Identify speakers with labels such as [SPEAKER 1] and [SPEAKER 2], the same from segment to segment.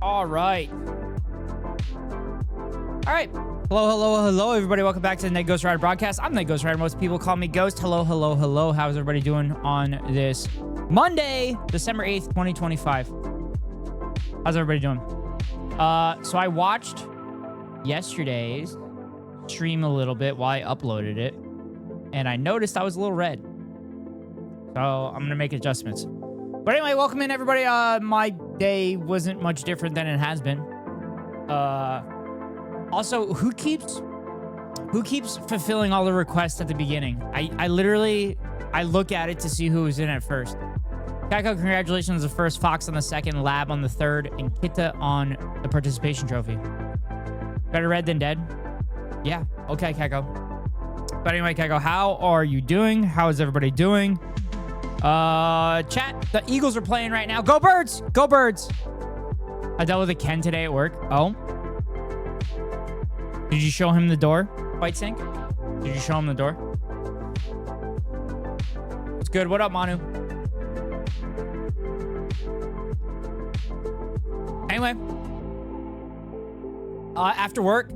[SPEAKER 1] All right. All right. Hello, everybody. Welcome back to the Ned Ghost Rider broadcast. I'm Ned Ghost Rider. Most people call me Ghost. Hello. How's everybody doing on this Monday, December 8th, 2025? How's everybody doing? So I watched yesterday's stream a little bit while I uploaded it, and I noticed I was a little red. So I'm going to make adjustments. But anyway, welcome in, everybody. My day wasn't much different than it has been. Also, who keeps fulfilling all the requests at the beginning? I look at it to see who was in at first. Kaiko, congratulations on the first, Fox on the second, Lab on the third, and Kita on the participation trophy. Better red than dead? Yeah. Okay, Kaiko. But anyway, Kaiko, how are you doing? How is everybody doing? Chat, the Eagles are playing right now. Go Birds! Go Birds! I dealt with a Ken today at work. Oh. Did you show him the door, White Sink? Did you show him the door? It's good. What up, Manu? Anyway. After work,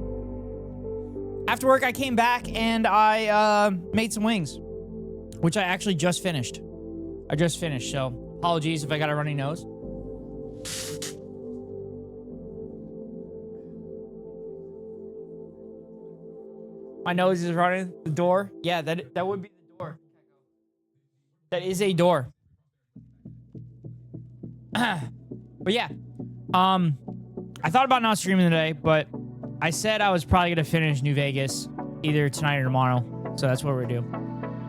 [SPEAKER 1] I came back and I made some wings, which I actually just finished. So apologies if I got a runny nose. My nose is running. The door. Yeah, that would be the door. That is a door. But yeah. I thought about not streaming today, but I said I was probably going to finish New Vegas either tonight or tomorrow. So that's what we're doing.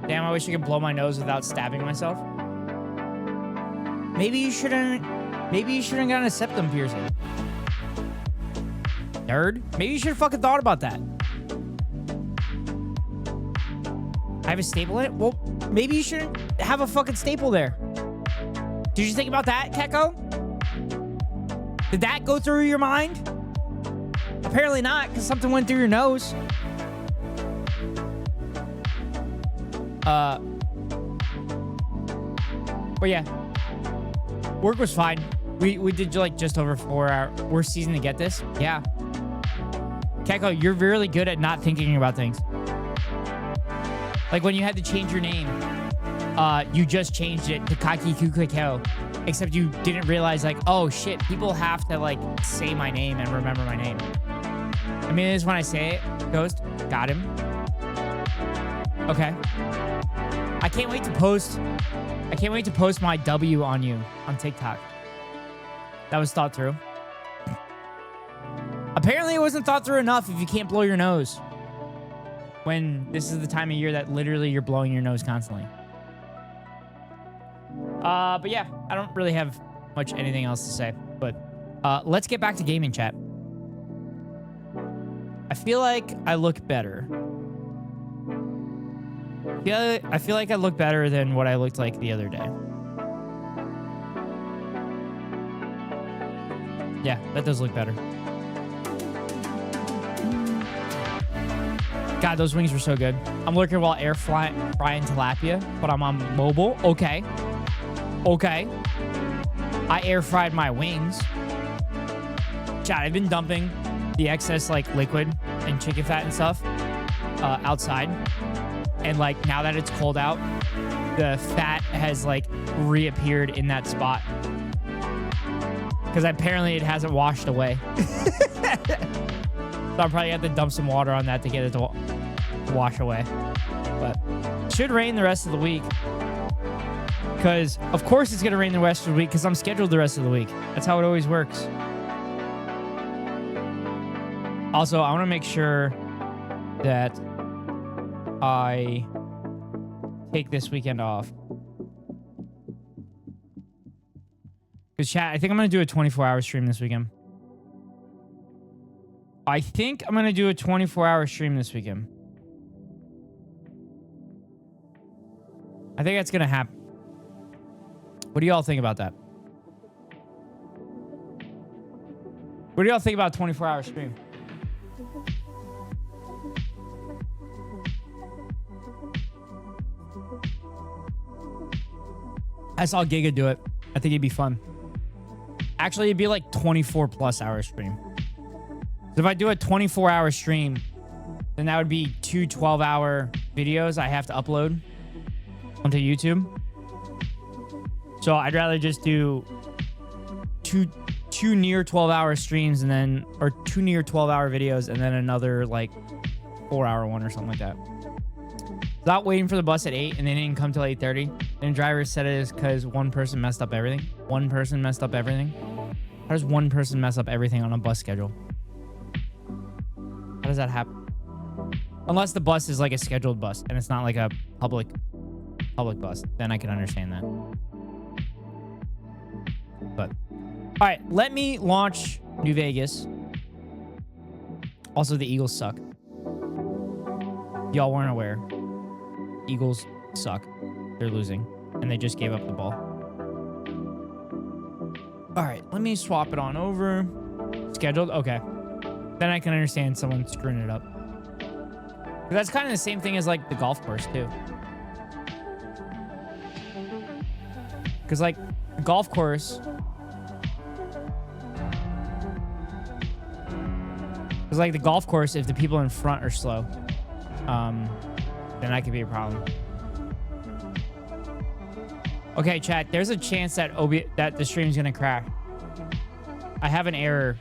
[SPEAKER 1] Damn, I wish I could blow my nose without stabbing myself. Maybe you shouldn't gotten a septum piercing. Nerd. Maybe you should have fucking thought about that. I have a staple in it? Well, maybe you shouldn't have a fucking staple there. Did you think about that, Keko? Did that go through your mind? Apparently not, because something went through your nose. But yeah. Work was fine. We did like just over 4 hours. We're seasoned to get this. Yeah. Keko, you're really good at not thinking about things. Like when you had to change your name, you just changed it to Kaki Kukeko. Except you didn't realize, like, oh shit, people have to like say my name and remember my name. I mean, it is when I say it. Ghost, got him. Okay. I can't wait to post my W on you on TikTok. That was thought through. Apparently it wasn't thought through enough if you can't blow your nose. When this is the time of year that literally you're blowing your nose constantly. But yeah, I don't really have much anything else to say. But let's get back to gaming, chat. I feel like I look better. Yeah, I feel like I look better than what I looked like the other day. Yeah, that does look better. God, those wings were so good. I'm looking while air frying tilapia, but I'm on mobile. Okay. Okay. I air fried my wings. Chat, I've been dumping the excess like liquid and chicken fat and stuff outside. And like now that it's cold out, the fat has like reappeared in that spot. Because apparently it hasn't washed away. So I'm probably going to have to dump some water on that to get it to wash away. But it should rain the rest of the week. Because, of course, it's going to rain the rest of the week because I'm scheduled the rest of the week. That's how it always works. Also, I want to make sure that I take this weekend off. Because, chat, I think I'm going to do a 24-hour stream this weekend. I think I'm going to do a 24-hour stream this weekend. I think that's going to happen. What do y'all think about that? What do y'all think about a 24-hour stream? I saw Giga do it. I think it'd be fun. Actually, it'd be like 24+ hour stream. So if I do a 24-hour stream, then that would be 2 12-hour videos I have to upload onto YouTube. So I'd rather just do two near 12-hour streams and then, or 2 near 12-hour videos and then another like 4-hour one or something like that. Without waiting for the bus at 8 and they didn't come till 8:30. And the driver said it is because one person messed up everything. One person messed up everything. How does one person mess up everything on a bus schedule? How does that happen? Unless the bus is like a scheduled bus and it's not like a public bus, then I can understand that. But all right, let me launch New Vegas. Also, the Eagles suck. Y'all weren't aware. Eagles suck. They're losing, and they just gave up the ball. All right, let me swap it on over. Scheduled? Okay. Then I can understand someone screwing it up. That's kind of the same thing as like the golf course too. Because like the golf course, if the people in front are slow, then that could be a problem. Okay, chat. There's a chance that the stream's gonna crash. I have an error.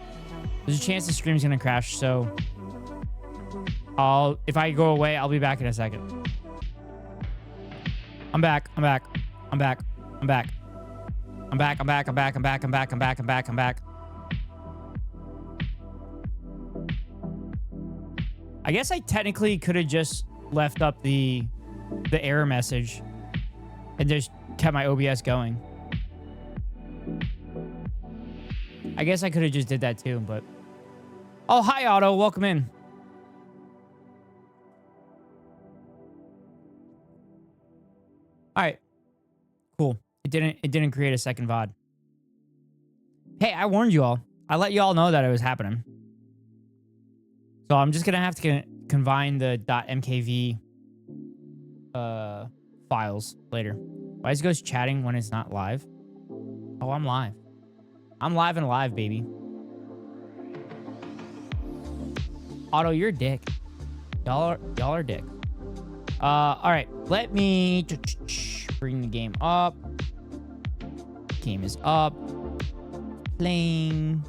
[SPEAKER 1] There's a chance the stream's gonna crash, so if I go away, I'll be back in a second. I'm back. I guess I technically could have just left up the error message and just kept my OBS going. I guess I could have just did that too, but... Oh, hi, Otto. Welcome in. All right. Cool. It didn't create a second VOD. Hey, I warned you all. I let you all know that it was happening. So I'm just going to have to combine the .mkv files later. Why is Ghost chatting when it's not live? Oh, I'm live. I'm live and live, baby. Otto, you're a dick. Y'all are dick. All right. Let me bring the game up. Game is up. Playing.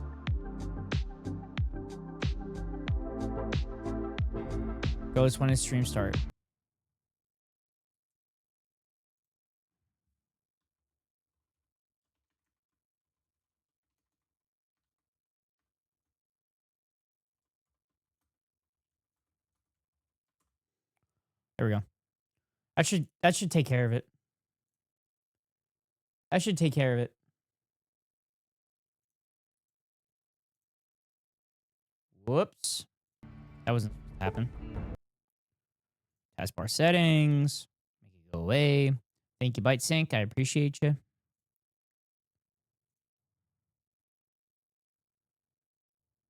[SPEAKER 1] Ghost, when does stream start? There we go. That should take care of it. That should take care of it. Whoops. That wasn't supposed to happen. Taskbar settings. Make it go away. Thank you, Byte Sync. I appreciate you.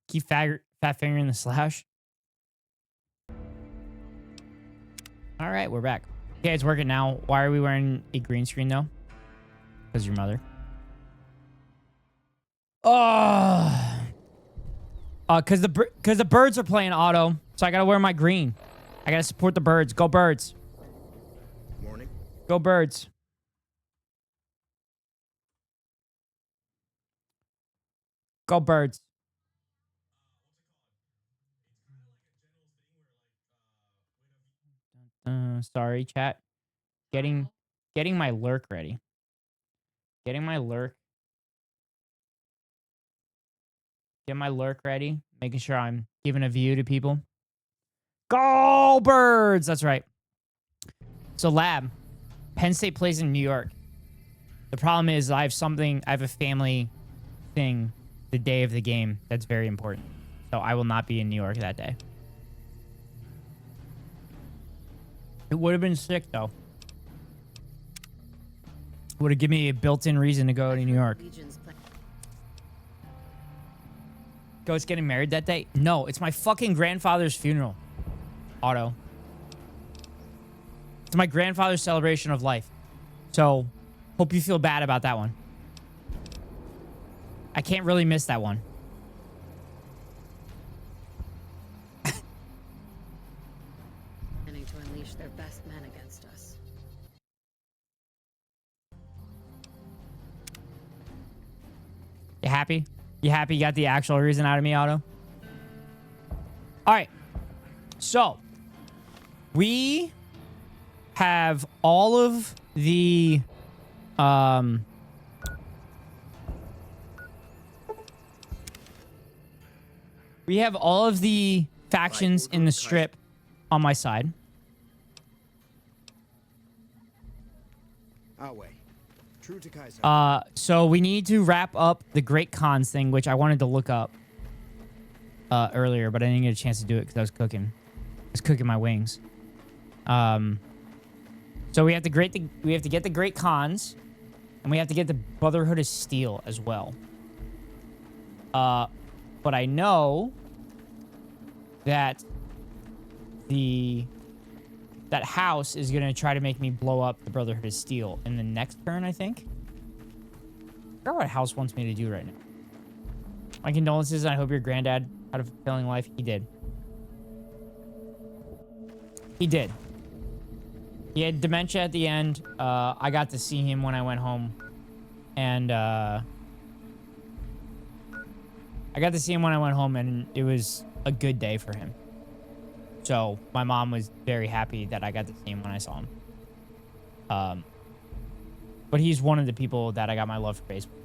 [SPEAKER 1] Keep fat fingering the slash. All right, we're back. Okay, it's working now. Why are we wearing a green screen though? Because your mother. Oh. Because the birds are playing Auto, so I gotta wear my green. I gotta support the birds. Go birds.
[SPEAKER 2] Morning.
[SPEAKER 1] Go birds. Go birds. Sorry, chat. Getting my lurk ready. Getting my lurk. Get my lurk ready. Making sure I'm giving a view to people. Go birds! That's right. So lab. Penn State plays in New York. The problem is I have a family thing the day of the game that's very important. So I will not be in New York that day. It would have been sick though. Would have given me a built-in reason to go to New York. Ghost getting married that day? No, it's my fucking grandfather's funeral. Otto. It's my grandfather's celebration of life. So, hope you feel bad about that one. I can't really miss that one.
[SPEAKER 3] Planning to unleash their best men against us.
[SPEAKER 1] You happy? You happy you got the actual reason out of me, Otto? All right. So, we have all of the we have all of the factions in the strip on my side.
[SPEAKER 2] Our way. True to Kaiser.
[SPEAKER 1] So we need to wrap up the Great Khans thing, which I wanted to look up earlier, but I didn't get a chance to do it because I was cooking. I was cooking my wings. So we have to get the Great Khans, and we have to get the Brotherhood of Steel as well. But I know that that house is gonna try to make me blow up the Brotherhood of Steel in the next turn, I think. I forgot what house wants me to do right now. My condolences, and I hope your granddad had a fulfilling life. He did. He did. He had dementia at the end. I got to see him when I went home. And, I got to see him when I went home, and it was a good day for him. So, my mom was very happy that I got to see him when I saw him. But he's one of the people that I got my love for baseball.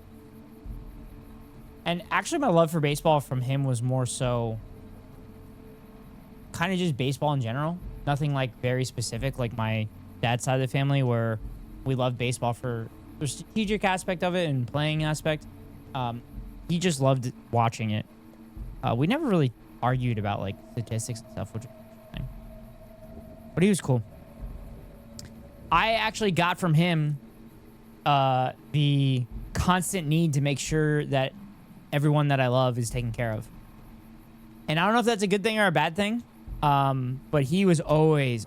[SPEAKER 1] And actually, my love for baseball from him was more so kind of just baseball in general. Nothing like very specific like my dad's side of the family where we love baseball for the strategic aspect of it and playing aspect. He just loved watching it. We never really argued about like statistics and stuff, which was interesting. But he was cool. I actually got from him the constant need to make sure that everyone that I love is taken care of. And I don't know if that's a good thing or a bad thing, but he was always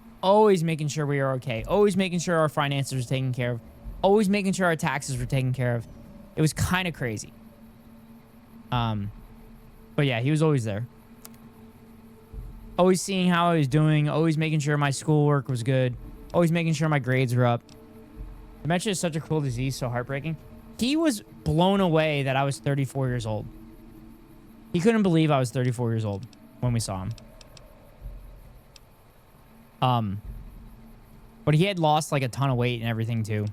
[SPEAKER 1] making sure we were okay, always making sure our finances were taken care of, always making sure our taxes were taken care of. It was kind of crazy. But yeah, he was always there. Always seeing how I was doing, always making sure my schoolwork was good, always making sure my grades were up. Dementia is such a cruel disease, so heartbreaking. He was blown away that I was 34 years old. He couldn't believe I was 34 years old when we saw him. But he had lost like a ton of weight and everything too.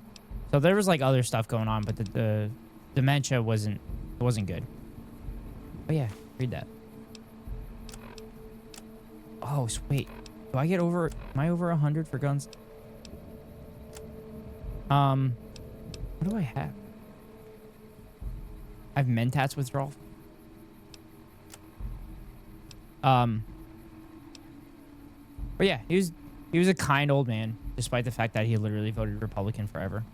[SPEAKER 1] So there was like other stuff going on, but the dementia wasn't good. Oh yeah, read that. Oh, wait. Do I get over... Am I over 100 for guns? What do I have? I have Mentats withdrawal. But yeah, he was a kind old man, despite the fact that he literally voted Republican forever.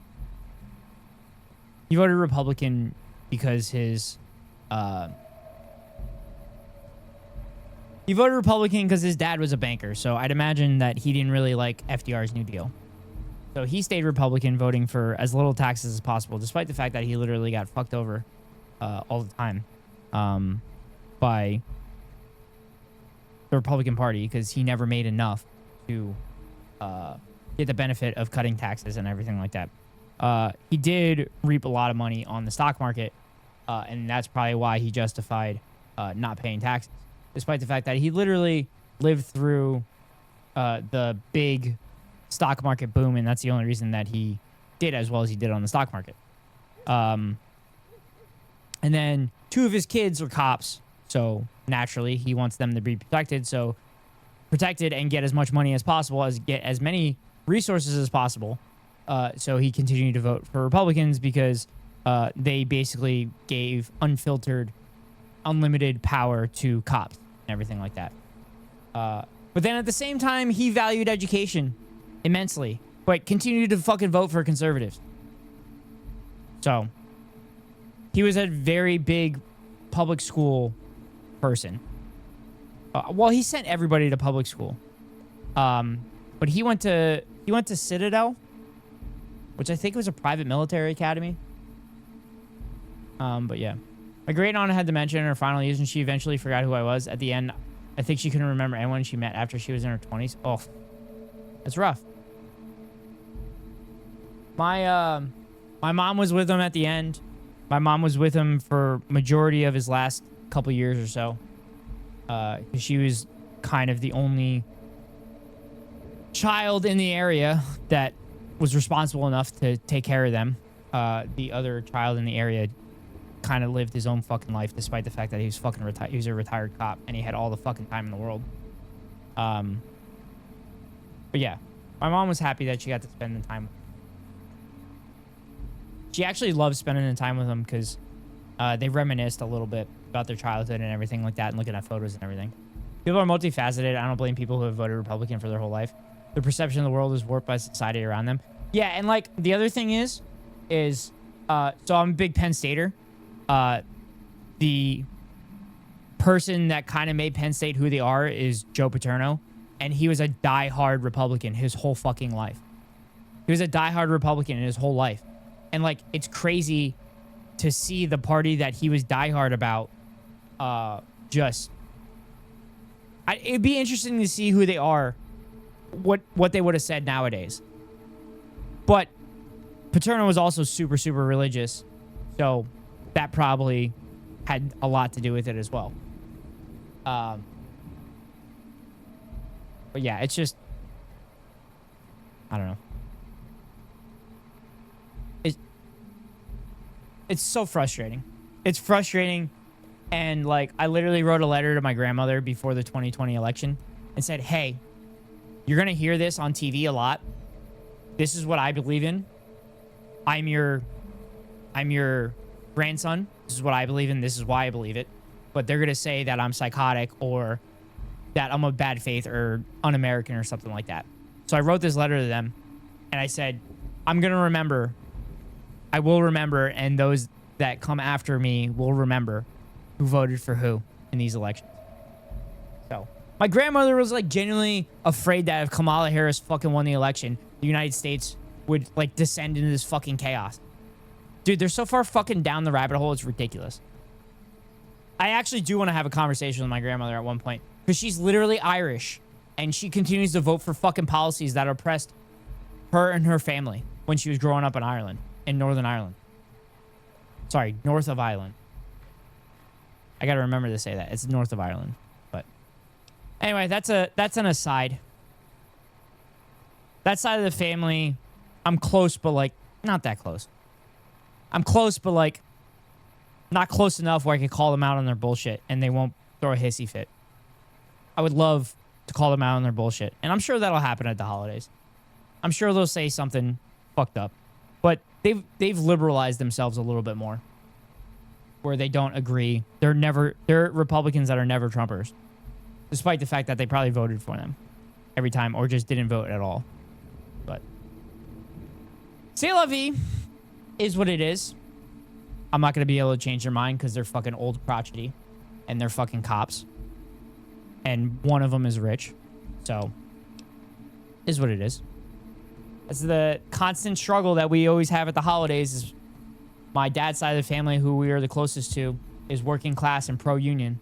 [SPEAKER 1] He voted Republican because his... He voted Republican because his dad was a banker, so I'd imagine that he didn't really like FDR's New Deal. So he stayed Republican, voting for as little taxes as possible, despite the fact that he literally got fucked over all the time by the Republican Party because he never made enough to get the benefit of cutting taxes and everything like that. He did reap a lot of money on the stock market, and that's probably why he justified not paying taxes. Despite the fact that he literally lived through the big stock market boom, and that's the only reason that he did as well as he did on the stock market. And then 2 of his kids are cops, so naturally he wants them to be protected. So protected and get as much money as possible, as get as many resources as possible. So he continued to vote for Republicans because they basically gave unfiltered, unlimited power to cops and everything like that. But then at the same time, he valued education immensely, but continued to fucking vote for conservatives. So he was a very big public school person. Well, he sent everybody to public school. But he went to Citadel, which I think was a private military academy. But yeah. My great aunt had dementia in her final years, and she eventually forgot who I was. At the end, I think she couldn't remember anyone she met after she was in her 20s. Oh, that's rough. My mom was with him at the end. My mom was with him for majority of his last couple years or so. She was kind of the only child in the area that was responsible enough to take care of them. The other child in the area kind of lived his own fucking life, despite the fact that he was fucking retired. He was a retired cop, and he had all the fucking time in the world. But yeah, my mom was happy that she got to spend the time. She actually loved spending the time with him because they reminisced a little bit about their childhood and everything like that, and looking at photos and everything. People are multifaceted. I don't blame people who have voted Republican for their whole life. Their perception of the world is warped by society around them. Yeah, and like the other thing is so I'm a big Penn Stater. The person that kind of made Penn State who they are is Joe Paterno, and he was a diehard Republican his whole fucking life. He was a diehard Republican in his whole life. And like, it's crazy to see the party that he was diehard about it'd be interesting to see who they are, what they would have said nowadays. But Paterno was also super, super religious, so that probably had a lot to do with it as well. But yeah, it's just, I don't know. It's so frustrating. It's frustrating. And like, I literally wrote a letter to my grandmother before the 2020 election and said, hey, you're going to hear this on TV a lot. This is what I believe in. I'm your grandson. This is what I believe in. This is why I believe it. But they're going to say that I'm psychotic or that I'm of bad faith or un-American or something like that. So I wrote this letter to them and I said, I'm going to remember. I will remember, and those that come after me will remember who voted for who in these elections. So my grandmother was like genuinely afraid that if Kamala Harris fucking won the election, the United States would like descend into this fucking chaos. Dude, they're so far fucking down the rabbit hole, it's ridiculous. I actually do want to have a conversation with my grandmother at one point because she's literally Irish and she continues to vote for fucking policies that oppressed her and her family when she was growing up in Ireland, in Northern Ireland. Sorry, north of Ireland. I got to remember to say that. It's north of Ireland. But anyway, that's an aside. That side of the family, I'm close, but like not that close. I'm close, but like not close enough where I could call them out on their bullshit and they won't throw a hissy fit. I would love to call them out on their bullshit. And I'm sure that'll happen at the holidays. I'm sure they'll say something fucked up. But they've liberalized themselves a little bit more. Where they don't agree. They're Republicans that are never Trumpers. Despite the fact that they probably voted for them every time or just didn't vote at all. But c'est la vie is what it is. I'm not going to be able to change their mind because they're fucking old crotchety. And they're fucking cops. And one of them is rich. So, is what it is. That's the constant struggle that we always have at the holidays. Is my dad's side of the family, who we are the closest to, is working class and pro-union.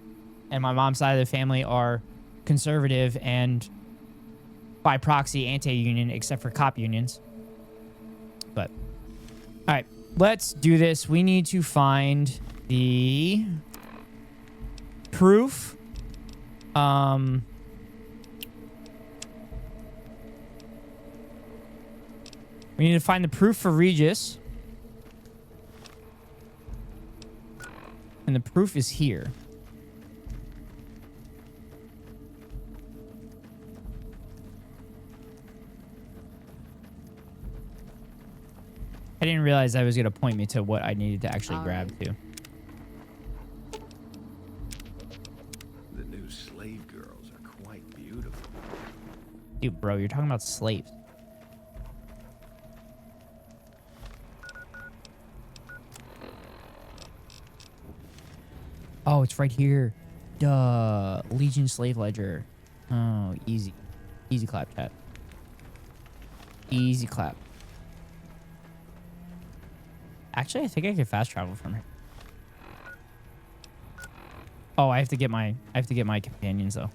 [SPEAKER 1] And my mom's side of the family are conservative and by proxy anti-union, except for cop unions. But, all right, let's do this. We need to find the proof. We need to find the proof for Regis. And the proof is here. I didn't realize that was going to point me to what I needed to actually grab to.
[SPEAKER 2] The new slave girls are quite beautiful.
[SPEAKER 1] Dude, bro, you're talking about slaves. Oh, it's right here. Duh. Legion Slave Ledger. Oh, easy. Easy clap, chat. Easy clap. Actually, I think I could fast travel from here. Oh, I have to get my companions though.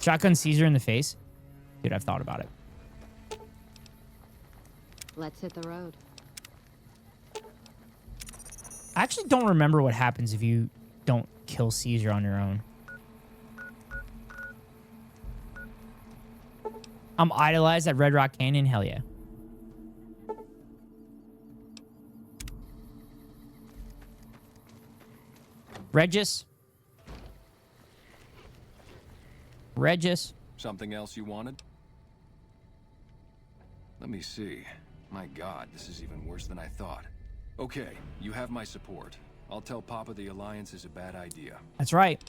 [SPEAKER 1] Shotgun Caesar in the face. Dude, I've thought about it.
[SPEAKER 3] Let's hit the road.
[SPEAKER 1] I actually don't remember what happens if you don't kill Caesar on your own. I'm idolized at Red Rock Canyon. Hell yeah. Regis.
[SPEAKER 4] Something else you wanted? Let me see. My God, this is even worse than I thought. Okay, you have my support. I'll tell Papa the alliance is a bad idea.
[SPEAKER 1] That's right.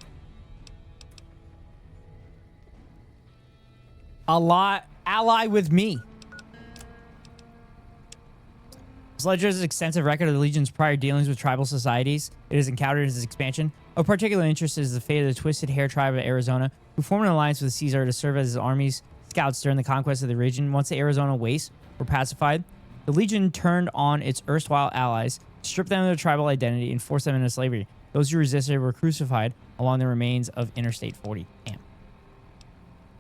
[SPEAKER 1] Ally with me. Ledger's extensive record of the Legion's prior dealings with tribal societies it has encountered in its expansion. Of particular interest is the fate of the Twisted Hair tribe of Arizona, who formed an alliance with Caesar to serve as his army's scouts during the conquest of the region. Once the Arizona wastes were pacified, the Legion turned on its erstwhile allies, stripped them of their tribal identity, and forced them into slavery. Those who resisted were crucified along the remains of Interstate 40. Damn.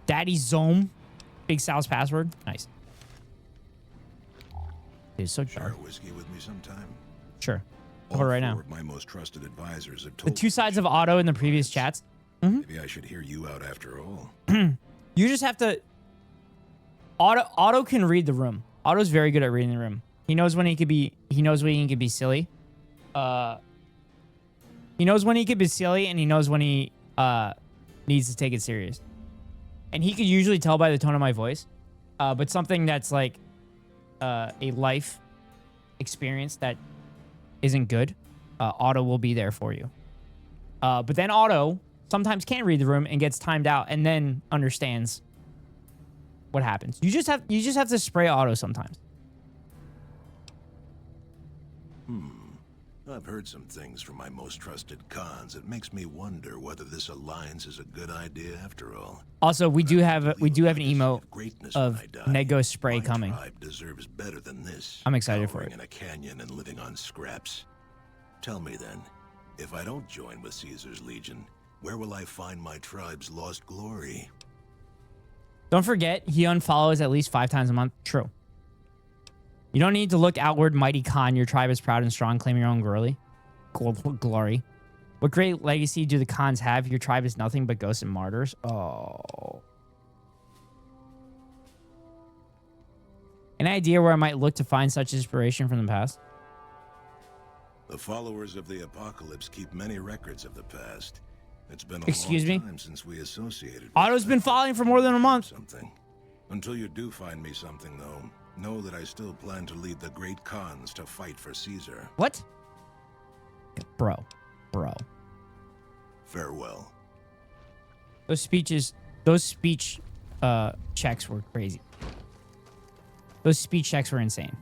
[SPEAKER 1] Daddy Zome. Big Sal's password. Nice. Dude, it's so
[SPEAKER 2] Share
[SPEAKER 1] dark.
[SPEAKER 2] a whiskey with me sometime.
[SPEAKER 1] Sure.
[SPEAKER 2] All
[SPEAKER 1] Hold it right now.
[SPEAKER 2] four of my most trusted advisors have
[SPEAKER 1] The
[SPEAKER 2] told
[SPEAKER 1] two
[SPEAKER 2] me
[SPEAKER 1] sides
[SPEAKER 2] I
[SPEAKER 1] of
[SPEAKER 2] should
[SPEAKER 1] Otto in the
[SPEAKER 2] make
[SPEAKER 1] previous
[SPEAKER 2] alliance.
[SPEAKER 1] chats.
[SPEAKER 2] Maybe I should hear you out after all.
[SPEAKER 1] You just have to... Otto can read the room. Otto's very good at reading the room. He knows when he could be... He knows when he can be silly. He knows when he could be silly, and he knows when he needs to take it serious. and he could usually tell by the tone of my voice. But something that's like a life experience that isn't good, Otto will be there for you. But then Otto sometimes can't read the room and gets timed out, and then understands what happens. You just have to spray Otto sometimes.
[SPEAKER 5] I've heard some things from my most trusted cons. It makes me wonder whether this alliance is a good idea after all.
[SPEAKER 1] Also, we do have an emote
[SPEAKER 5] Greatness
[SPEAKER 1] of
[SPEAKER 5] when I die.
[SPEAKER 1] Nego spray
[SPEAKER 5] My
[SPEAKER 1] coming.
[SPEAKER 5] tribe deserves better than this.
[SPEAKER 1] I'm excited for
[SPEAKER 5] Cowering
[SPEAKER 1] it.
[SPEAKER 5] in a canyon and living on scraps. Tell me then, if I don't join with Caesar's Legion, where will I find my tribe's lost glory?
[SPEAKER 1] Don't forget, he unfollows at least 5 times a month. True. You don't need to look outward, mighty Khan. Your tribe is proud and strong, claiming your own glory. Glory. What great legacy do the Khans have? Your tribe is nothing but ghosts and martyrs. Oh. Any idea where I might look to find such inspiration from the past?
[SPEAKER 5] The followers of the apocalypse keep many records of the past. It's been a
[SPEAKER 1] Excuse me?
[SPEAKER 5] long time since we associated with
[SPEAKER 1] Otto's been following for more than a month.
[SPEAKER 5] something. Until you do find me something, though, know that I still plan to lead the great Khans to fight for Caesar.
[SPEAKER 1] What? Bro.
[SPEAKER 5] Farewell.
[SPEAKER 1] Those speech checks were crazy. Those speech checks were insane.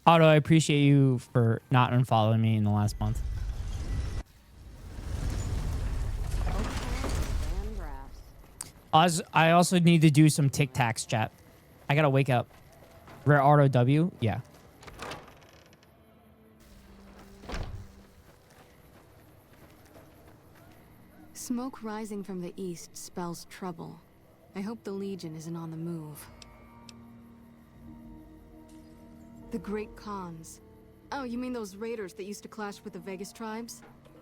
[SPEAKER 1] Otto, I appreciate you for not unfollowing me in the last month. I also need to do some Tic Tacs, chat. I gotta wake up. Rare Auto W? Yeah.
[SPEAKER 6] Smoke rising from the east spells trouble. I hope the Legion isn't on the move. The Great Khans. Oh, you mean those raiders that used to clash with the Vegas tribes?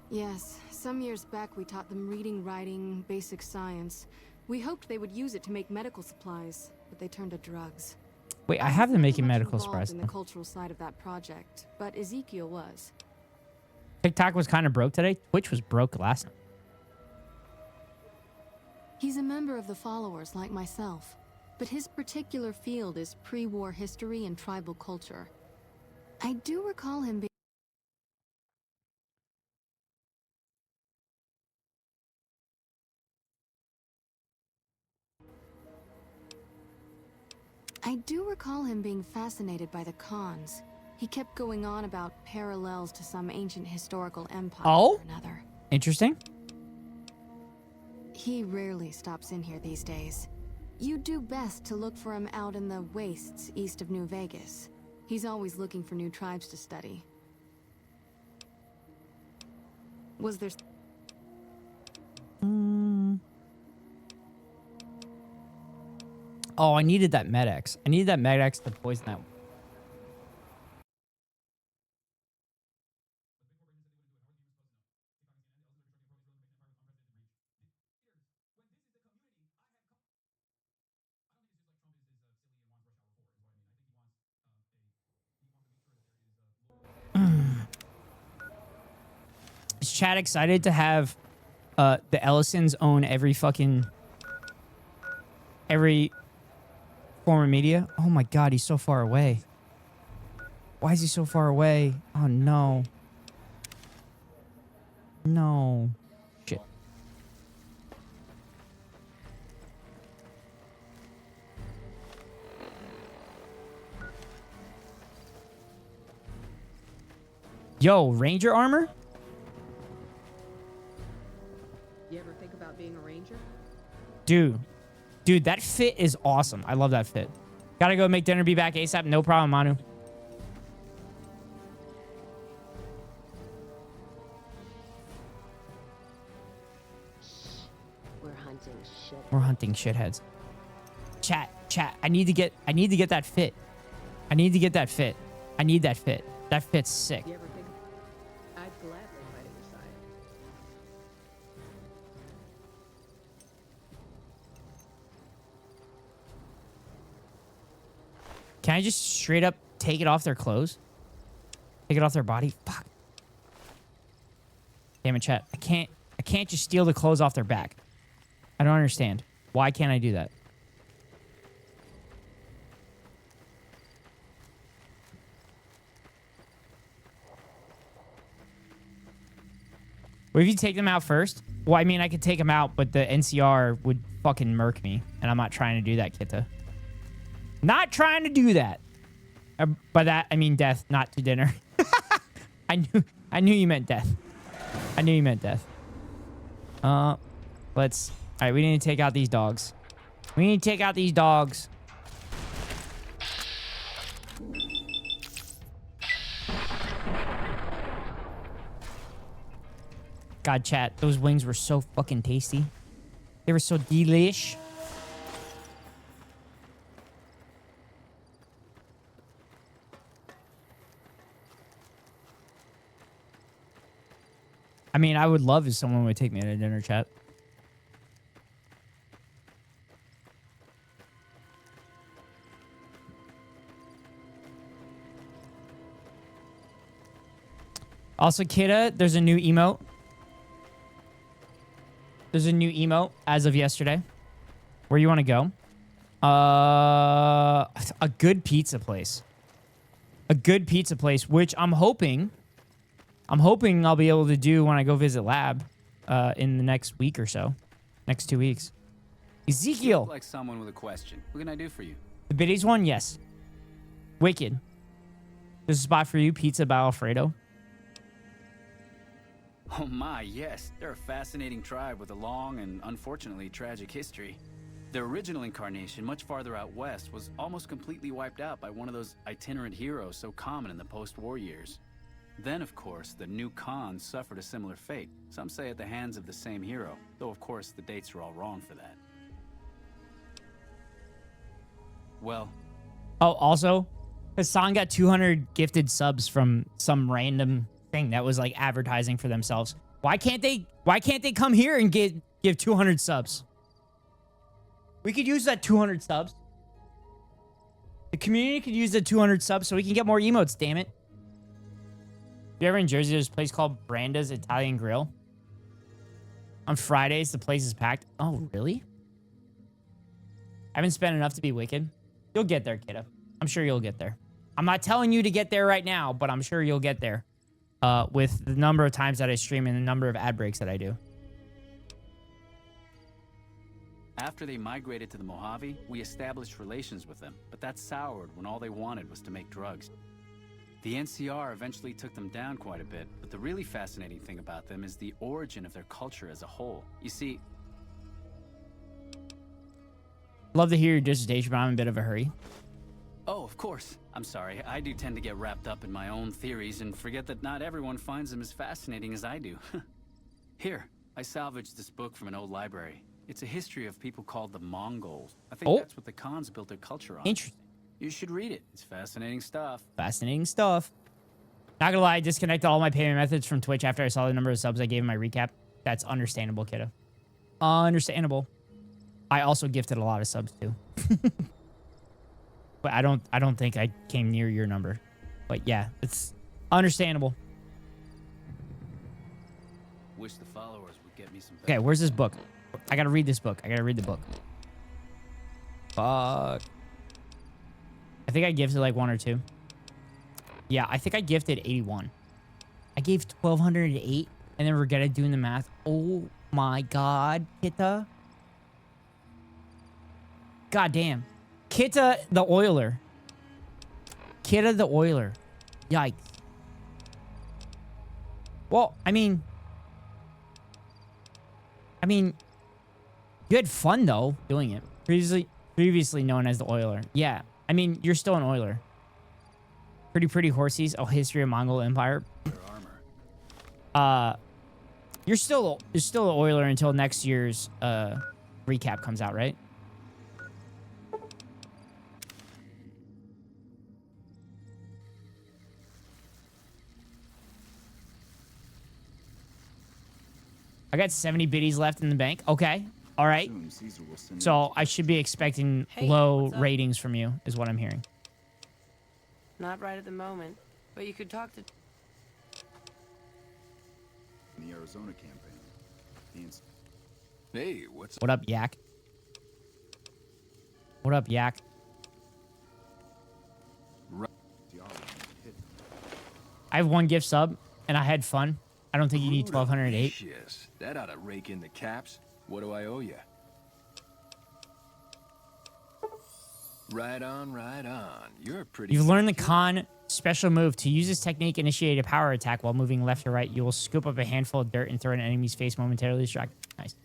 [SPEAKER 6] Yes, some years back we taught them reading, writing, basic science. We hoped they would use it to make medical supplies, but they turned to drugs.
[SPEAKER 1] Wait, I have them making
[SPEAKER 6] Much
[SPEAKER 1] medical
[SPEAKER 6] involved
[SPEAKER 1] supplies.
[SPEAKER 6] in the cultural side of that project, but Ezekiel was.
[SPEAKER 1] TikTok was kind of broke today. Twitch was broke last night.
[SPEAKER 6] He's a member of the followers like myself, but his particular field is pre-war history and tribal culture. I do recall him being fascinated by the Khans. He kept going on about parallels to some ancient historical empire
[SPEAKER 1] Oh?
[SPEAKER 6] or another.
[SPEAKER 1] Interesting.
[SPEAKER 6] He rarely stops in here these days. You do best to look for him out in the wastes east of New Vegas. He's always looking for new tribes to study. Was there...
[SPEAKER 1] Oh, I needed that Med-X. I needed that Med-X to poison that. Is Chad excited to have the Ellisons own every form of media? Oh my god, he's so far away. Why is he so far away? Oh no. No. Shit. Yo, Ranger armor?
[SPEAKER 3] You ever think about being a ranger?
[SPEAKER 1] Dude, that fit is awesome. I love that fit. Gotta go make dinner, be back ASAP. No problem, Manu. We're hunting shitheads. Chat. I need to get that fit. I need that fit. That fit's sick.
[SPEAKER 3] You ever think I'd gladly fight at your side.
[SPEAKER 1] Can I just straight up take it off their clothes? Take it off their body? Fuck. Damn it, chat. I can't just steal the clothes off their back. I don't understand. Why can't I do that? What if you take them out first? Well, I mean, I could take them out, but the NCR would fucking murk me. And I'm not trying to do that, Kitta. Not trying to do that. By that, I mean death, not to dinner. I knew you meant death. I knew you meant death. Let's... All right, we need to take out these dogs. We need to take out these dogs. God, chat, those wings were so fucking tasty. They were so delish. I mean, I would love if someone would take me to dinner, chat. Also, Kidda, there's a new emote. There's a new emote as of yesterday. Where you want to go? A good pizza place. A good pizza place, which I'm hoping I'll be able to do when I go visit Lab in the next week or so. Next 2 weeks. Ezekiel.
[SPEAKER 7] Like someone with a question. What can I do for you?
[SPEAKER 1] The biddies one, yes. Wicked. There's a spot for you, Pizza by Alfredo.
[SPEAKER 7] Oh my, yes. They're a fascinating tribe with a long and unfortunately tragic history. Their original incarnation, much farther out west, was almost completely wiped out by one of those itinerant heroes so common in the post-war years. Then, of course, the new Khans suffered a similar fate. Some say at the hands of the same hero, though of course the dates are all wrong for that. Well...
[SPEAKER 1] Oh, also, Hassan got 200 gifted subs from some random thing that was like advertising for themselves. Why can't they come here and give 200 subs? We could use that 200 subs. The community could use the 200 subs so we can get more emotes, damn it. If you're ever in Jersey, there's a place called Branda's Italian Grill. On Fridays, the place is packed. Oh, really? I haven't spent enough to be wicked. You'll get there, kiddo. I'm sure you'll get there. I'm not telling you to get there right now, but I'm sure you'll get there. With the number of times that I stream and the number of ad breaks that I do.
[SPEAKER 7] After they migrated to the Mojave, we established relations with them, but that soured when all they wanted was to make drugs. The NCR eventually took them down quite a bit, but the really fascinating thing about them is the origin of their culture as a whole. You see...
[SPEAKER 1] Love to hear your dissertation, but I'm in a bit of a hurry.
[SPEAKER 7] Oh, of course. I'm sorry. I do tend to get wrapped up in my own theories and forget that not everyone finds them as fascinating as I do. Here, I salvaged this book from an old library. It's a history of people called the Mongols. I think that's what the Khans built their culture on.
[SPEAKER 1] Interesting.
[SPEAKER 7] You should read it. It's fascinating stuff.
[SPEAKER 1] Fascinating stuff. Not gonna lie, I disconnected all my payment methods from Twitch after I saw the number of subs I gave in my recap. That's understandable, kiddo. Understandable. I also gifted a lot of subs too. But I don't think I came near your number. But yeah, it's understandable.
[SPEAKER 7] Wish the followers would get me some.
[SPEAKER 1] Okay, where's this book? I gotta read this book. I gotta read the book. Fuck. I think I gifted like 1 or 2. Yeah, I think I gifted 81. I gave 1,208, and then Regetta doing the math. Oh my god, Kitta. God damn. Kitta the Oiler. Kitta the Oiler. Yikes. Well, I mean, you had fun though doing it. Previously known as the Oiler. Yeah. I mean, you're still an Oiler. Pretty horsies. Oh, history of Mongol Empire. You're still an Oiler until next year's recap comes out, right? I got 70 biddies left in the bank. Okay. All right. So I should be expecting low ratings from you, is what I'm hearing.
[SPEAKER 8] Not right at the moment, but you could talk to...
[SPEAKER 2] In the Arizona campaign.
[SPEAKER 4] Hey, what's
[SPEAKER 1] What up, Yak? What up, Yak? I have 1 gift sub, and I had fun. I don't think you need 1,208.
[SPEAKER 4] Yes, that ought to rake in the caps. What do I owe you? Right on, right on. You're a pretty...
[SPEAKER 1] You've learned the Khan special move. To use this technique, initiate a power attack while moving left or right. You will scoop up a handful of dirt and throw it in an enemy's face, momentarily distract. Nice.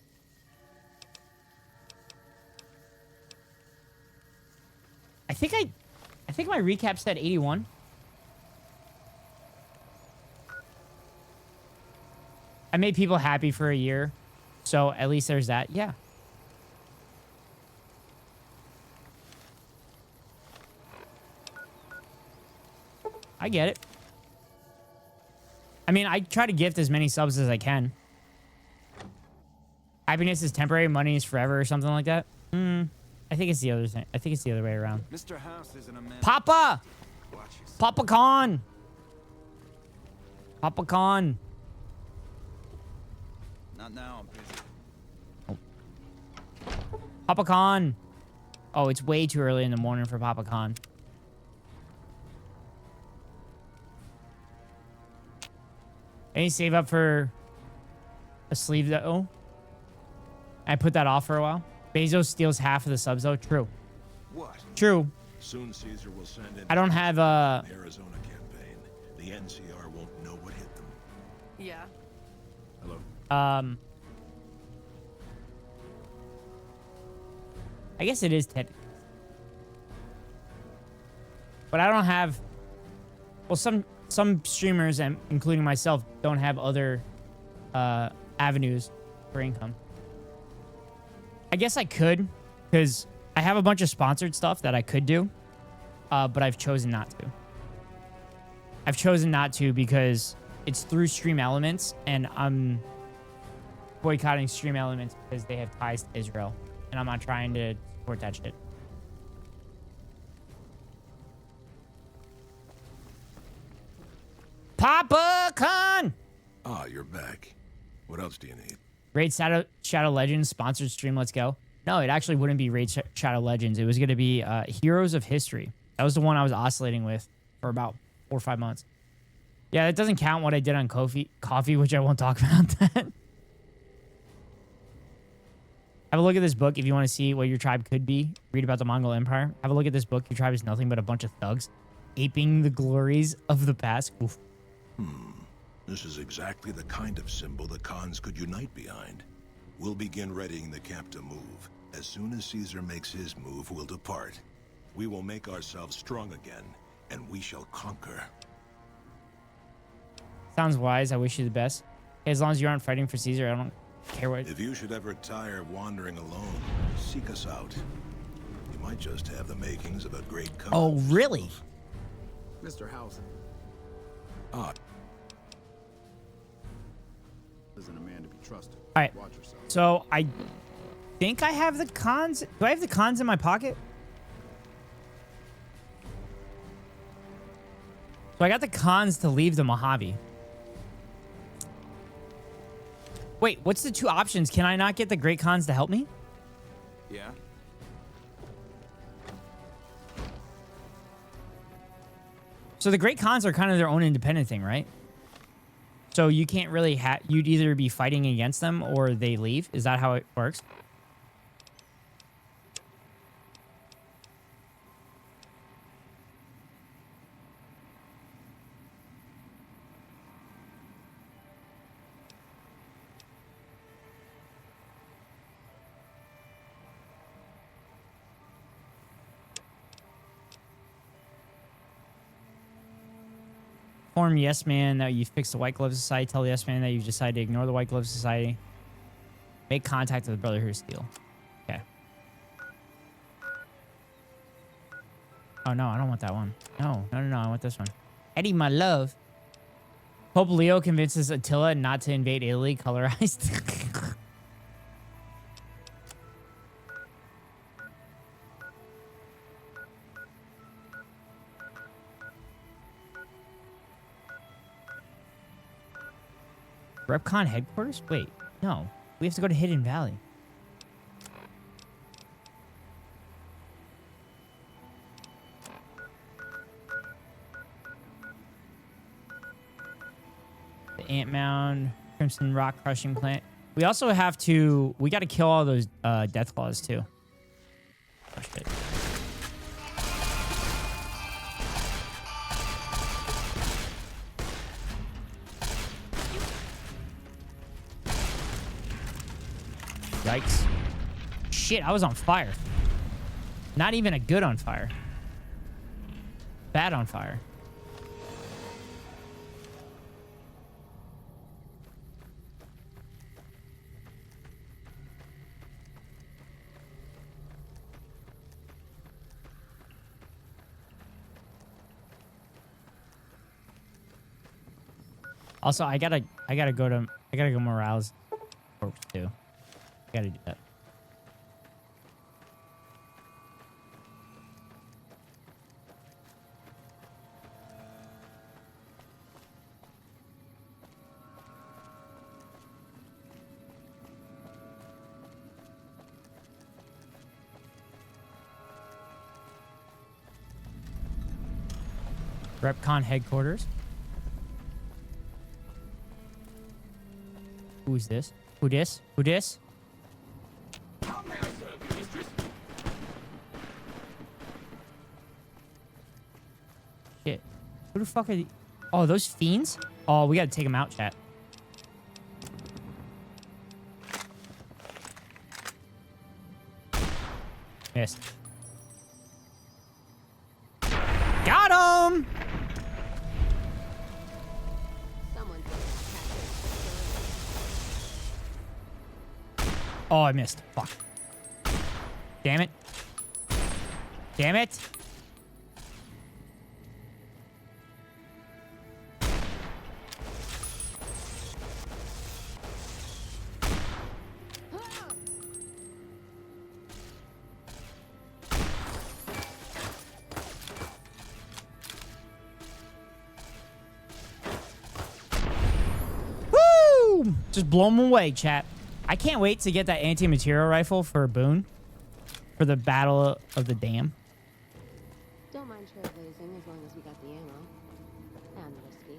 [SPEAKER 1] I think my recap said 81. I made people happy for a year, so at least there's that. Yeah. I get it. I mean, I try to gift as many subs as I can. Happiness is temporary, money is forever, or something like that. I think it's the other thing. I think it's the other way around.
[SPEAKER 2] Mr. House isn't a man.
[SPEAKER 1] Papa!
[SPEAKER 2] Watch yourself.
[SPEAKER 1] Papa Khan! Papa Khan.
[SPEAKER 2] Not now, I'm busy.
[SPEAKER 1] Papa Khan. Oh, it's way too early in the morning for Papa Khan. Any save up for a sleeve that... Oh. I put that off for a while. Bezos steals half of the subs, though. True.
[SPEAKER 5] What?
[SPEAKER 1] True.
[SPEAKER 5] Soon Caesar will send in
[SPEAKER 1] I don't have
[SPEAKER 5] the Arizona campaign. The NCR won't know what hit them.
[SPEAKER 8] Yeah.
[SPEAKER 2] Hello.
[SPEAKER 1] I guess it is Ted. But I don't have... Well, some streamers, and including myself, don't have other avenues for income. I guess I could, because I have a bunch of sponsored stuff that I could do, but I've chosen not to. I've chosen not to because it's through Stream Elements, and I'm boycotting Stream Elements because they have ties to Israel, and I'm not trying to support that shit. Papa Khan!
[SPEAKER 5] Ah, you're back. What else do you need?
[SPEAKER 1] Raid Shadow Legends sponsored stream. Let's go. No, it actually wouldn't be Raid Shadow Legends. It was going to be Heroes of History. That was the one I was oscillating with for about 4 or 5 months. Yeah, that doesn't count what I did on coffee, which I won't talk about that. Have a look at this book if you want to see what your tribe could be. Read about the Mongol Empire. Have a look at this book. Your tribe is nothing but a bunch of thugs aping the glories of the past. Oof.
[SPEAKER 5] This is exactly the kind of symbol the Khans could unite behind. We'll begin readying the camp to move. As soon as Caesar makes his move, we'll depart. We will make ourselves strong again, and we shall conquer.
[SPEAKER 1] Sounds wise. I wish you the best. Hey, as long as you aren't fighting for Caesar, I don't care what...
[SPEAKER 5] If you should ever tire of wandering alone, seek us out. You might just have the makings of a great Khan.
[SPEAKER 1] Oh, really?
[SPEAKER 2] Mr. House
[SPEAKER 5] Ah,
[SPEAKER 2] isn't a man to be trusted.
[SPEAKER 1] All right.
[SPEAKER 2] Watch yourself.
[SPEAKER 1] So I think I have the cons. Do I have the cons in my pocket? So I got the cons to leave the Mojave. Wait, what's the 2 options? Can I not get the great cons to help me?
[SPEAKER 2] Yeah.
[SPEAKER 1] So the great cons are kind of their own independent thing, right? So you can't really you'd either be fighting against them or they leave. Is that how it works? Inform Yes Man that you fixed the White Glove Society. Tell the Yes Man that you've decided to ignore the White Glove Society. Make contact with the Brotherhood of Steel. Okay. Oh, no, I don't want that one. No, I want this one. Eddie, my love. Pope Leo convinces Attila not to invade Italy, colorized. Repcon headquarters? Wait, no. We have to go to Hidden Valley. The Ant Mound, Crimson Rock Crushing Plant. We also have to... We got to kill all those Death Claws, too. Oh, shit. Yikes. Shit, I was on fire. Not even a good on fire. Bad on fire. Also, I gotta go Morales corpse too. I gotta do that. Repcon headquarters. Who's this? Who this? Who this? Shit. Who the fuck are the... Oh, those fiends? Oh, we gotta take them out, chat. Missed. Got him! Oh, I missed. Fuck. Damn it. Damn it. Woo! Just blow them away, chat. I can't wait to get that anti-material rifle for Boone. For the Battle of the Dam.
[SPEAKER 3] Don't mind trailblazing as long as we got the ammo. And the whiskey.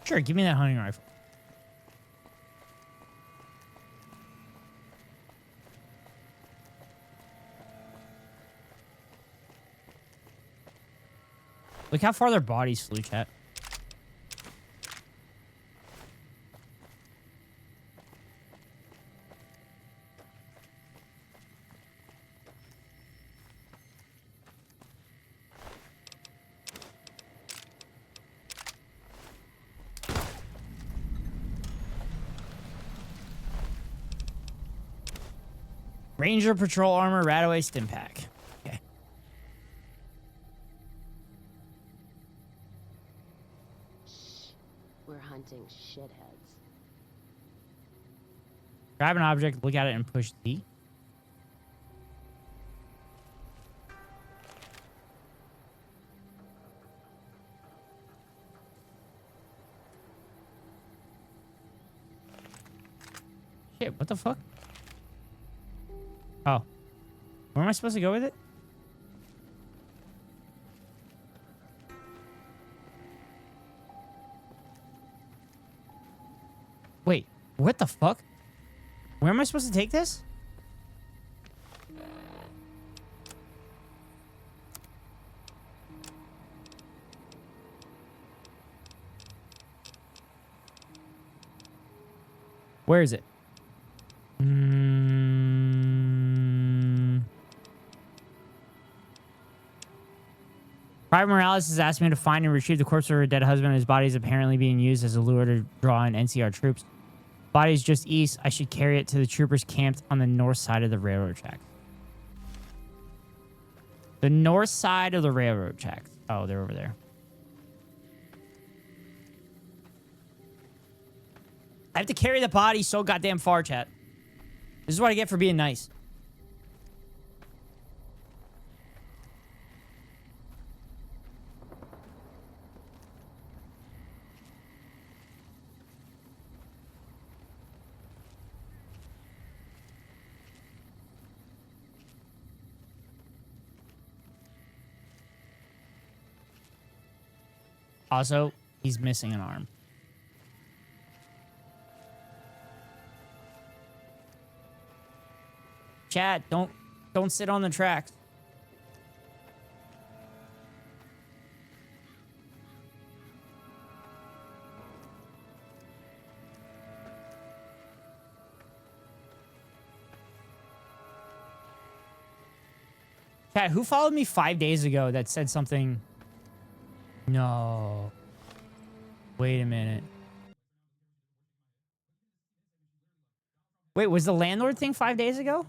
[SPEAKER 1] Sure, give me that hunting rifle. Look how far their bodies flew, chat. Ranger patrol armor, Radaway stim pack. Okay.
[SPEAKER 3] We're hunting shitheads.
[SPEAKER 1] Grab an object, look at it, and push D. Shit, what the fuck? Oh. Where am I supposed to go with it? Wait, what the fuck? Where am I supposed to take this? Where is it? Private Morales has asked me to find and retrieve the corpse of her dead husband. His body is apparently being used as a lure to draw in NCR troops. Body is just east. I should carry it to the troopers camped on the north side of the railroad track. The north side of the railroad tracks. Oh, they're over there. I have to carry the body so goddamn far, chat. This is what I get for being nice. Also, he's missing an arm. Chat, don't sit on the tracks. Chat, who followed me 5 days ago that said something? No. Wait a minute. Wait, was the landlord thing 5 days ago?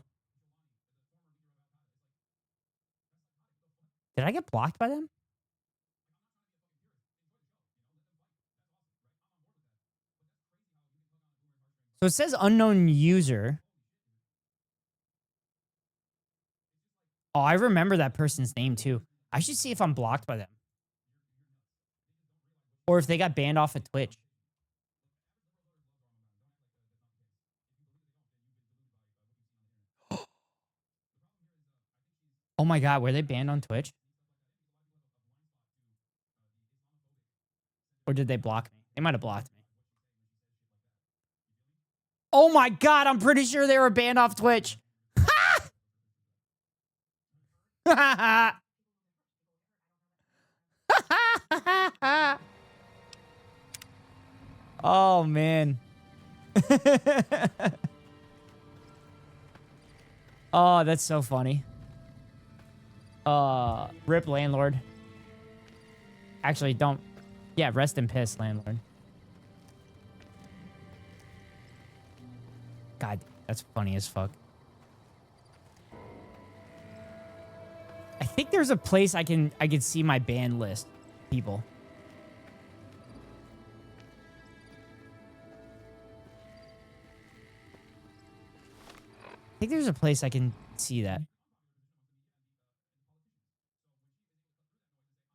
[SPEAKER 1] Did I get blocked by them? So it says unknown user. Oh, I remember that person's name too. I should see if I'm blocked by them. Or if they got banned off of Twitch. Oh my god, were they banned on Twitch? Or did they block me? They might have blocked me. Oh my god, I'm pretty sure they were banned off Twitch. Oh man. Oh, that's so funny. Rip landlord. Actually, don't. Yeah, rest in piss, landlord. God, that's funny as fuck. I think there's a place I can see my band list, people. I think there's a place I can see that.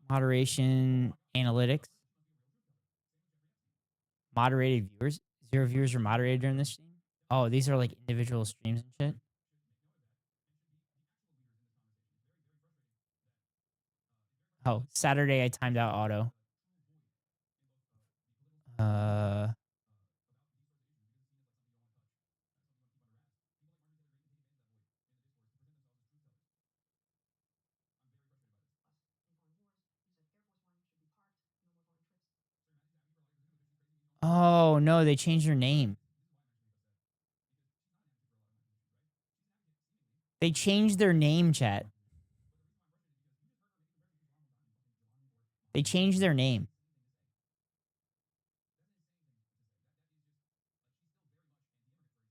[SPEAKER 1] Moderation, analytics. Moderated viewers. 0 viewers are moderated during this stream. Oh, these are like individual streams and shit. Oh, Saturday I timed out auto. Oh, no, they changed their name. They changed their name, chat. They changed their name.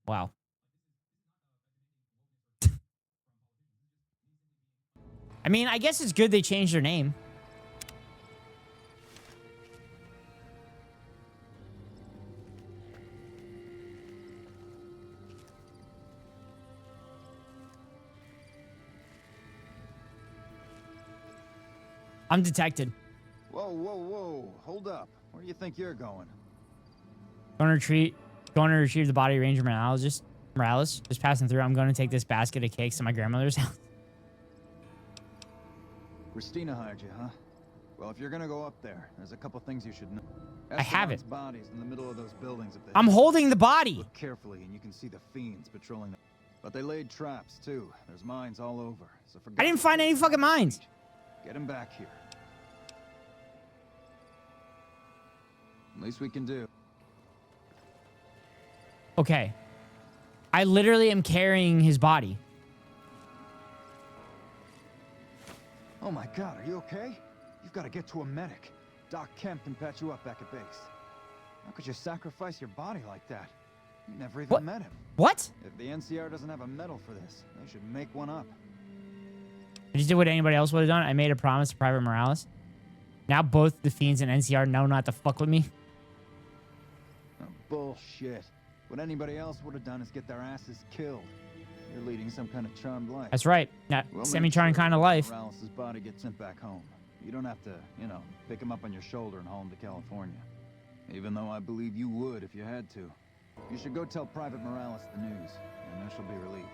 [SPEAKER 1] Wow. I mean, I guess it's good they changed their name. I'm detected.
[SPEAKER 9] Whoa, whoa, whoa. Hold up. Where do you think you're going?
[SPEAKER 1] Going to retrieve the body of Ranger Morales. Just passing through. I'm going to take this basket of cakes to my grandmother's house.
[SPEAKER 9] Christina hired you, huh? Well, if you're gonna go up there, there's a couple things you should know.
[SPEAKER 1] I have it.
[SPEAKER 9] Bodies in the middle of those buildings up there.
[SPEAKER 1] I'm holding the body.
[SPEAKER 9] Look carefully, and you can see the fiends patrolling them. But they laid traps too. There's mines all over. So
[SPEAKER 1] I didn't find any fucking mines.
[SPEAKER 9] Get him back here. Least we can do.
[SPEAKER 1] Okay. I literally am carrying his body.
[SPEAKER 9] Oh my god, are you okay? You've got to get to a medic. Doc Kemp can patch you up back at base. How could you sacrifice your body like that? You never even met him.
[SPEAKER 1] What?
[SPEAKER 9] If the NCR doesn't have a medal for this, they should make one up.
[SPEAKER 1] I just did what anybody else would have done. I made a promise to Private Morales. Now both the Fiends and NCR know not to fuck with me.
[SPEAKER 9] Oh, bullshit. What anybody else would have done is get their asses killed. You're leading some kind of charmed life.
[SPEAKER 1] That's right. Not
[SPEAKER 9] We'll make
[SPEAKER 1] semi-charming
[SPEAKER 9] sure
[SPEAKER 1] kind of life.
[SPEAKER 9] Morales' body gets sent back home. You don't have to, you know, pick him up on your shoulder and haul him to California. Even though I believe you would if you had to. You should go tell Private Morales the news, and she'll be relieved.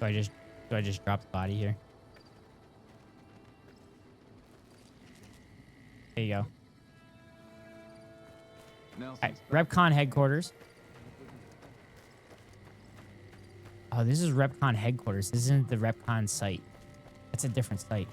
[SPEAKER 1] Do I just drop the body here? There you go. All right, RepCon headquarters. Oh, this is RepCon headquarters. This isn't the RepCon site. That's a different site.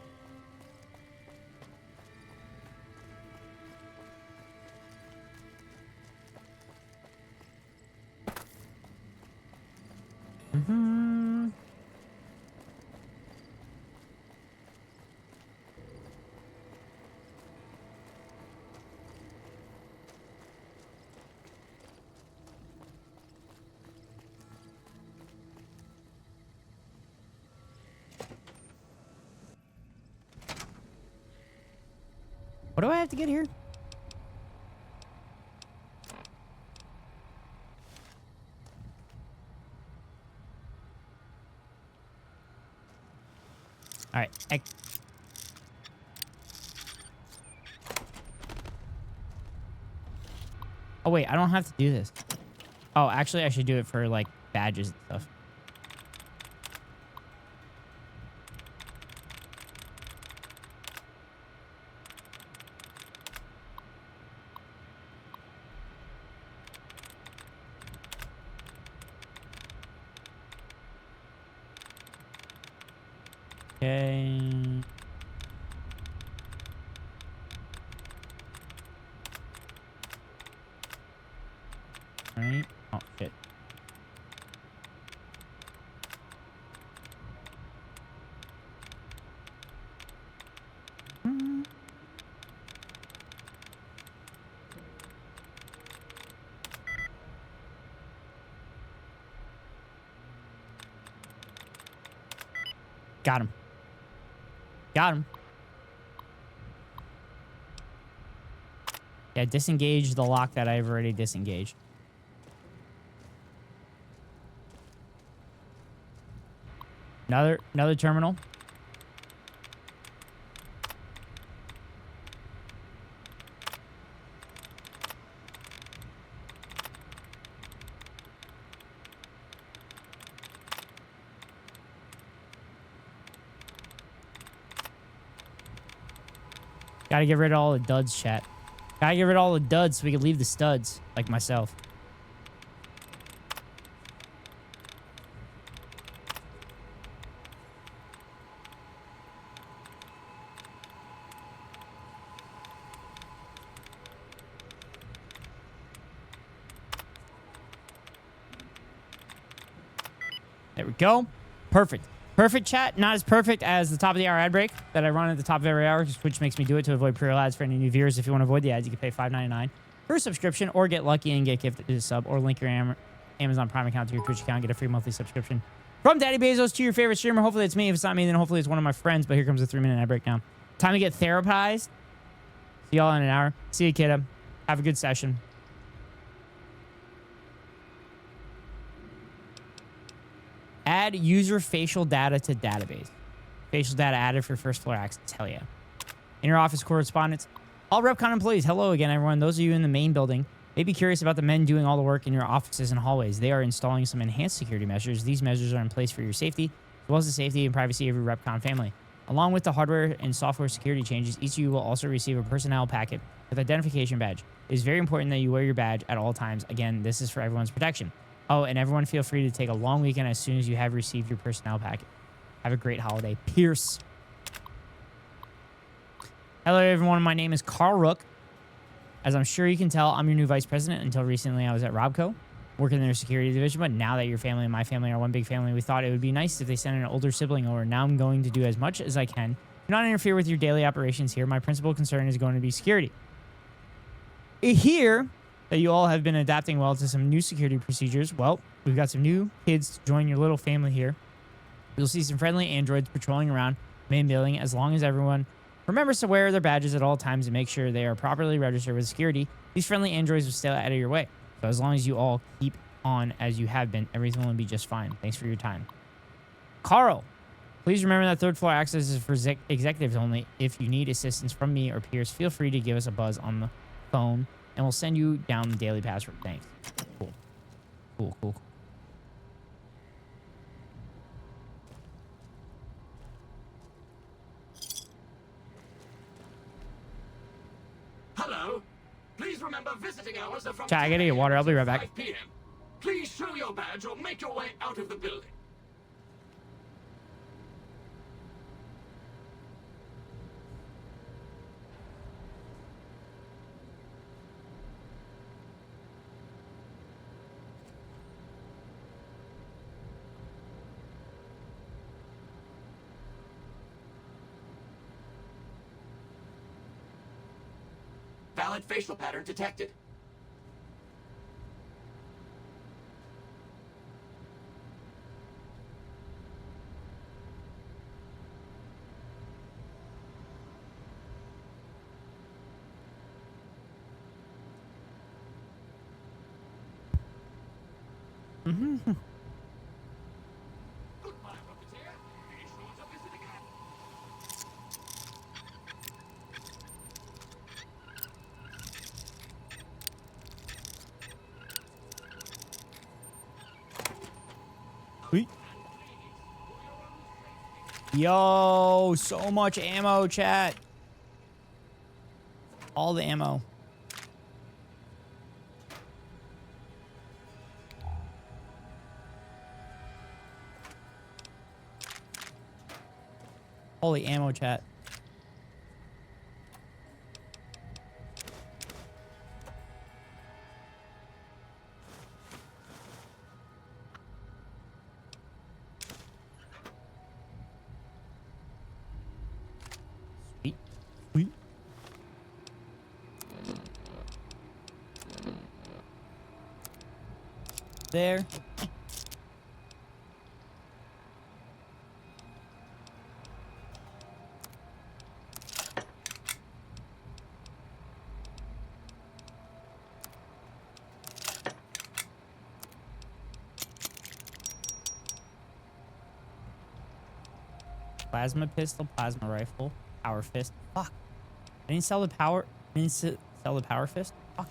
[SPEAKER 1] What do I have to get here? All right. Oh, wait. I don't have to do this. Oh, actually, I should do it for, like, badges and stuff. Okay. Right. Oh, shit. Got him. Got him. Yeah, disengage the lock that I've already disengaged. Another terminal. Gotta get rid of all the duds, chat. Gotta get rid of all the duds so we can leave the studs, like myself. There we go. Perfect. Perfect, chat. Not as perfect as the top of the hour ad break that I run at the top of every hour, which makes me do it to avoid pre-roll ads for any new viewers. If you want to avoid the ads, you can pay $5.99 for a subscription or get lucky and get gifted a sub, or link your Amazon Prime account to your Twitch account and get a free monthly subscription from Daddy Bezos to your favorite streamer. Hopefully it's me. If it's not me, then hopefully it's one of my friends. But here comes a 3-minute ad break now. Time to get therapized. See y'all in an hour. See you, kiddo. Have a good session. Add user facial data to database. Facial data added for first floor access. Hell yeah. In your office correspondence. All RepCon employees. Hello again, everyone. Those of you in the main building may be curious about the men doing all the work in your offices and hallways. They are installing some enhanced security measures. These measures are in place for your safety, as well as the safety and privacy of your RepCon family. Along with the hardware and software security changes, each of you will also receive a personnel packet with identification badge. It is very important that you wear your badge at all times. Again, this is for everyone's protection. Oh, and everyone feel free to take a long weekend as soon as you have received your personnel packet. Have a great holiday. Pierce. Hello, everyone. My name is Carl Rook. As I'm sure you can tell, I'm your new vice president. Until recently, I was at Robco, working in their security division. But now that your family and my family are one big family, we thought it would be nice if they sent an older sibling over. Now I'm going to do as much as I can to not interfere with your daily operations here. My principal concern is going to be security. Here, that you all have been adapting well to some new security procedures. Well, we've got some new kids to join your little family here. You'll see some friendly androids patrolling around main building. As long as everyone remembers to wear their badges at all times and make sure they are properly registered with security, these friendly androids will stay out of your way. So as long as you all keep on as you have been, everything will be just fine. Thanks for your time. Carl, please remember that third floor access is for executives only. If you need assistance from me or peers, feel free to give us a buzz on the phone, and we'll send you down the daily password. Thanks. Cool. Cool, cool, cool.
[SPEAKER 10] Hello. Please remember visiting hours are from
[SPEAKER 1] Chat, I gotta get water. I'll be right back.
[SPEAKER 10] 5 p.m. Please show your badge or make your way out of the building. Valid facial pattern detected.
[SPEAKER 1] Mm-hmm.
[SPEAKER 10] Goodbye, Rocketeer. Be sure to visit again.
[SPEAKER 1] Sweet. Yo, so much ammo, chat. All the ammo. Holy ammo, chat. Sweet. Sweet. There. Plasma pistol, plasma rifle, power fist. Fuck. I didn't sell the power. I didn't sell the power fist. Fuck.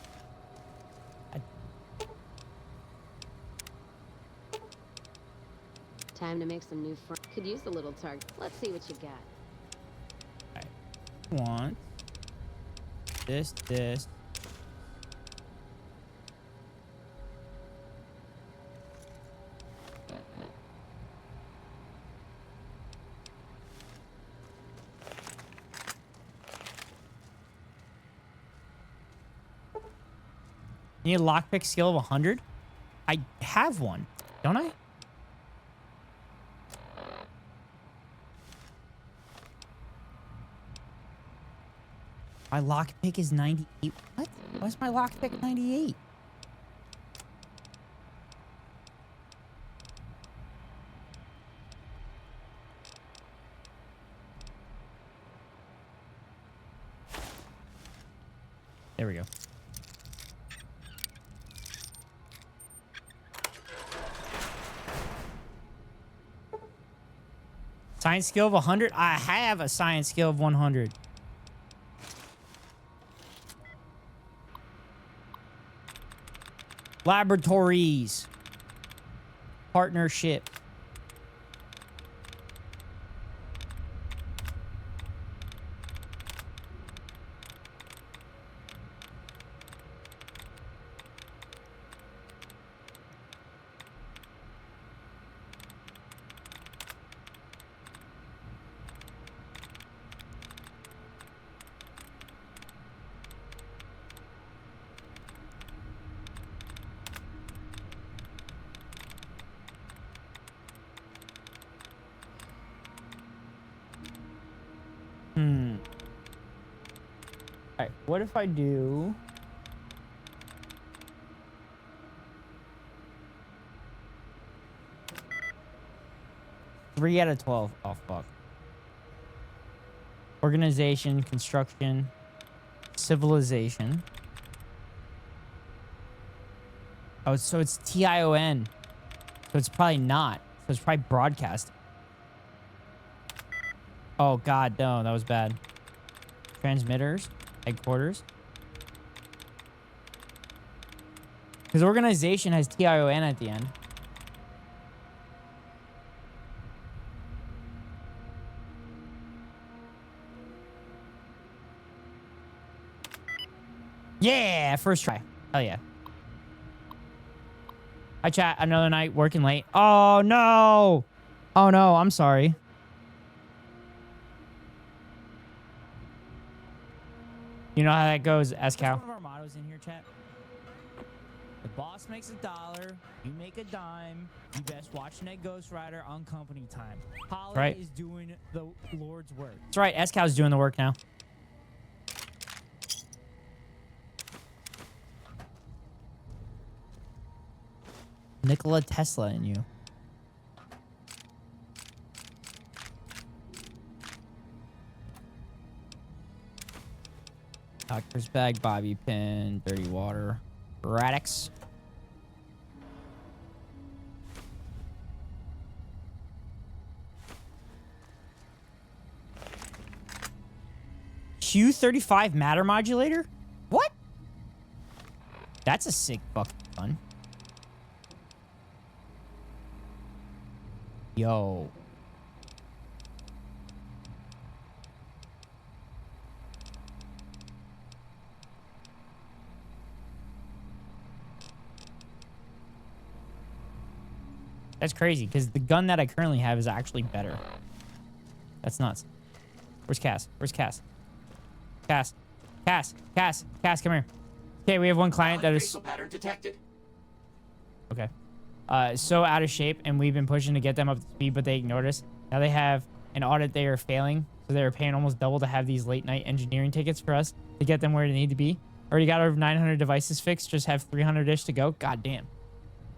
[SPEAKER 3] Time to make some new friends. Could use a little target. Let's see what you got.
[SPEAKER 1] I want this. You need a lockpick skill of 100? I have one, don't I? My lockpick is 98. What? Why's my lockpick 98? There we go. Science skill of 100? I have a science skill of 100. Laboratories. Partnership. Alright, what if I do... 3 out of 12. Oh, fuck. Organization, construction, civilization. Oh, so it's TION. So it's probably not. So it's probably broadcasting. Oh, God, no. That was bad. Transmitters. Headquarters. Because organization has TION at the end. Yeah, first try. Hell yeah. Hi, chat. Another night working late. Oh, no. Oh, no. I'm sorry. You know how that goes, S-Cow. One of our mottos in here, chat. The boss makes $1. You make a dime. You best watch Ned Ghost Rider on company time. Holly is doing the Lord's work. That's right. S-Cow's doing the work now. Nikola Tesla in you. Doctor's bag, bobby pin, dirty water, Radix. Q35 matter modulator? What? That's a sick fucking gun. Yo. That's crazy, because the gun that I currently have is actually better. That's nuts. Where's Cass? Where's Cass? Cass. Cass. Cass. Cass, come here. Okay, we have one client that is...
[SPEAKER 10] pattern detected.
[SPEAKER 1] Okay. So out of shape, and we've been pushing to get them up to speed, but they ignored us. Now they have an audit they are failing, so they're paying almost double to have these late night engineering tickets for us to get them where they need to be. Already got our 900 devices fixed, just have 300-ish to go. God damn.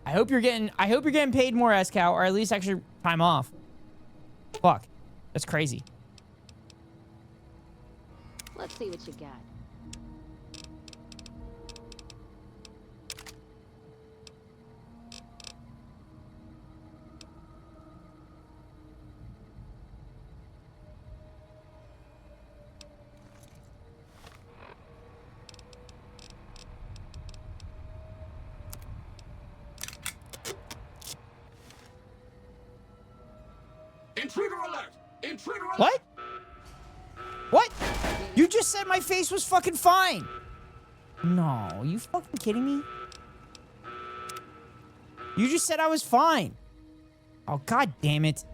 [SPEAKER 1] I hope you're getting paid more, S-Cow, or at least extra time off. Fuck. That's crazy.
[SPEAKER 3] Let's see what you got.
[SPEAKER 10] Intruder alert! Intruder alert!
[SPEAKER 1] What? What? You just said my face was fucking fine. No, you fucking kidding me? You just said I was fine. Oh, god damn it.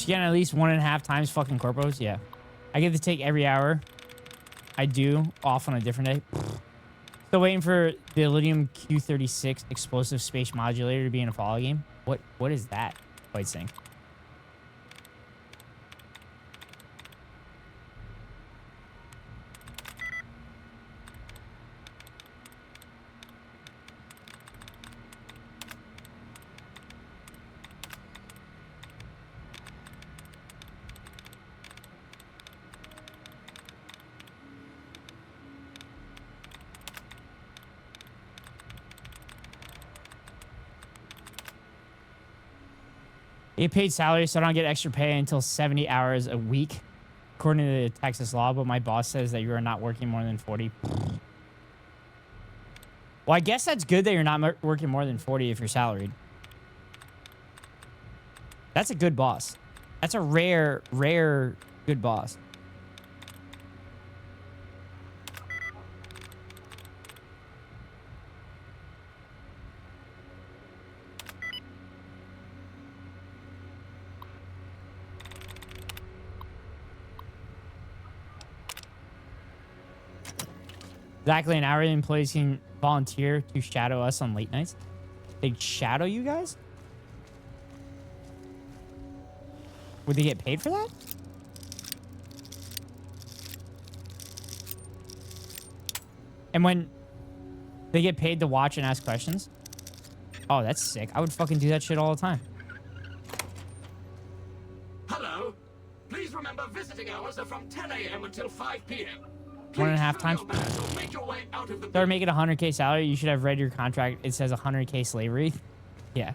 [SPEAKER 1] You get at least 1.5 times fucking corpos? Yeah. I get to take every hour. I do. Off on a different day. Still waiting for the Iridium Q36 explosive space modulator to be in a Fallout game. What is that? White Sink. You get paid salary, so I don't get extra pay until 70 hours a week, according to the Texas law, but my boss says that you are not working more than 40. Well, I guess that's good that you're not working more than 40 if you're salaried. That's a good boss. That's a rare good boss. Exactly, and hourly employees can volunteer to shadow us on late nights. They'd shadow you guys? Would they get paid for that? And when they get paid to watch and ask questions? Oh, that's sick. I would fucking do that shit all the time.
[SPEAKER 10] Hello. Please remember visiting hours are from 10 a.m. until 5 p.m.
[SPEAKER 1] 1.5 times.
[SPEAKER 10] Make your way out of the
[SPEAKER 1] Start making 100K salary. You should have read your contract. It says 100K slavery. Yeah.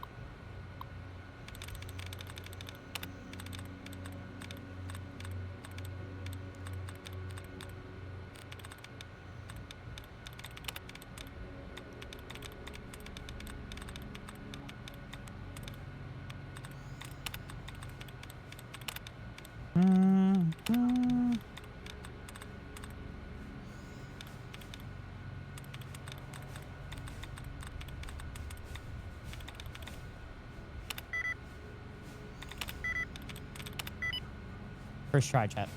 [SPEAKER 1] First try, chat.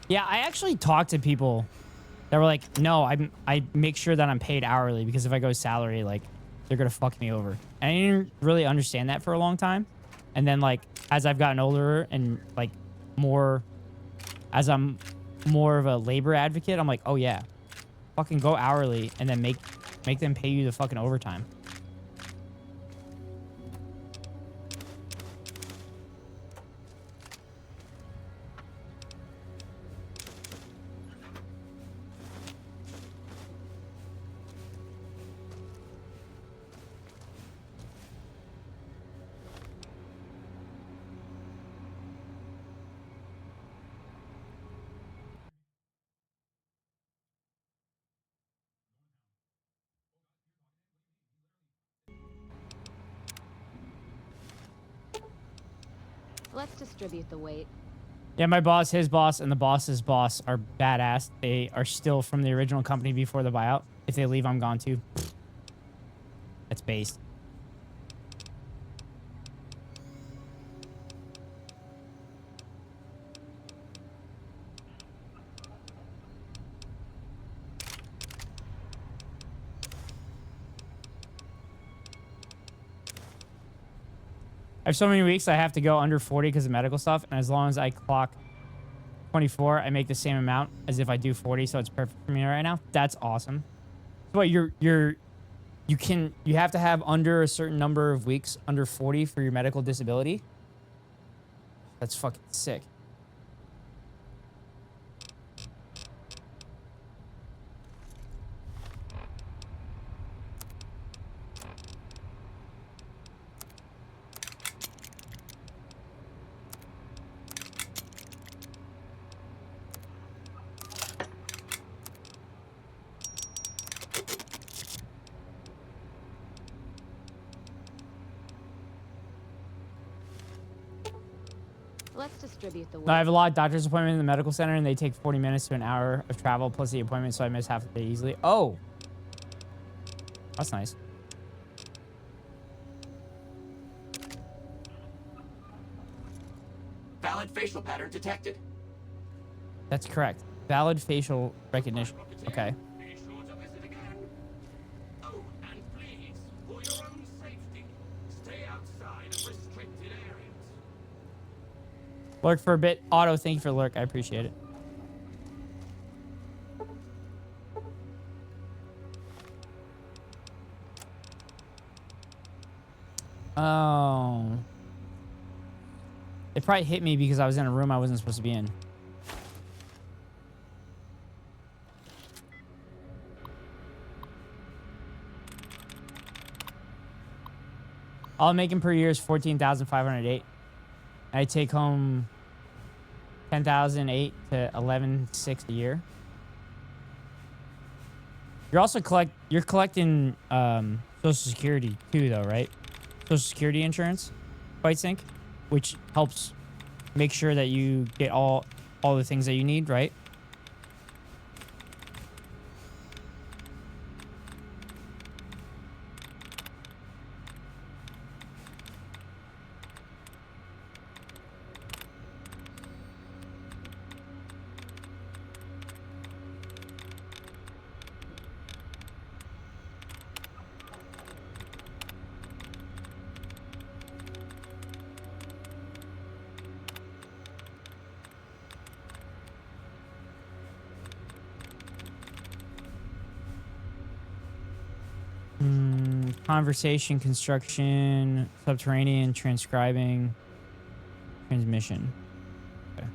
[SPEAKER 1] Yeah, I actually talked to people that were like, no, I make sure that I'm paid hourly because if I go salary, like, they're gonna fuck me over. And I didn't really understand that for a long time. And then, like, as I've gotten older and, like, as I'm more of a labor advocate, I'm like, oh yeah, fucking go hourly and then make them pay you the fucking overtime.
[SPEAKER 3] Let's distribute the weight.
[SPEAKER 1] Yeah, my boss, his boss, and the boss's boss are badass. They are still from the original company before the buyout. If they leave, I'm gone too. That's based. I have so many weeks I have to go under 40 because of medical stuff, and as long as I clock 24, I make the same amount as if I do 40, so it's perfect for me right now. That's awesome. So what, you have to have under a certain number of weeks, under 40 for your medical disability? That's fucking sick.
[SPEAKER 3] Let's distribute the weight.
[SPEAKER 1] No, I have a lot of doctor's appointments in the medical center, and they take 40 minutes to an hour of travel plus the appointment, so I miss half the day easily. Oh. That's nice.
[SPEAKER 10] Valid facial pattern detected.
[SPEAKER 1] That's correct. Valid facial recognition. Okay.
[SPEAKER 10] Be sure to visit again. Oh, and please, for your own safety, stay outside of restricted areas.
[SPEAKER 1] Lurk for a bit. Otto, thank you for lurk. I appreciate it. Oh. They probably hit me because I was in a room I wasn't supposed to be in. All I'm making per year is $14,508. I take home $10,008 to $11,600 a year. You're also collecting Social Security too, though, right? Social Security insurance, White Sync, which helps make sure that you get all the things that you need, right? conversation, construction, subterranean, transcribing, transmission. Okay.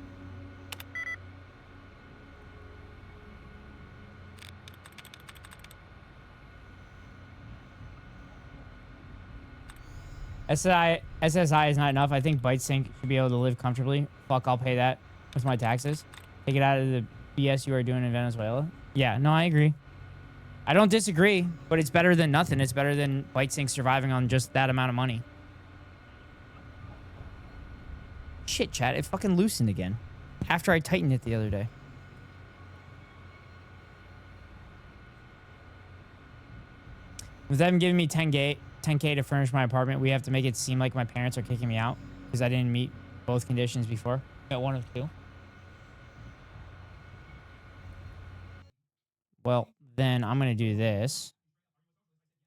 [SPEAKER 1] SSI is not enough. I think ByteSync should be able to live comfortably. Fuck, I'll pay that with my taxes. Take it out of the BS you are doing in Venezuela. Yeah, no, I agree. I don't disagree, but it's better than nothing. It's better than ByteSync surviving on just that amount of money. Shit, chat. It fucking loosened again. After I tightened it the other day. With them giving me 10K to furnish my apartment, we have to make it seem like my parents are kicking me out because I didn't meet both conditions before. Got one of two. Well, then I'm going to do this.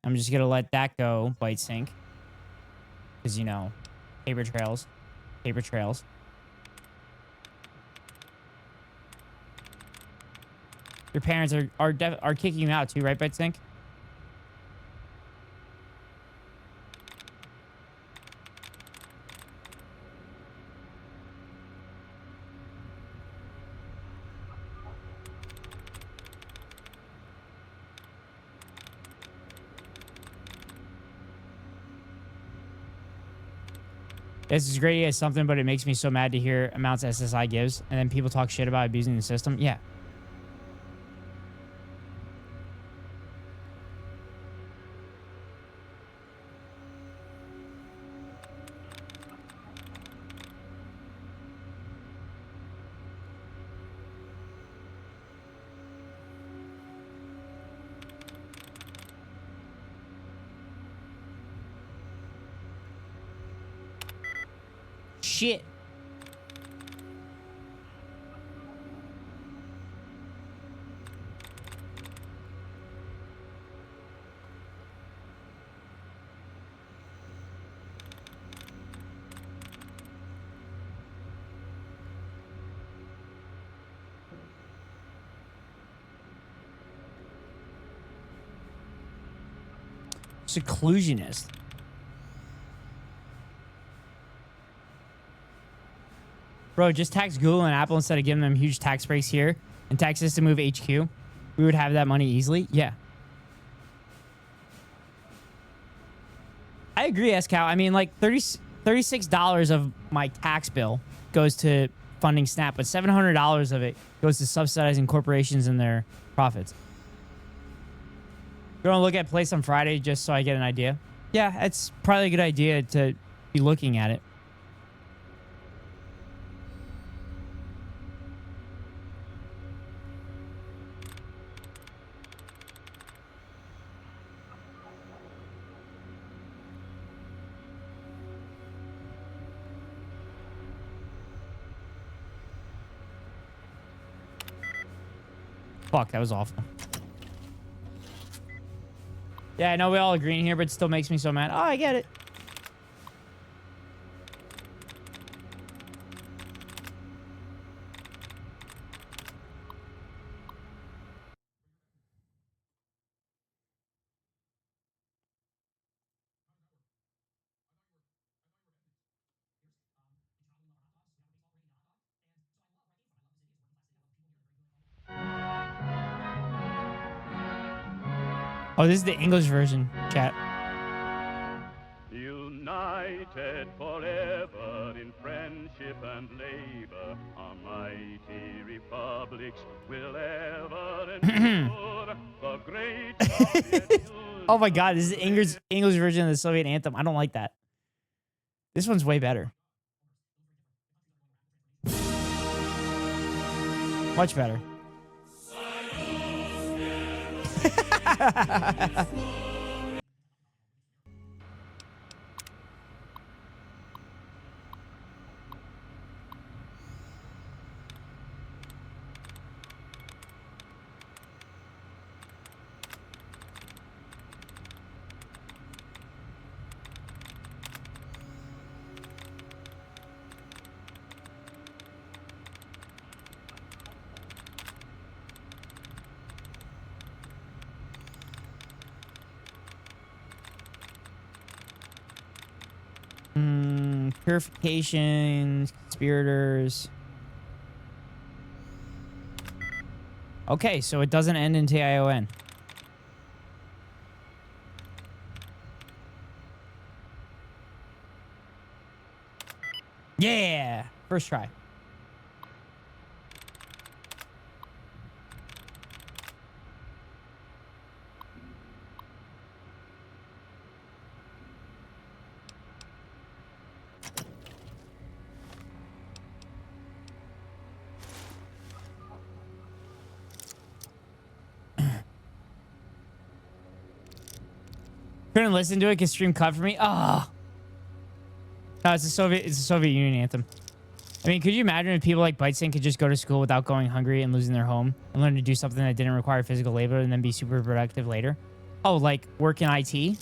[SPEAKER 1] I'm just going to let that go, ByteSync. Because, you know, paper trails. Paper trails. Your parents are kicking you out too, right, ByteSync? This is great as something, but it makes me so mad to hear amounts SSI gives, and then people talk shit about abusing the system. Yeah. Shit. Seclusionist. Bro, just tax Google and Apple instead of giving them huge tax breaks here and tax us to move HQ. We would have that money easily. Yeah. I agree, SCow. I mean, like $36 of my tax bill goes to funding Snap, but $700 of it goes to subsidizing corporations and their profits. You're going to look at Place on Friday just so I get an idea? Yeah, it's probably a good idea to be looking at it. Fuck, that was awful. Yeah, I know we all agree in here, but it still makes me so mad. Oh, I get it. Oh, this is the English version, chat.
[SPEAKER 10] United forever in friendship and labor, our mighty republics will ever endure. The great Soviet
[SPEAKER 1] Oh my god, this is the English version of the Soviet anthem. I don't like that. This one's way better. Much better. Purification, conspirators. Okay, so it doesn't end in TION. Yeah! First try. Couldn't listen to it because stream cut for me. Oh. No, it's a Soviet Union anthem. I mean, could you imagine if people like Bitesync could just go to school without going hungry and losing their home and learn to do something that didn't require physical labor and then be super productive later? Oh, like work in IT?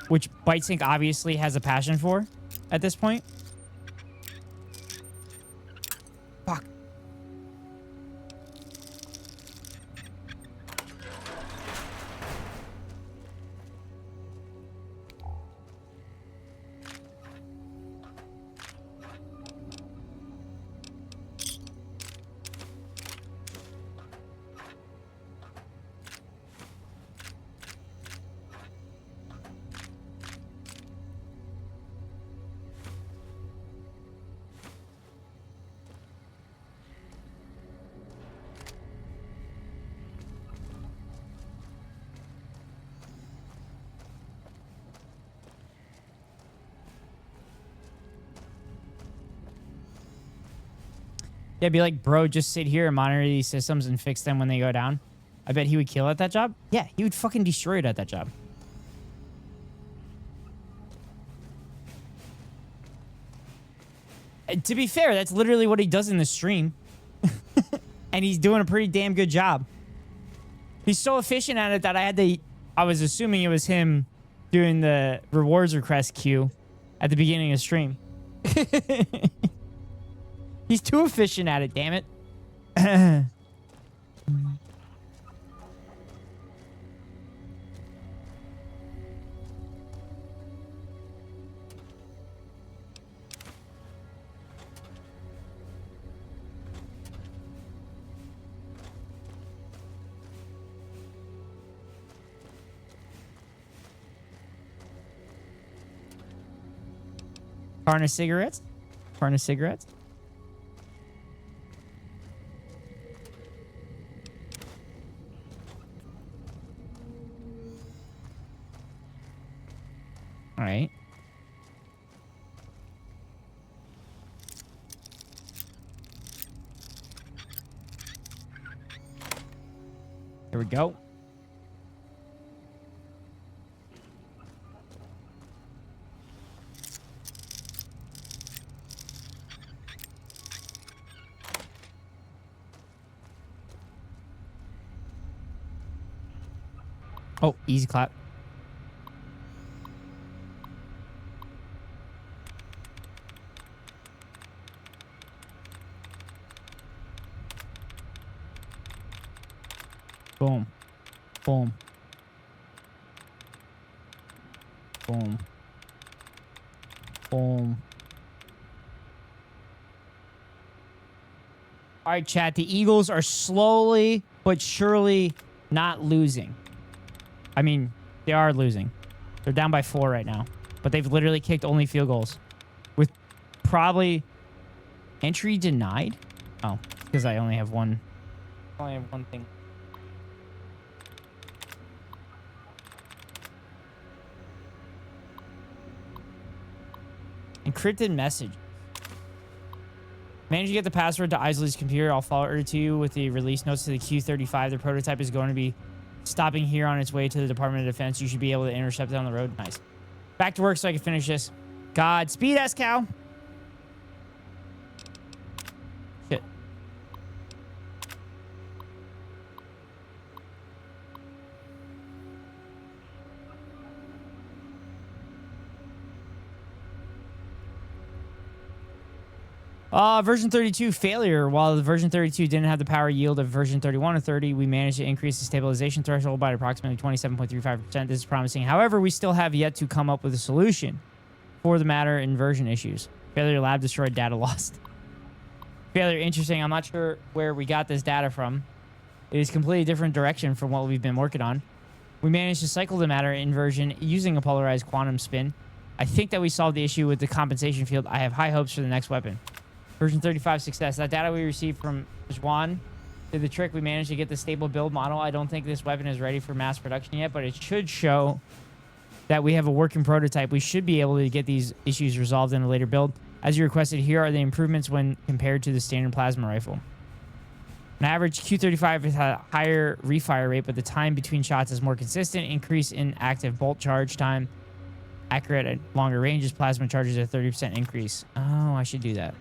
[SPEAKER 1] Which Bitesync obviously has a passion for at this point. Fuck. Yeah, be like, bro, just sit here and monitor these systems and fix them when they go down. I bet he would kill at that job. Yeah, he would fucking destroy it at that job. To be fair, that's literally what he does in the stream. And he's doing a pretty damn good job. He's so efficient at it that I was assuming it was him doing the rewards request queue at the beginning of stream. He's too efficient at it, damn it. Carna cigarettes? Carna cigarettes? All right. Here we go. Oh, easy clap. Boom. Boom. Boom. Boom. All right, chat. The Eagles are slowly but surely not losing. I mean, they are losing. They're down by 4 right now. But they've literally kicked only field goals. With probably entry denied. Oh, because I only have one. I only have one thing. Encrypted message. Manage to get the password to Isley's computer. I'll forward it to you with the release notes to the Q-35. The prototype is going to be stopping here on its way to the Department of Defense. You should be able to intercept it on the road. Nice. Back to work so I can finish this. Godspeed, S-Cow. Shit. Version 32 failure. While the version 32 didn't have the power yield of version 31 or 30, we managed to increase the stabilization threshold by approximately 27.35%. This is promising. However, we still have yet to come up with a solution for the matter in version issues. Failure lab destroyed, data lost. Failure interesting. I'm not sure where we got this data from. It is completely different direction from what we've been working on. We managed to cycle the matter inversion using a polarized quantum spin. I think that we solved the issue with the compensation field. I have high hopes for the next weapon. Version 35 success. That data we received from Juan did the trick. We managed to get the stable build model. I don't think this weapon is ready for mass production yet, but it should show that we have a working prototype. We should be able to get these issues resolved in a later build. As you requested, here are the improvements when compared to the standard plasma rifle. An average Q35 has a higher refire rate, but the time between shots is more consistent. Increase in active bolt charge time. Accurate at longer ranges. Plasma charges a 30% increase. Oh, I should do that.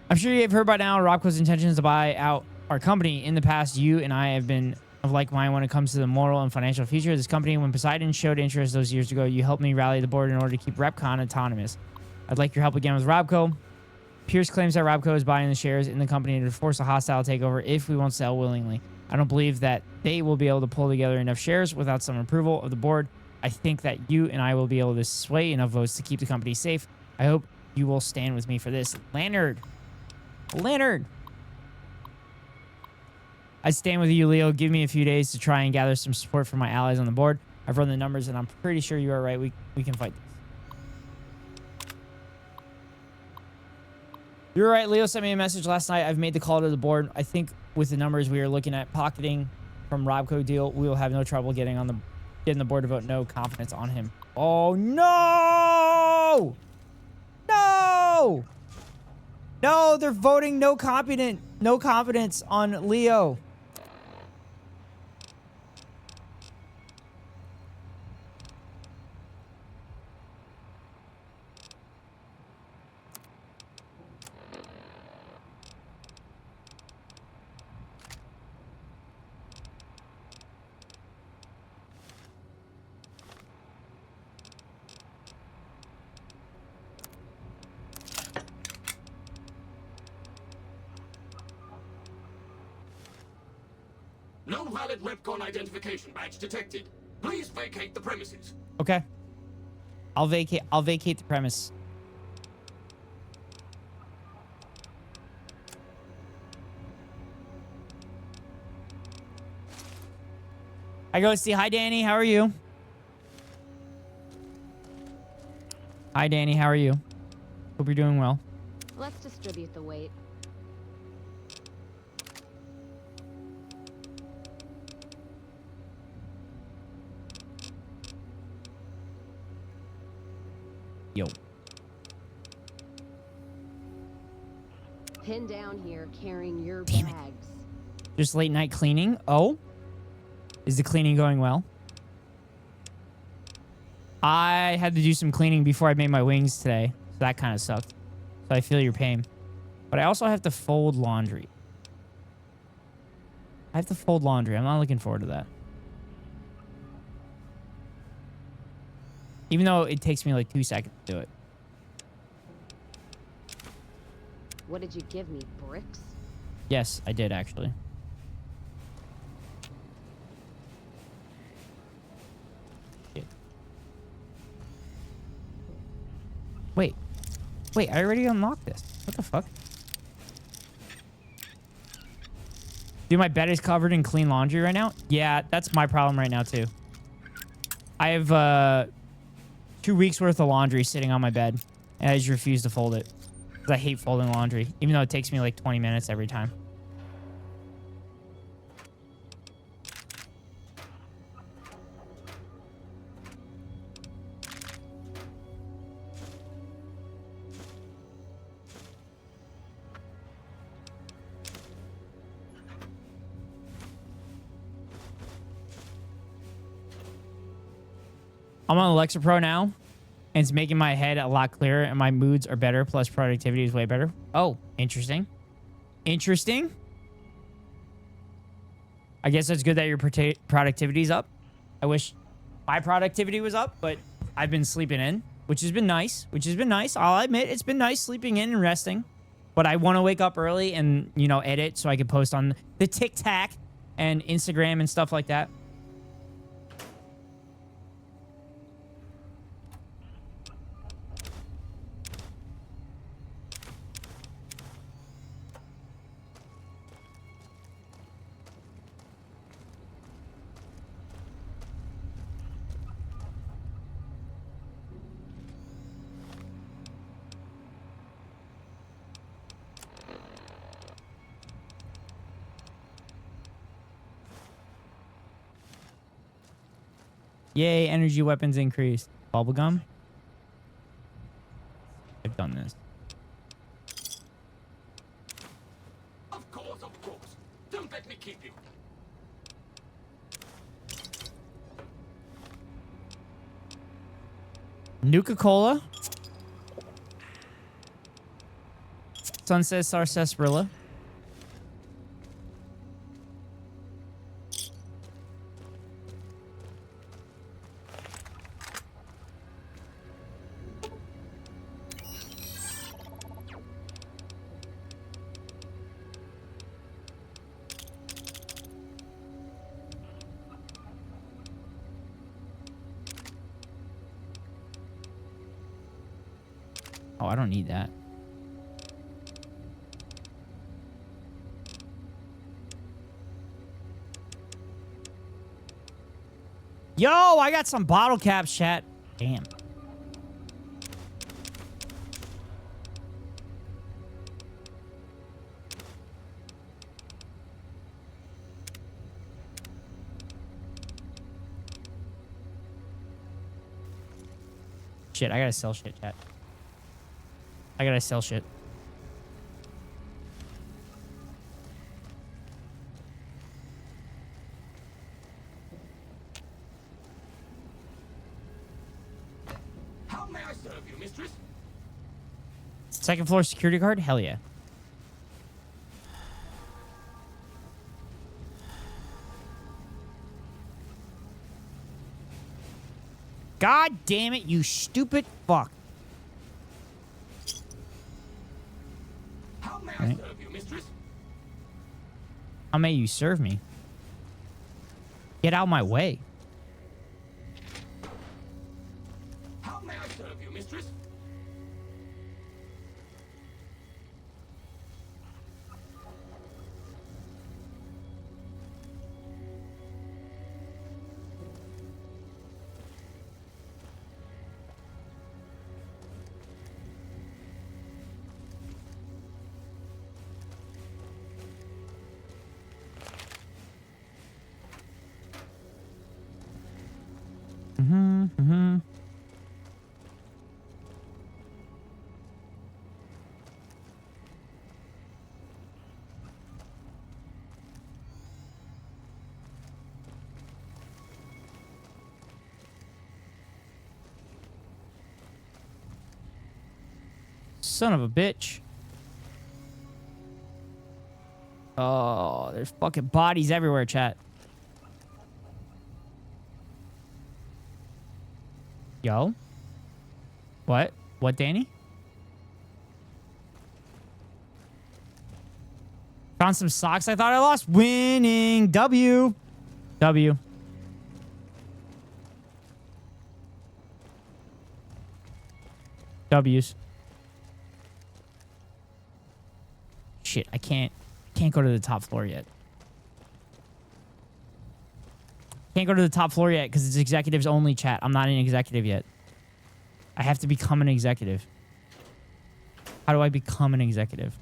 [SPEAKER 1] I'm sure you have heard by now Robco's intentions to buy out our company. In the past, you and I have been of like mind when it comes to the moral and financial future of this company. When Poseidon showed interest those years ago, you helped me rally the board in order to keep RepCon autonomous. I'd like your help again with Robco. Pierce claims that Robco is buying the shares in the company to force a hostile takeover if we won't sell willingly. I don't believe that they will be able to pull together enough shares without some approval of the board. I think that you and I will be able to sway enough votes to keep the company safe. I hope you will stand with me for this. Leonard. I stand with you, Leo. Give me a few days to try and gather some support from my allies on the board. I've run the numbers, and I'm pretty sure you are right. We can fight this. You're right. Leo sent me a message last night. I've made the call to the board. I think with the numbers we are looking at pocketing from Robco deal, we will have no trouble getting the board to vote no confidence on him. Oh, no! No! No, they're voting no confidence on Leo.
[SPEAKER 10] No valid RepCon identification badge detected. Please vacate the premises.
[SPEAKER 1] Okay. I'll vacate the premise. I go see. Hi, Danny. How are you? Hi, Danny. How are you? Hope you're doing well.
[SPEAKER 3] Let's distribute the weight.
[SPEAKER 1] Yo.
[SPEAKER 3] Pinned down here carrying your
[SPEAKER 1] Damn it.
[SPEAKER 3] bags.
[SPEAKER 1] Just late night cleaning. Oh. Is the cleaning going well? I had to do some cleaning before I made my wings today. So that kind of sucked. So I feel your pain. But I also have to fold laundry. I have to fold laundry. I'm not looking forward to that. Even though it takes me like 2 seconds to do it.
[SPEAKER 3] What did you give me, bricks?
[SPEAKER 1] Yes, I did actually. Shit. Wait, I already unlocked this. What the fuck? Dude, my bed is covered in clean laundry right now. Yeah, that's my problem right now too. I have 2 weeks worth of laundry sitting on my bed, and I just refuse to fold it because I hate folding laundry, even though it takes me like 20 minutes every time. I'm on Alexa Pro now, and it's making my head a lot clearer, and my moods are better, plus productivity is way better. Oh, interesting. Interesting. I guess it's good that your productivity's up. I wish my productivity was up, but I've been sleeping in, which has been nice. I'll admit it's been nice sleeping in and resting. But I want to wake up early and, you know, edit so I can post on the TikTok and Instagram and stuff like that. Yay, energy weapons increased. Bubblegum? I've done this.
[SPEAKER 10] Of course. Don't let me keep you.
[SPEAKER 1] Nuka-Cola. Sunset Sarsaparilla. Oh, I don't need that. Yo, I got some bottle caps, chat. Damn. Shit, I gotta sell shit, chat. I gotta sell shit.
[SPEAKER 10] How may I serve you, mistress?
[SPEAKER 1] Second floor security guard? Hell yeah. God damn it, you stupid fuck.
[SPEAKER 10] How may I serve you, mistress?
[SPEAKER 1] How may you serve me? Get out of my way.
[SPEAKER 10] How may I serve you, mistress?
[SPEAKER 1] Son of a bitch. Oh, there's fucking bodies everywhere, chat. Yo? What? What, Danny? Found some socks I thought I lost. Winning. W. W. W's. Shit, I can't go to the top floor yet. Can't go to the top floor yet because it's executives only, chat. I'm not an executive yet. I have to become an executive. How do I become an executive?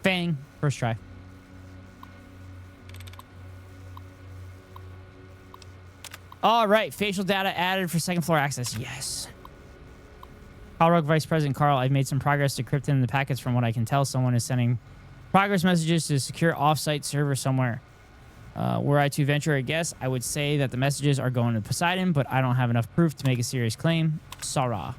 [SPEAKER 1] Bang. First try. All right. Facial data added for second floor access. Yes. Colorado Vice President Carl, I've made some progress decrypting the packets. From what I can tell, someone is sending progress messages to a secure off-site server somewhere. Were I to venture a guess, I would say that the messages are going to Poseidon, but I don't have enough proof to make a serious claim. Sarah.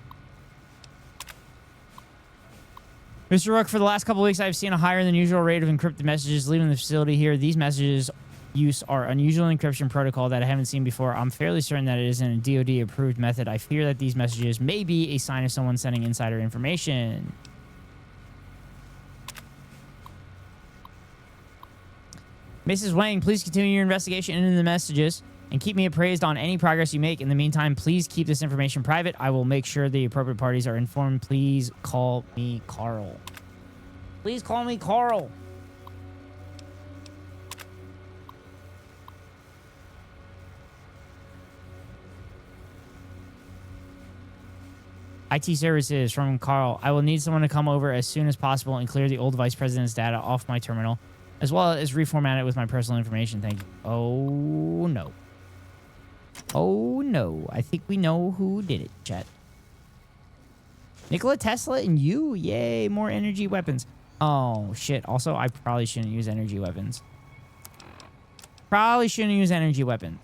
[SPEAKER 1] Mr. Rook, for the last couple of weeks, I've seen a higher than usual rate of encrypted messages leaving the facility here. These messages use are unusual encryption protocol that I haven't seen before. I'm fairly certain that it isn't a DoD-approved method. I fear that these messages may be a sign of someone sending insider information. Mrs. Wang, please continue your investigation into the messages and keep me appraised on any progress you make. In the meantime, please keep this information private. I will make sure the appropriate parties are informed. Please call me Carl. Please call me Carl. IT services from Carl. I will need someone to come over as soon as possible and clear the old vice president's data off my terminal, as well as reformat it with my personal information. Thank you. Oh, no. Oh, no. I think we know who did it, chat. Nikola Tesla and you? Yay, more energy weapons. Oh, shit. Also, I probably shouldn't use energy weapons. Probably shouldn't use energy weapons.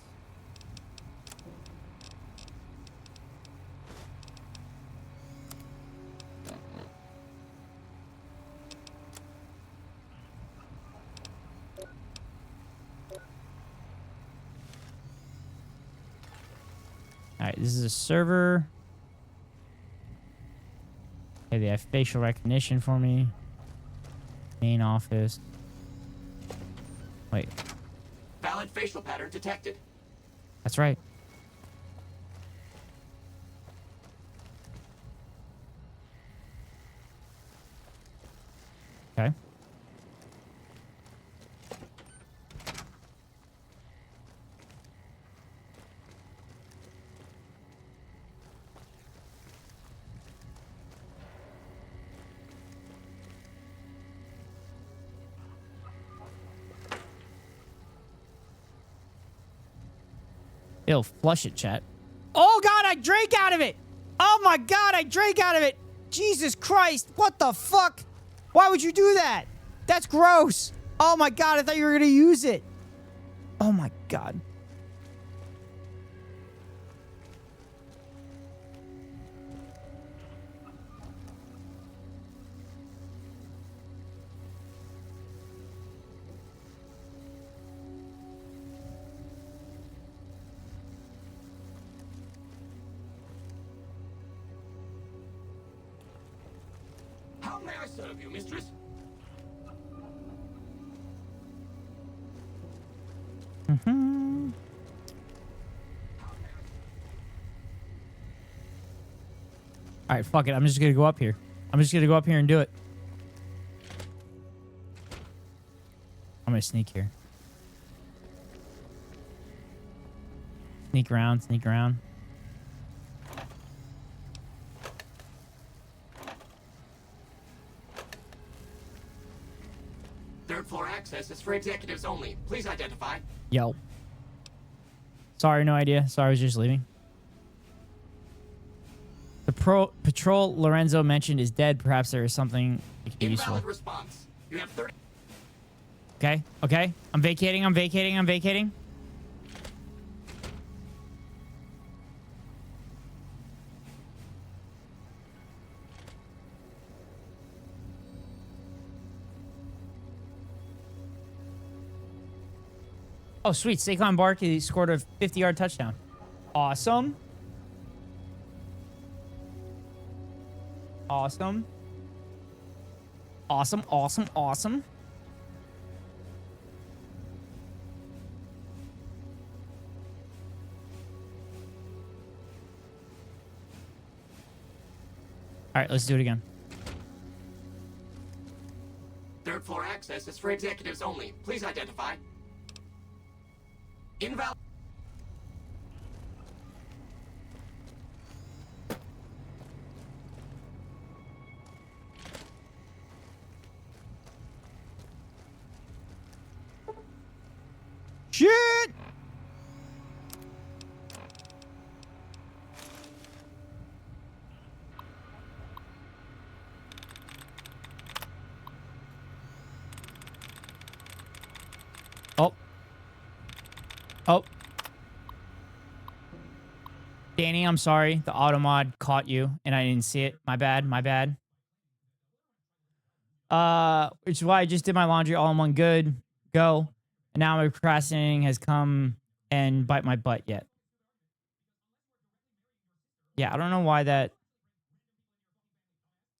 [SPEAKER 1] All right, this is a server. Okay, they have facial recognition for me. Main office. Wait.
[SPEAKER 10] Valid facial pattern detected.
[SPEAKER 1] That's right. Okay. It'll flush it, chat. Oh, God, I drank out of it. Oh, my God, I drank out of it. Jesus Christ. What the fuck? Why would you do that? That's gross. Oh, my God, I thought you were going to use it. Oh, my God.
[SPEAKER 10] How may I serve you, mistress?
[SPEAKER 1] Mm-hmm. All right, fuck it. I'm just going to go up here. I'm just going to go up here and do it. I'm going to sneak here. Sneak around, sneak around.
[SPEAKER 10] Third floor access is for executives only. Please identify.
[SPEAKER 1] Yo. Sorry, no idea. Sorry, I was just leaving. The patrol Lorenzo mentioned is dead. Perhaps there is something that could be useful.
[SPEAKER 10] Invalid response. You have 30.
[SPEAKER 1] Okay, okay. I'm vacating, I'm vacating, I'm vacating. Oh, sweet. Saquon Barkley scored a 50-yard touchdown. Awesome. Awesome. Awesome, awesome, awesome. All right, let's do it again.
[SPEAKER 10] Third floor access is for executives only. Please identify. Invalid.
[SPEAKER 1] Oh. Danny, I'm sorry. The automod caught you and I didn't see it. My bad. My bad. Which is why I just did my laundry all in one good go. And now my procrastinating has come and bite my butt yet. Yeah, I don't know why that.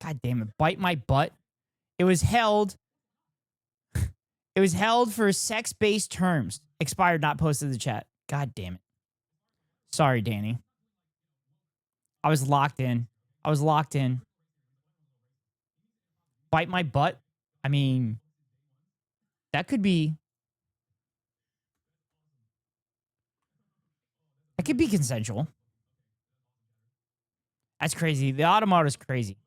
[SPEAKER 1] God damn it. Bite my butt. It was held. It was held for sex-based terms. Expired, not posted in the chat. God damn it. Sorry, Danny. I was locked in. I was locked in. Bite my butt? I mean, that could be... That could be consensual. That's crazy. The automat is crazy.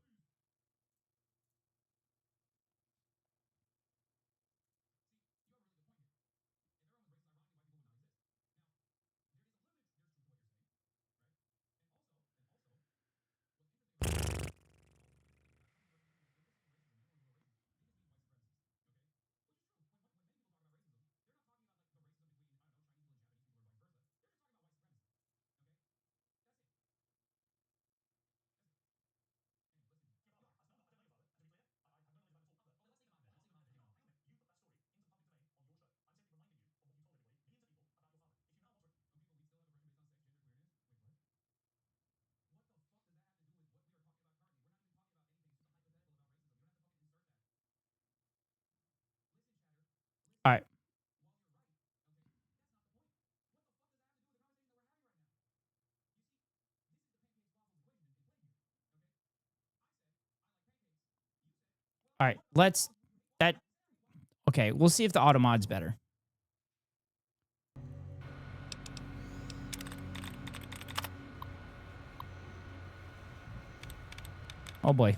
[SPEAKER 1] All right. All right. Let's... That... Okay, we'll see if the automod's better. Oh boy.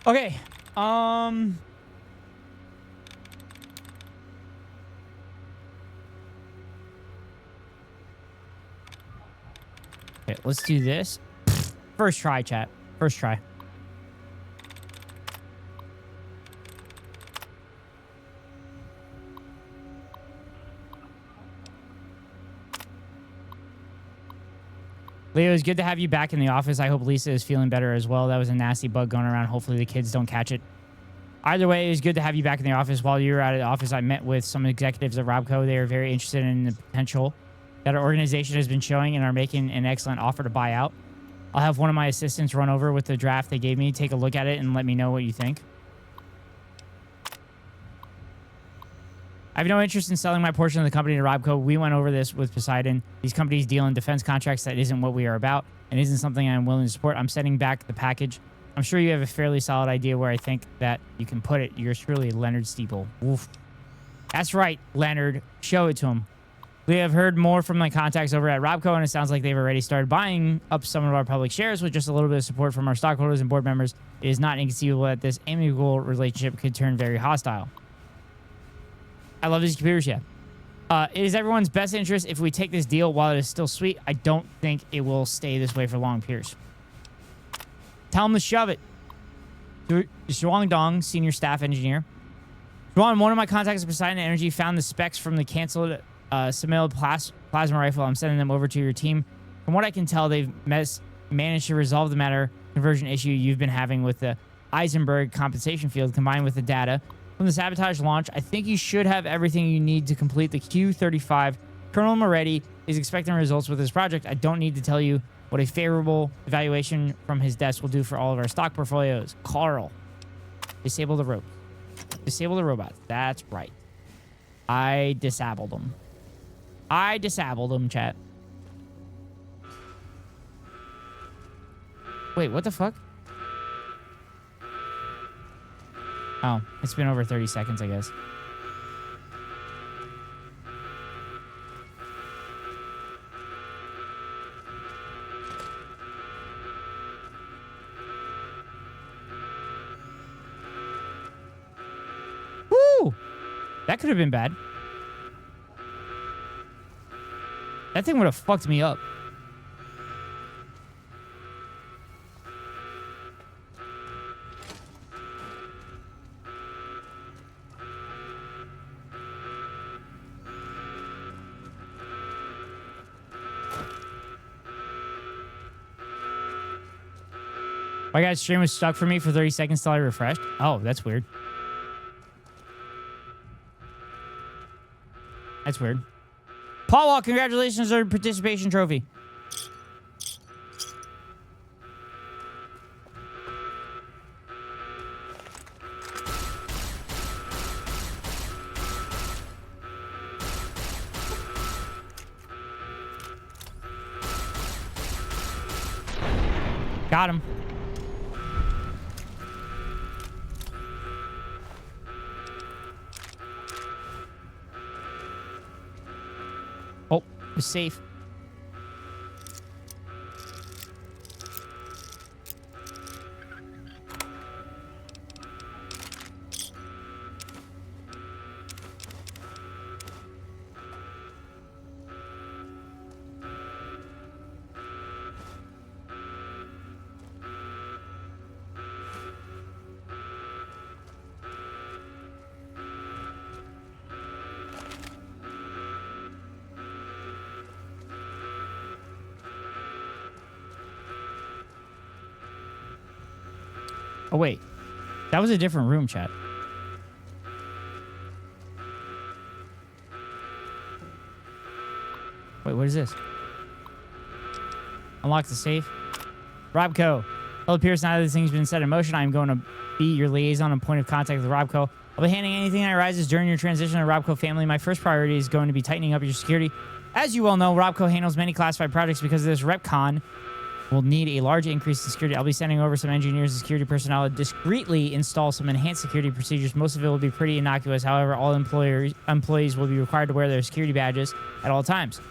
[SPEAKER 1] Okay. Okay, let's do this. First try, chat. First try. Leo, it's good to have you back in the office. I hope Lisa is feeling better as well. That was a nasty bug going around. Hopefully the kids don't catch it. Either way, it's good to have you back in the office. While you were out of the office, I met with some executives at Robco. They are very interested in the potential that our organization has been showing and are making an excellent offer to buy out. I'll have one of my assistants run over with the draft they gave me, take a look at it, and let me know what you think. I have no interest in selling my portion of the company to Robco. We went over this with Poseidon. These companies deal in defense contracts. That isn't what we are about and isn't something I'm willing to support. I'm sending back the package. I'm sure you have a fairly solid idea where I think that you can put it. Yours truly, Leonard Steeple. Oof. That's right, Leonard. Show it to him. We have heard more from my contacts over at Robco, and it sounds like they've already started buying up some of our public shares with just a little bit of support from our stockholders and board members. It is not inconceivable that this amicable relationship could turn very hostile. I love these computers, yeah. It is everyone's best interest if we take this deal while it is still sweet. I don't think it will stay this way for long, Pierce. Tell him to shove it. Zhuang Dong, senior staff engineer. Zhuang, one of my contacts at Poseidon Energy found the specs from the canceled Samil plasma rifle. I'm sending them over to your team. From what I can tell, they've managed to resolve the matter conversion issue you've been having with the Eisenberg compensation field combined with the data from the sabotage launch. I think you should have everything you need to complete the Q-35. Colonel Moretti is expecting results with this project. I don't need to tell you what a favorable evaluation from his desk will do for all of our stock portfolios. Carl, disable the robots. Disable the robots. That's right. I disabled them. I disabled them, chat. Wait, what the fuck? Oh, it's been over 30 seconds, I guess. That could have been bad. That thing would have fucked me up. My guy's stream was stuck for me for 30 seconds till I refreshed. Oh, that's weird. That's weird. Paul Wall, congratulations on your participation trophy. Got him. Oh, it was safe. Oh, wait. That was a different room, chat. Wait, what is this? Unlock the safe. Robco. Well, it appears now that this thing's been set in motion. I'm going to be your liaison and point of contact with Robco. I'll be handling anything that arises during your transition to the Robco family. My first priority is going to be tightening up your security. As you well know, Robco handles many classified projects because of this RepCon. Will need a large increase in security. I'll be sending over some engineers and security personnel to discreetly install some enhanced security procedures. Most of it will be pretty innocuous. However, all employees will be required to wear their security badges at all times.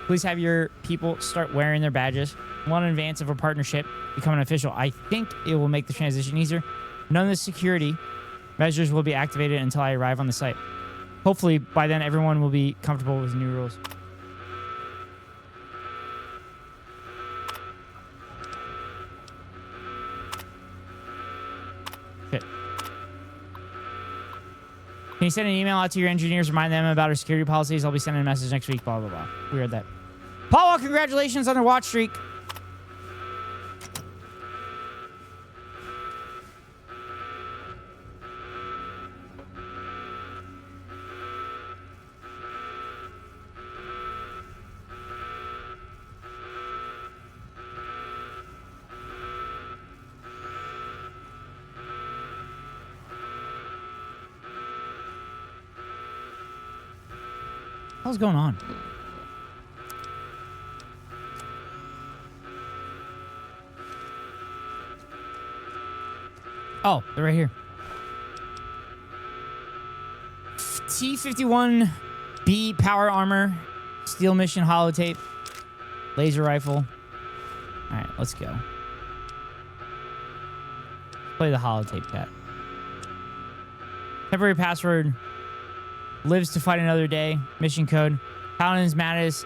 [SPEAKER 1] Please have your people start wearing their badges well in advance of a partnership becoming official. I think it will make the transition easier. None of the security measures will be activated until I arrive on the site. Hopefully, by then, everyone will be comfortable with the new rules. Can you send an email out to your engineers, remind them about our security policies? I'll be sending a message next week, blah, blah, blah. We read that. Paul, congratulations on your watch streak. What's going on? Oh, they're right here. T-51B power armor, steel mission holotape, laser rifle. All right, let's go. Play the holotape, cat. Temporary password. Lives to fight another day. Mission code. Paladins, Mattis,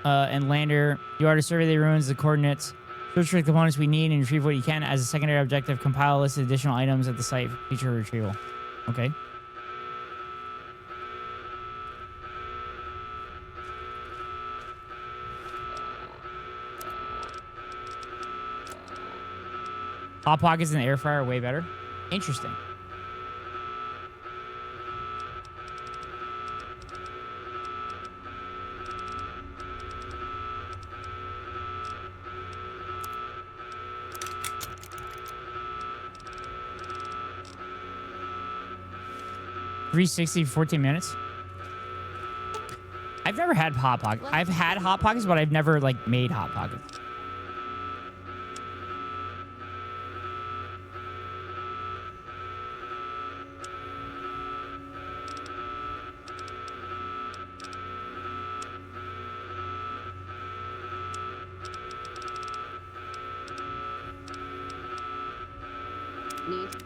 [SPEAKER 1] and Lander. You are to survey the ruins, the coordinates. Search for the components we need and retrieve what you can. As a secondary objective, compile a list of additional items at the site for future retrieval. Okay. Hot Pockets and the air fryer are way better. Interesting. $3.60 for 14 minutes. I've never had Hot Pockets. I've had Hot Pockets, but I've never like made Hot Pockets.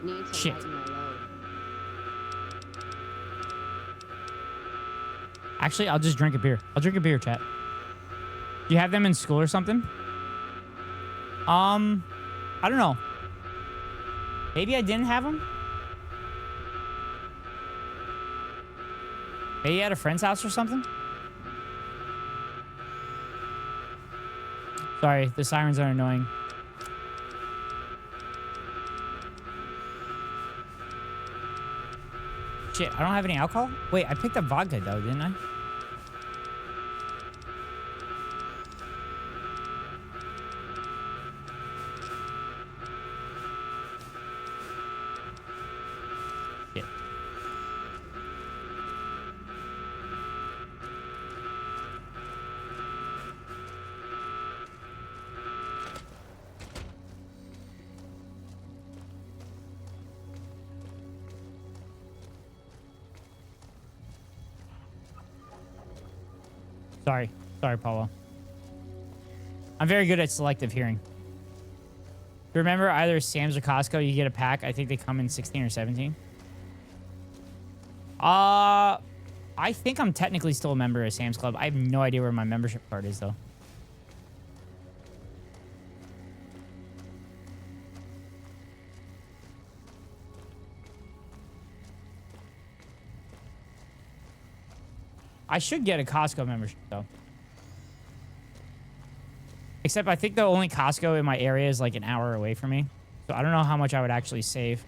[SPEAKER 3] Need to
[SPEAKER 1] Shit.
[SPEAKER 3] lighten my load.
[SPEAKER 1] Actually, I'll just drink a beer. I'll drink a beer, chat. Do you have them in school or something? I don't know. Maybe I didn't have them. Maybe at a friend's house or something. Sorry, the sirens are annoying. Shit, I don't have any alcohol? Wait, I picked up vodka though, didn't I? Shit. Sorry. Sorry, Paulo. I'm very good at selective hearing. Remember, either Sam's or Costco, you get a pack. I think they come in 16 or 17. I think I'm technically still a member of Sam's Club. I have no idea where my membership card is, though. I should get a Costco membership, though. Except I think the only Costco in my area is like an hour away from me. So I don't know how much I would actually save.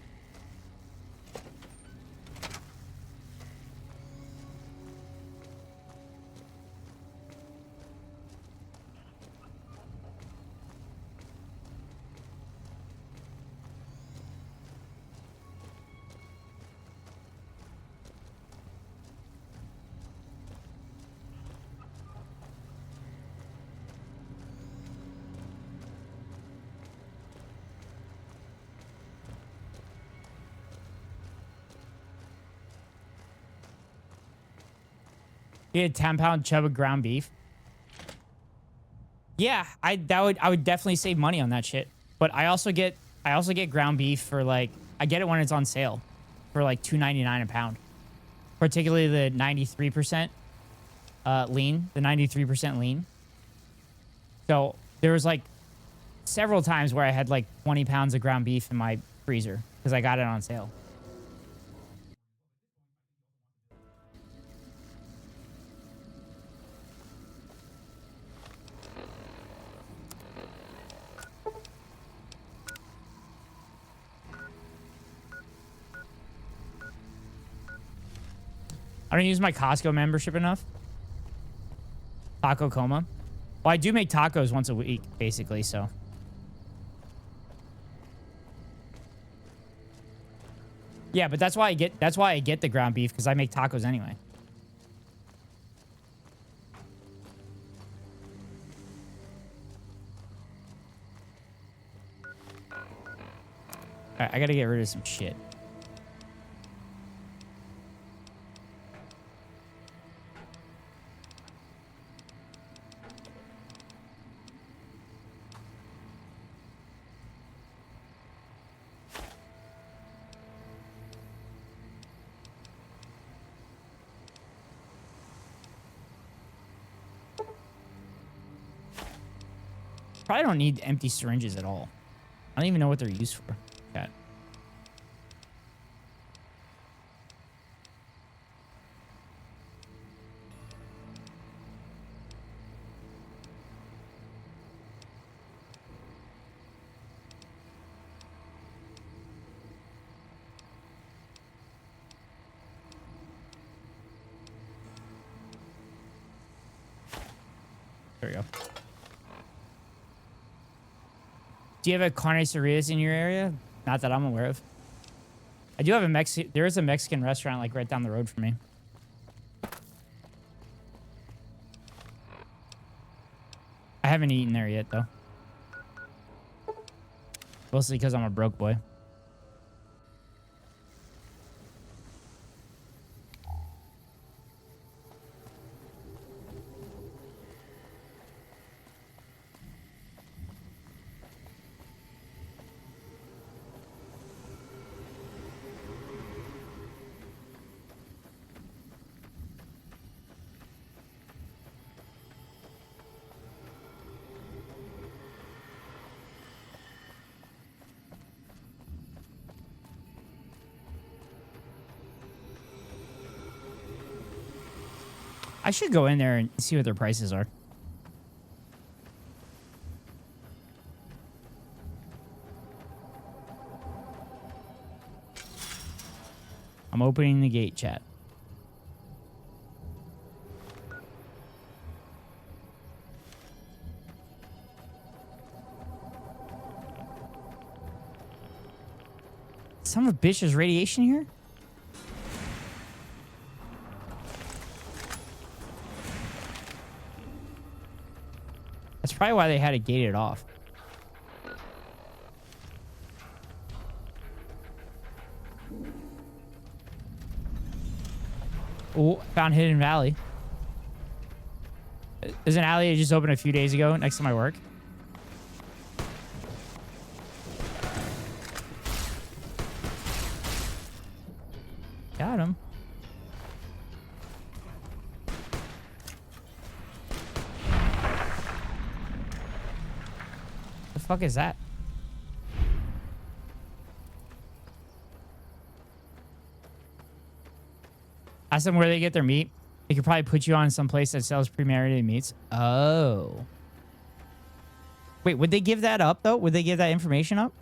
[SPEAKER 1] You had 10-pound chub of ground beef. Yeah, I would definitely save money on that shit. But I also get ground beef for like, I get it when it's on sale for like $2.99 a pound. Particularly the 93% lean, the 93% lean. So there was like several times where I had like 20 pounds of ground beef in my freezer because I got it on sale. I don't use my Costco membership enough. Taco Coma. Well, I do make tacos once a week, basically, so. Yeah, but that's why I get the ground beef, because I make tacos anyway. Alright, I gotta get rid of some shit. Probably don't need empty syringes at all. I don't even know what they're used for. Cat. There we go. Do you have a carne cerritas in your area? Not that I'm aware of. I do have a there is a Mexican restaurant like right down the road from me. I haven't eaten there yet though. Mostly because I'm a broke boy. I should go in there and see what their prices are. I'm opening the gate, chat. Son of a bitch, there's radiation here? That's probably why they had it gated off. Oh, found Hidden Valley. There's an alley that just opened a few days ago next to my work. Got him. The fuck is that? Ask them where they get their meat. They could probably put you on some place that sells pre-marinated meats. Oh. Wait, would they give that up, though? Would they give that information up?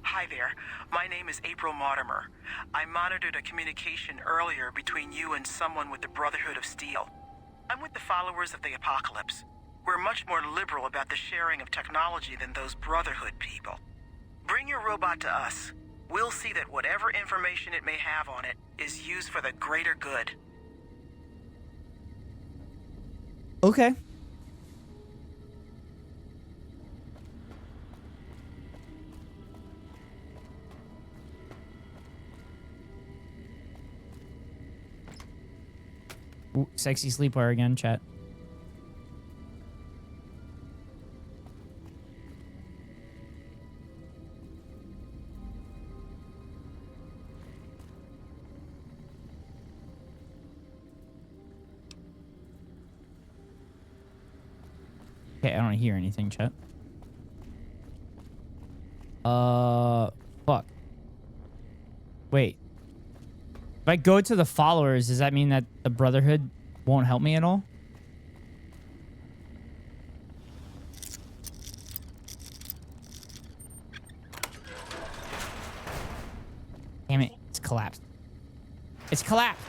[SPEAKER 11] Hi there. My name is April Mortimer. I monitored a communication earlier between you and someone with the Brotherhood of Steel. I'm with the followers of the Apocalypse. We're much more liberal about the sharing of technology than those Brotherhood people. Bring your robot to us. We'll see that whatever information it may have on it is used for the greater good.
[SPEAKER 1] Okay. Ooh, sexy sleepwear again, chat. Okay, I don't hear anything, chat. Fuck. Wait. If I go to the followers, does that mean that the Brotherhood won't help me at all? Damn it. It's collapsed. It's collapsed.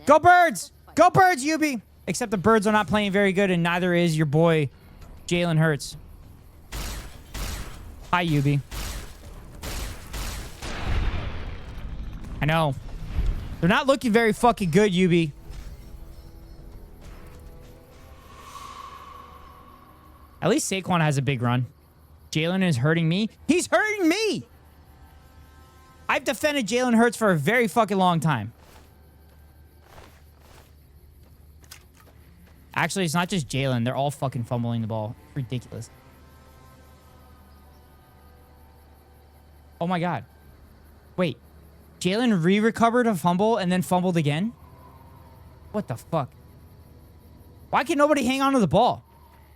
[SPEAKER 1] Go Birds! Go Birds, Yubi! Except the Birds are not playing very good, and neither is your boy, Jalen Hurts. Hi, Yubi. I know. They're not looking very fucking good, Yubi. At least Saquon has a big run. Jalen is hurting me. He's hurting me! I've defended Jalen Hurts for a very fucking long time. Actually, it's not just Jalen. They're all fucking fumbling the ball. It's ridiculous. Oh my god. Wait. Jalen re-recovered a fumble and then fumbled again? What the fuck? Why can nobody hang on to the ball?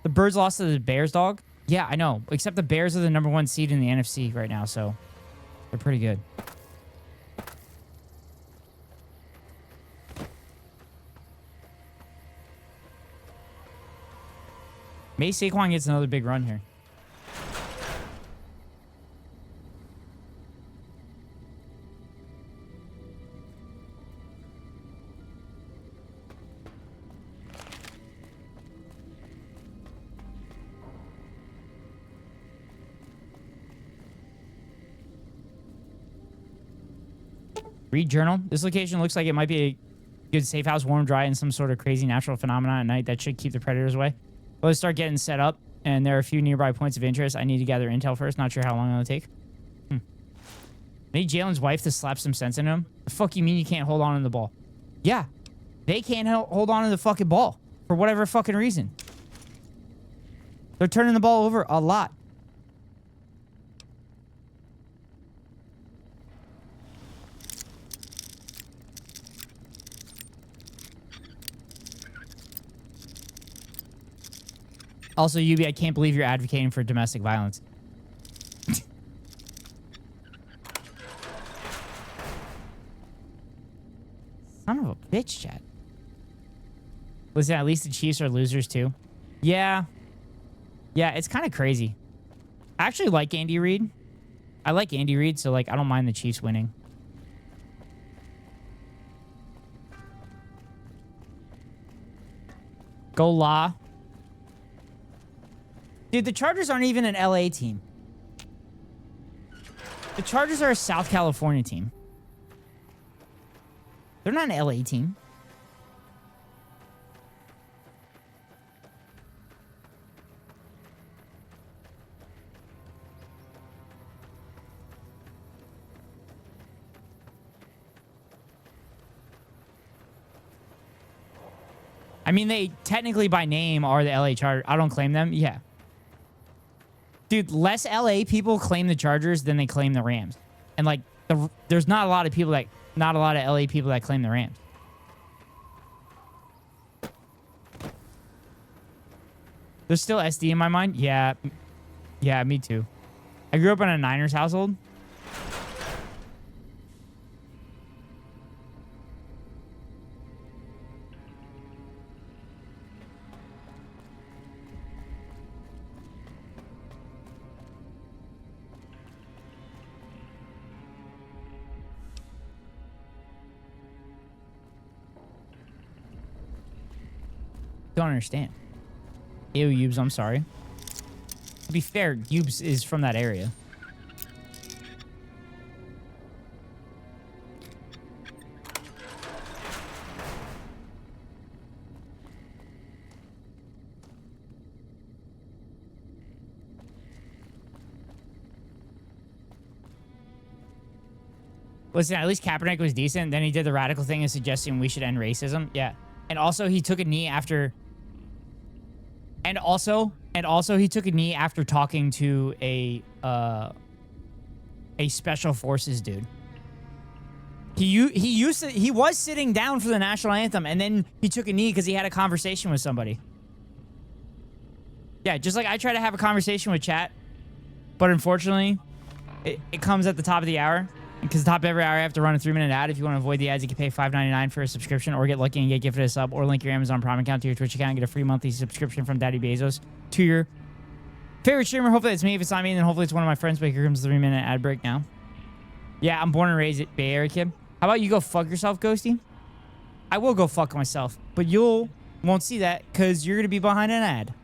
[SPEAKER 1] The Birds lost to the Bears, dog? Yeah, I know. Except the Bears are the #1 seed in the NFC right now, so they're pretty good. Maybe Saquon gets another big run here. Read journal. This location looks like it might be a good safe house, warm, dry, and some sort of crazy natural phenomenon at night that should keep the predators away. Let's start getting set up, and there are a few nearby points of interest. I need to gather intel first. Not sure how long it'll take. I need Jalen's wife to slap some sense into him. The fuck you mean you can't hold on to the ball? Yeah, they can't hold on to the fucking ball for whatever fucking reason. They're turning the ball over a lot. Also, Yubi, I can't believe you're advocating for domestic violence. Son of a bitch, chat. Listen, at least the Chiefs are losers too. Yeah. Yeah, it's kind of crazy. I actually like Andy Reid. I like Andy Reid, so like I don't mind the Chiefs winning. Go La. Dude, the Chargers aren't even an LA team. The Chargers are a South California team. They're not an LA team. I mean, they technically by name are the LA Chargers. I don't claim them. Yeah. Dude, less LA people claim the Chargers than they claim the Rams. And like, there's not a lot of people that, not a lot of LA people that claim the Rams. There's still SD in my mind. Yeah. Yeah, me too. I grew up in a Niners household. Don't understand. Ew, Yubes, I'm sorry. To be fair, Yubes is from that area. Listen, at least Kaepernick was decent. Then he did the radical thing of suggesting we should end racism. Yeah. And also he took a knee after... And also he took a knee after talking to a special forces dude. He was sitting down for the national anthem, and then he took a knee because he had a conversation with somebody. Yeah, just like I try to have a conversation with chat, but unfortunately, it comes at the top of the hour. Because the top of every hour, I have to run a 3-minute ad. If you want to avoid the ads, you can pay $5.99 for a subscription, or get lucky and get gifted a sub, or link your Amazon Prime account to your Twitch account and get a free monthly subscription from Daddy Bezos to your favorite streamer. Hopefully it's me. If it's not me, then hopefully it's one of my friends. But here comes the 3-minute ad break now. Yeah, I'm born and raised at Bay Area kid. How about you go fuck yourself, Ghosty? I will go fuck myself, but won't see that because you're gonna be behind an ad.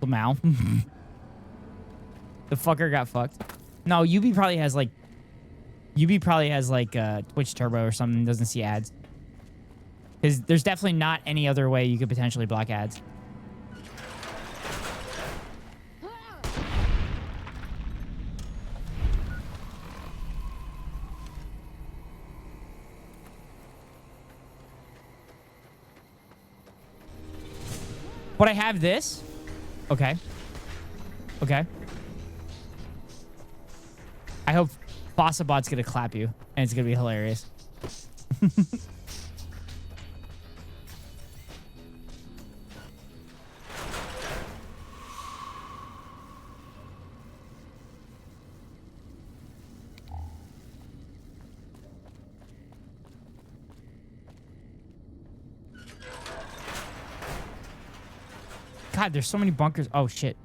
[SPEAKER 1] Lamau. The fucker got fucked. No, UB probably has like Twitch Turbo or something, doesn't see ads. Because there's definitely not any other way you could potentially block ads. But I have this. Okay. Okay. I hope Bossabot's gonna clap you, and it's gonna be hilarious. God, there's so many bunkers. Oh, shit.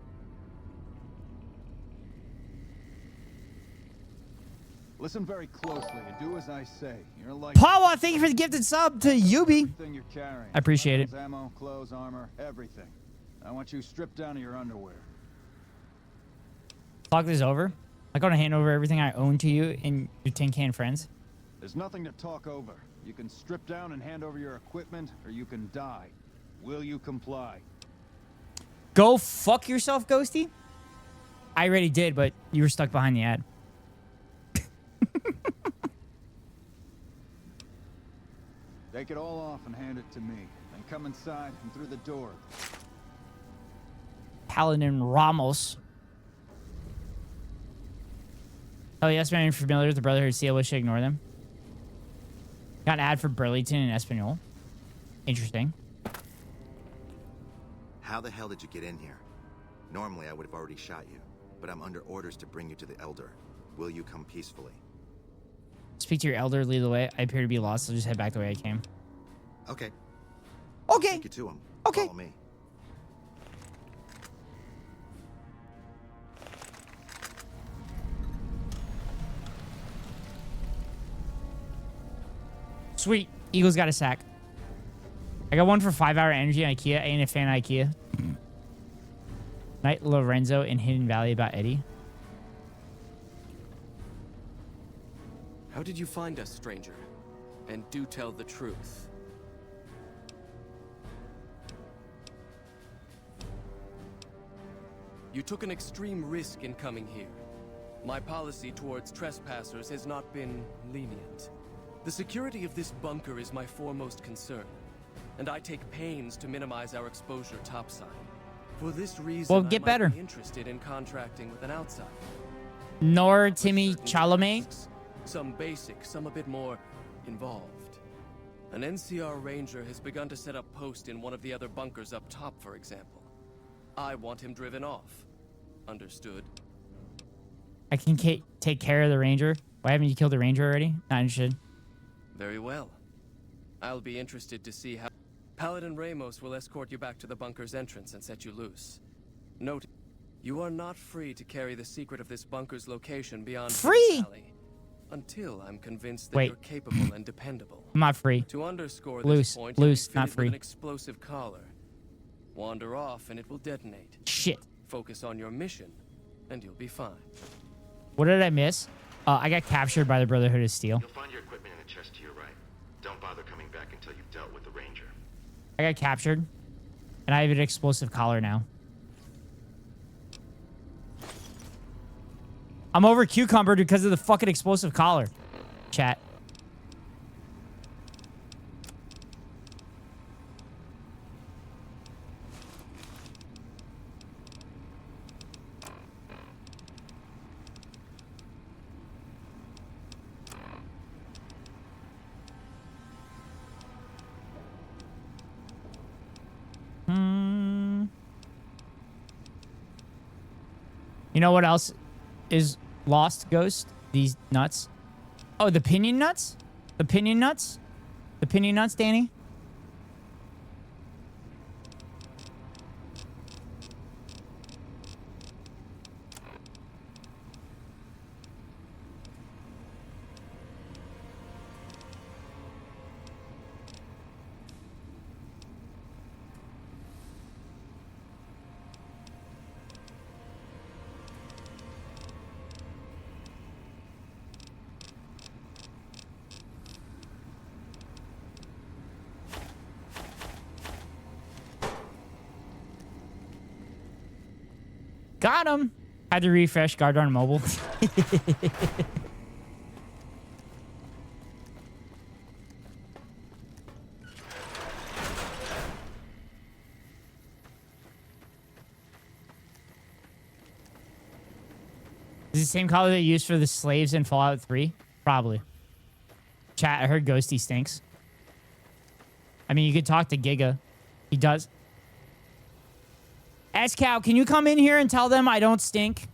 [SPEAKER 9] Listen very closely and do as I say. You're like
[SPEAKER 1] Pawa, thank you for the gifted sub to Yubi. I appreciate it.
[SPEAKER 9] Ammo, clothes, armor, everything. I want you stripped down to your underwear.
[SPEAKER 1] Talk this over. I'm gonna hand over everything I own to you and your tin can friends.
[SPEAKER 9] There's nothing to talk over. You can strip down and hand over your equipment, or you can die. Will you comply?
[SPEAKER 1] Go fuck yourself, Ghosty. I already did, but you were stuck behind the ad.
[SPEAKER 9] Take it all off and hand it to me. Then come inside and through the door.
[SPEAKER 1] Paladin Ramos. Oh, yes, man, you're familiar with the Brotherhood of Steel. We should ignore them. Got an ad for Burlington in Espanol. Interesting.
[SPEAKER 12] How the hell did you get in here? Normally, I would have already shot you, but I'm under orders to bring you to the Elder. Will you come peacefully?
[SPEAKER 1] Speak to your elder, lead the way. I appear to be lost, so just head back the way I came.
[SPEAKER 12] Okay.
[SPEAKER 1] Okay.
[SPEAKER 12] Take you to him.
[SPEAKER 1] Okay.
[SPEAKER 12] Follow me.
[SPEAKER 1] Sweet. Eagle's got a sack. I got one for 5-hour energy on IKEA. Ain't a fan of IKEA. Knight Lorenzo in Hidden Valley about Eddie.
[SPEAKER 13] How did you find us, stranger? And do tell the truth. You took an extreme risk in coming here. My policy towards trespassers has not been lenient. The security of this bunker is my foremost concern, and I take pains to minimize our exposure topside. For this reason,
[SPEAKER 1] Well, get
[SPEAKER 13] I might
[SPEAKER 1] better.
[SPEAKER 13] be interested in contracting with an outsider.
[SPEAKER 1] Nor Timmy Chalamet.
[SPEAKER 13] Some basic, some a bit more involved. An NCR ranger has begun to set up post in one of the other bunkers up top, for example. I want him driven off. Understood?
[SPEAKER 1] I can take care of the ranger. Why haven't you killed the ranger already? Not interested.
[SPEAKER 13] Very well. I'll be interested to see how... Paladin Ramos will escort you back to the bunker's entrance and set you loose. Note, you are not free to carry the secret of this bunker's location beyond
[SPEAKER 1] Free?
[SPEAKER 13] Valley, until I'm convinced that
[SPEAKER 1] Wait.
[SPEAKER 13] you're capable and dependable.
[SPEAKER 1] I'm not free.
[SPEAKER 13] To underscore
[SPEAKER 1] Loose,
[SPEAKER 13] this point, you'll be
[SPEAKER 1] loose, not
[SPEAKER 13] fitted with
[SPEAKER 1] free.
[SPEAKER 13] an explosive collar. Wander off and it will detonate.
[SPEAKER 1] Shit.
[SPEAKER 13] Focus on your mission, and you'll be fine.
[SPEAKER 1] What did I miss? I got captured by the Brotherhood of Steel.
[SPEAKER 12] You'll find your equipment in the chest to your right. Don't bother coming back until you've dealt with the ranger.
[SPEAKER 1] I got captured. And I have an explosive collar now. I'm over cucumbered because of the fucking explosive collar. Chat. You know what else is lost, Ghost? These nuts. Oh, the pinion nuts? The pinion nuts? The pinion nuts, Danny? Got him. Had to refresh guard on mobile. Is it the same color they used for the slaves in Fallout 3? Probably. Chat, I heard Ghosty stinks. I mean, you could talk to Giga. He does. S-Cow, can you come in here and tell them I don't stink?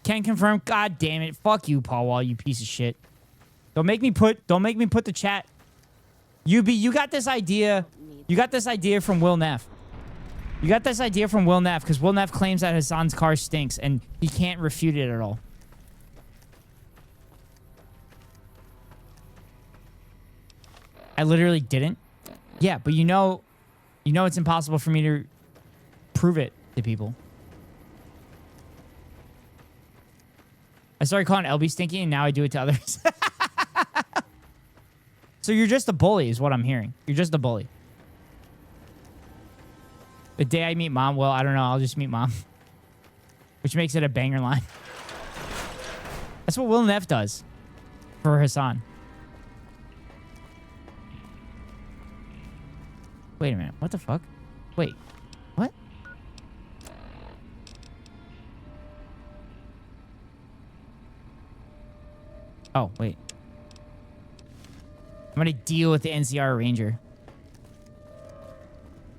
[SPEAKER 1] Can confirm. God damn it. Fuck you, Paul Wall, you piece of shit. Don't make me put the chat. You got this idea. You got this idea from Will Neff. You got this idea from Will Neff because Will Neff claims that Hassan's car stinks and he can't refute it at all. I literally didn't. Yeah, but you know it's impossible for me to prove it to people. I started calling LB stinky and now I do it to others. So you're just a bully is what I'm hearing. You're just a bully. The day I meet mom, well, I don't know. I'll just meet mom. Which makes it a banger line. That's what Will Neff does for Hassan. Wait a minute. What the fuck? Wait. What? Oh, wait. I'm gonna deal with the NCR Ranger.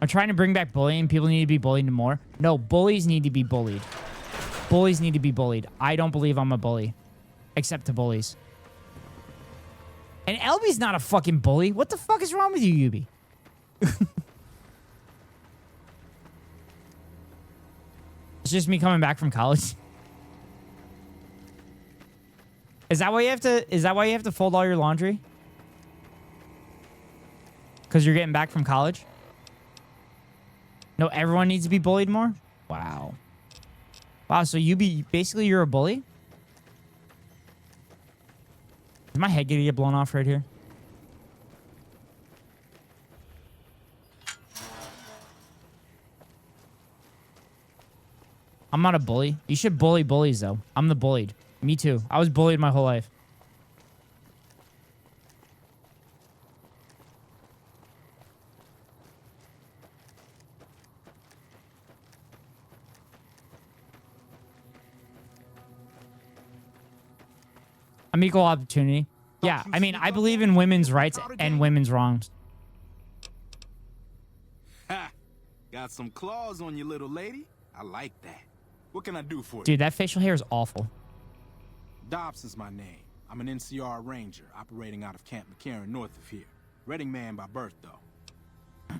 [SPEAKER 1] I'm trying to bring back bullying. People need to be bullied more. No, bullies need to be bullied. Bullies need to be bullied. I don't believe I'm a bully. Except to bullies. And LB's not a fucking bully. What the fuck is wrong with you, Yubi? It's just me coming back from college. Is that why you have to fold all your laundry? Because you're getting back from college? No, everyone needs to be bullied more? Wow. Wow, so basically you're a bully? Is my head gonna get blown off right here? I'm not a bully. You should bully bullies, though. I'm the bullied. Me too. I was bullied my whole life. I'm equal opportunity. Yeah, I mean, I believe in women's rights and women's wrongs.
[SPEAKER 14] Ha! Got some claws on you, little lady. I like that. What can I do for you?
[SPEAKER 1] Dude, that facial hair is awful.
[SPEAKER 14] Dobson's my name. I'm an NCR Ranger operating out of Camp McCarran north of here. Reading man by birth, though.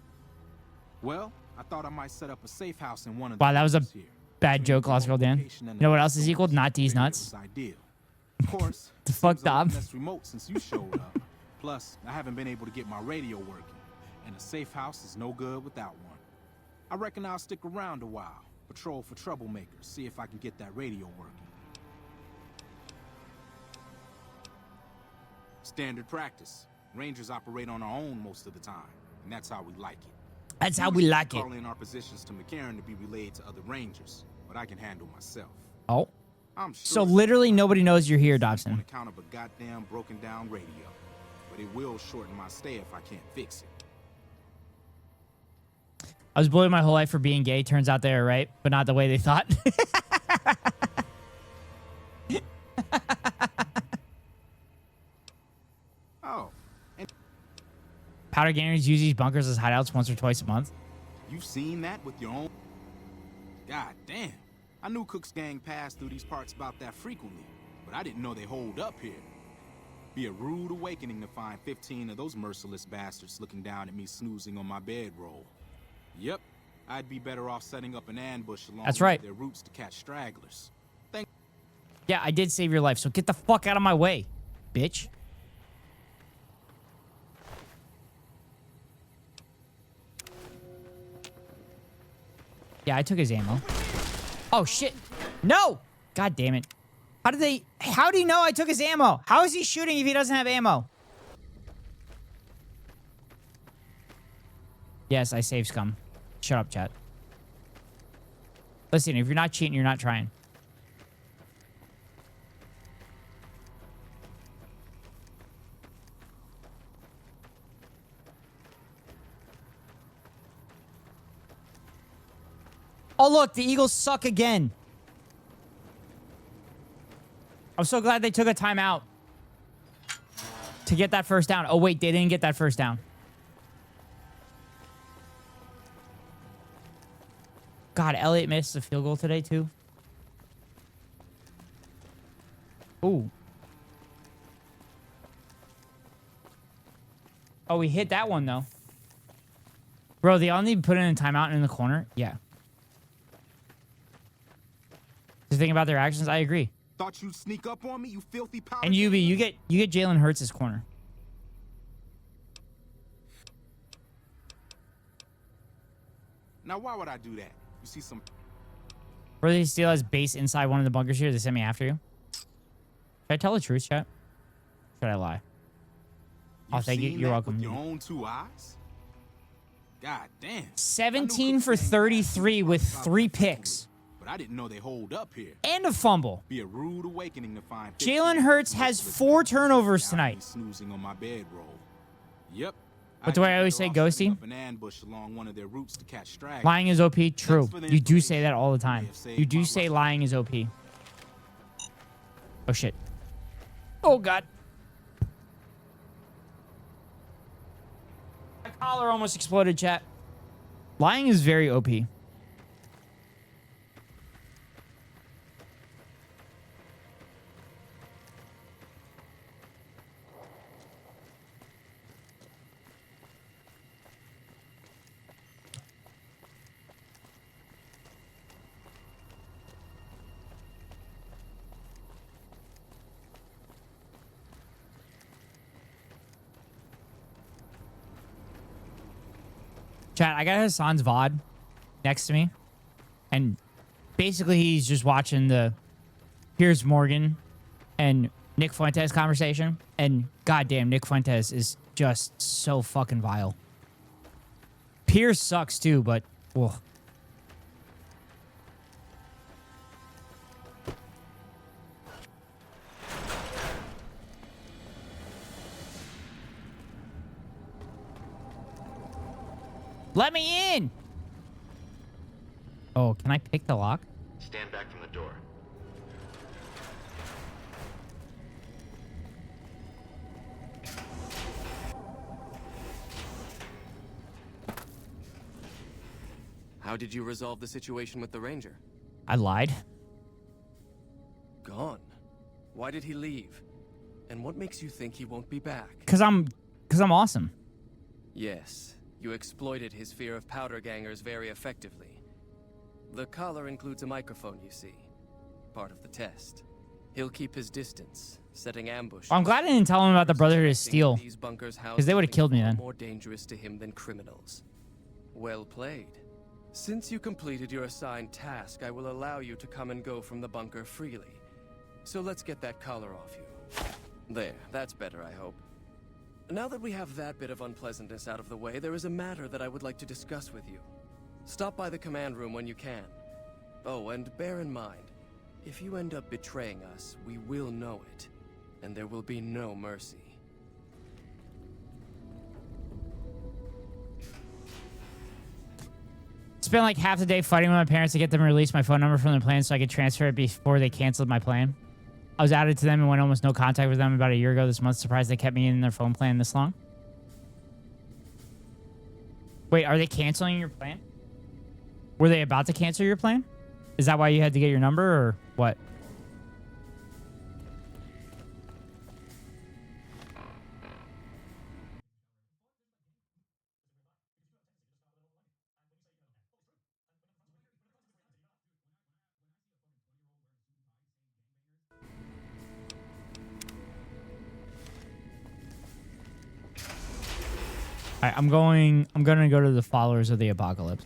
[SPEAKER 14] Well, I thought I might set up a safe house in one of the
[SPEAKER 1] Wow, that was a
[SPEAKER 14] here.
[SPEAKER 1] bad joke, Lost Girl Dan. You know what else is equal? Not these nuts.
[SPEAKER 14] Ideal. Of course,
[SPEAKER 1] The fuck, Dob?
[SPEAKER 14] less remote since you showed up. Plus, I haven't been able to get my radio working, and a safe house is no good without one. I reckon I'll stick around a while, patrol for troublemakers, see if I can get that radio working. Standard practice. Rangers operate on our own most of the time, and that's how we like it.
[SPEAKER 1] That's how we like it.
[SPEAKER 14] Call in our positions to McCarran to be relayed to other Rangers, but I can handle myself.
[SPEAKER 1] Oh.
[SPEAKER 14] I'm sure
[SPEAKER 1] So literally nobody knows you're here, Dobson.
[SPEAKER 14] on account of a goddamn broken down radio, but it will shorten my stay if I can't fix it.
[SPEAKER 1] I was bullied my whole life for being gay. Turns out they were right, but not the way they thought.
[SPEAKER 14] Oh, and
[SPEAKER 1] Powder Gangers use these bunkers as hideouts once or twice a month.
[SPEAKER 14] you've seen that with your own? God damn. I knew Cook's gang passed through these parts about that frequently, but I didn't know they holed up here. Be a rude awakening to find 15 of those merciless bastards looking down at me snoozing on my bedroll. Yep, I'd be better off setting up an ambush along
[SPEAKER 1] That's right.
[SPEAKER 14] their routes to catch stragglers.
[SPEAKER 1] Yeah, I did save your life, so get the fuck out of my way, bitch. Yeah, I took his ammo. Oh, shit. No! God damn it. How do you know I took his ammo? How is he shooting if he doesn't have ammo? Yes, I saved scum. Shut up, chat. Listen, if you're not cheating, you're not trying. Oh, look, the Eagles suck again. I'm so glad they took a timeout to get that first down. Oh, wait, they didn't get that first down. God, Elliott missed a field goal today, too. Ooh. Oh, we hit that one, though. Bro, they all need to put in a timeout in the corner. Yeah. The thing about their actions, I agree.
[SPEAKER 14] Thought you'd sneak up on me, you filthy powder.
[SPEAKER 1] And UB, you get Jalen Hurts' corner.
[SPEAKER 14] Now, why would I do that? You see some...
[SPEAKER 1] Brotherhood of Steel has base inside one of the bunkers here. They sent me after you. Should I tell the truth, chat? Should I lie? Oh, thank you. You're welcome.
[SPEAKER 14] With your own two eyes? God damn.
[SPEAKER 1] 17 for 33 with 3 picks.
[SPEAKER 14] But I didn't know they hold up here.
[SPEAKER 1] And a fumble.
[SPEAKER 14] Be a rude awakening to find
[SPEAKER 1] Jalen Hurts has 4 turnovers tonight.
[SPEAKER 14] Snoozing on my bedroll. Yep.
[SPEAKER 1] What do I always say, Ghosty?
[SPEAKER 14] An ambush along one of their routes to catch stragglers.
[SPEAKER 1] Lying is OP. True. You do say that all the time. You do say lying is OP. Oh, shit. Oh, God. My collar almost exploded, chat. Lying is very OP. Chat, I got Hassan's VOD next to me. And basically he's just watching the Piers Morgan and Nick Fuentes conversation. And goddamn, Nick Fuentes is just so fucking vile. Piers sucks too, but... Ugh. Let me in! Oh, can I pick the lock?
[SPEAKER 12] Stand back from the door.
[SPEAKER 13] How did you resolve the situation with the Ranger?
[SPEAKER 1] I lied.
[SPEAKER 13] Gone. Why did he leave? And what makes you think he won't be back?
[SPEAKER 1] Cause I'm awesome.
[SPEAKER 13] Yes, you exploited his fear of powder gangers very effectively. The collar includes a microphone, you see. Part of the test. He'll keep his distance, setting ambushes.
[SPEAKER 1] I'm glad I didn't tell him about the Brotherhood of Steel. Because they would have killed me then.
[SPEAKER 13] More dangerous to him than criminals. Well played. Since you completed your assigned task, I will allow you to come and go from the bunker freely. So let's get that collar off you. There, that's better, I hope. Now that we have that bit of unpleasantness out of the way, there is a matter that I would like to discuss with you. Stop by the command room when you can. Oh, and bear in mind, if you end up betraying us, we will know it, and there will be no mercy.
[SPEAKER 1] Spent like half the day fighting with my parents to get them to release my phone number from the plan so I could transfer it before they canceled my plan. I was added to them and went almost no contact with them about a year ago this month. Surprised they kept me in their phone plan this long. Wait, are they canceling your plan? Were they about to cancel your plan? Is that why you had to get your number or what? All right, I'm gonna go to the followers of the apocalypse.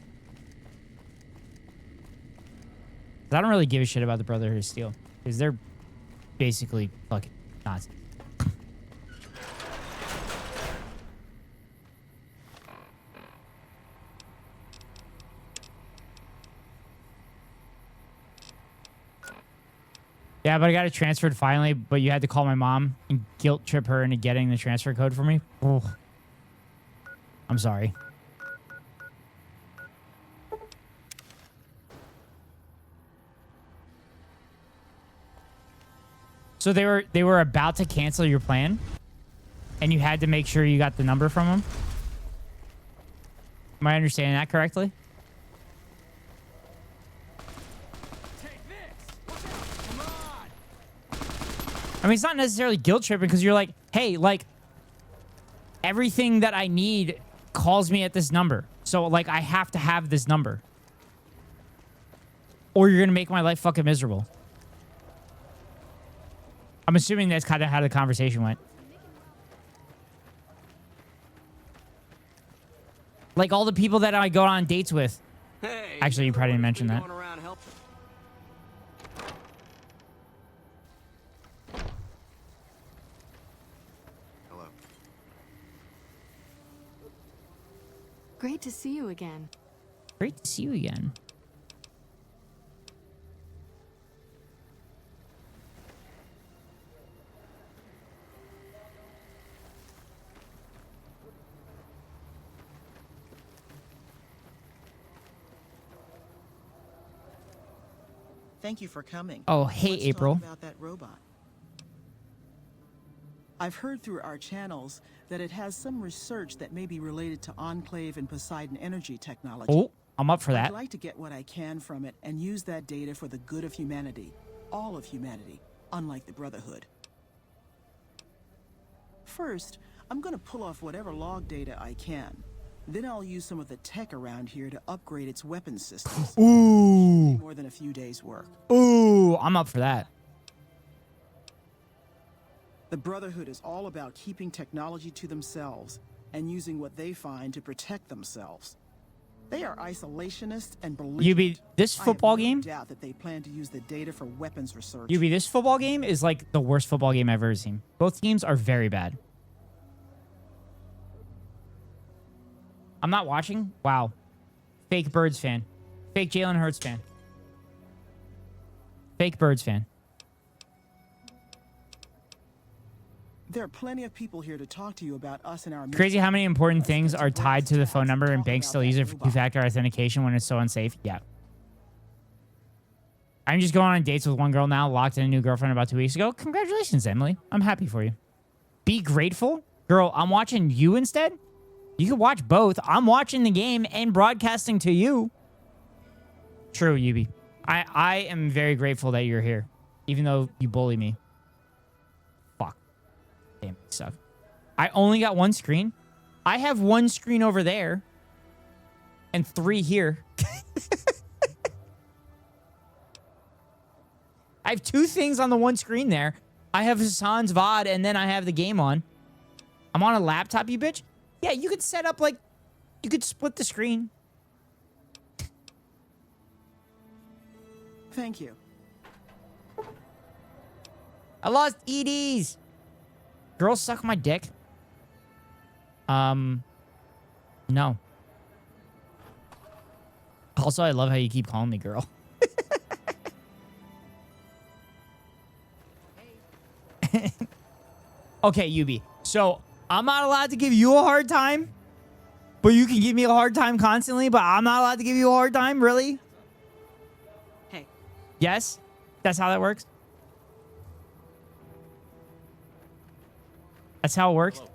[SPEAKER 1] I don't really give a shit about the Brotherhood of Steel because they're basically fucking Nazis. Yeah, but I got it transferred finally, but you had to call my mom and guilt trip her into getting the transfer code for me. Oh. I'm sorry. So they were about to cancel your plan, and you had to make sure you got the number from them? Am I understanding that correctly? I mean, it's not necessarily guilt tripping because you're like, hey, like, everything that I need calls me at this number. So, like, I have to have this number. Or you're going to make my life fucking miserable. I'm assuming that's kind of how the conversation went. Like, all the people that I go on dates with.
[SPEAKER 13] Hey,
[SPEAKER 1] actually, you probably didn't mention that.
[SPEAKER 12] Hello.
[SPEAKER 6] Great to see you again.
[SPEAKER 1] Great to see you again.
[SPEAKER 15] Thank you for coming.
[SPEAKER 1] Oh, hey,
[SPEAKER 15] Let's
[SPEAKER 1] April.
[SPEAKER 15] talk about that robot. I've heard through our channels that it has some research that may be related to Enclave and Poseidon energy technology.
[SPEAKER 1] Oh, I'm up for that.
[SPEAKER 15] I'd like to get what I can from it and use that data for the good of humanity. All of humanity, unlike the Brotherhood. First, I'm gonna pull off whatever log data I can. Then I'll use some of the tech around here to upgrade its weapon systems.
[SPEAKER 1] Ooh.
[SPEAKER 15] More than a few days' work.
[SPEAKER 1] Ooh, I'm up for that.
[SPEAKER 15] The Brotherhood is all about keeping technology to themselves and using what they find to protect themselves. They are isolationist and belligerent.
[SPEAKER 1] UB, this football game?
[SPEAKER 15] I have no doubt that they plan to use the data for weapons research.
[SPEAKER 1] UB, this football game is like the worst football game I've ever seen. Both teams are very bad. I'm not watching? Wow. Fake Birds fan. Fake Jalen Hurts fan. Fake Birds fan.
[SPEAKER 15] There are plenty of people here to talk to you about us and our
[SPEAKER 1] Crazy how many important things are tied to the phone number and banks still use it for two-factor authentication when it's so unsafe. Yeah. I'm just going on dates with one girl now, locked in a new girlfriend about 2 weeks ago. Congratulations, Emily. I'm happy for you. Be grateful. Girl, I'm watching you instead. You can watch both. I'm watching the game and broadcasting to you. True, Yubi. I am very grateful that you're here, even though you bully me. Fuck. Damn, you suck. I only got one screen. I have one screen over there and 3 here. I have 2 things on the one screen there. I have Hassan's VOD and then I have the game on. I'm on a laptop, you bitch. Yeah, you could set up like, you could split the screen.
[SPEAKER 15] Thank you.
[SPEAKER 1] I lost EDs. Girls suck my dick. No. Also, I love how you keep calling me girl. Okay, Yubi. So, I'm not allowed to give you a hard time, but you can give me a hard time constantly, but I'm not allowed to give you a hard time? Really?
[SPEAKER 15] Hey.
[SPEAKER 1] Yes? That's how that works? That's how it works?
[SPEAKER 16] Hello.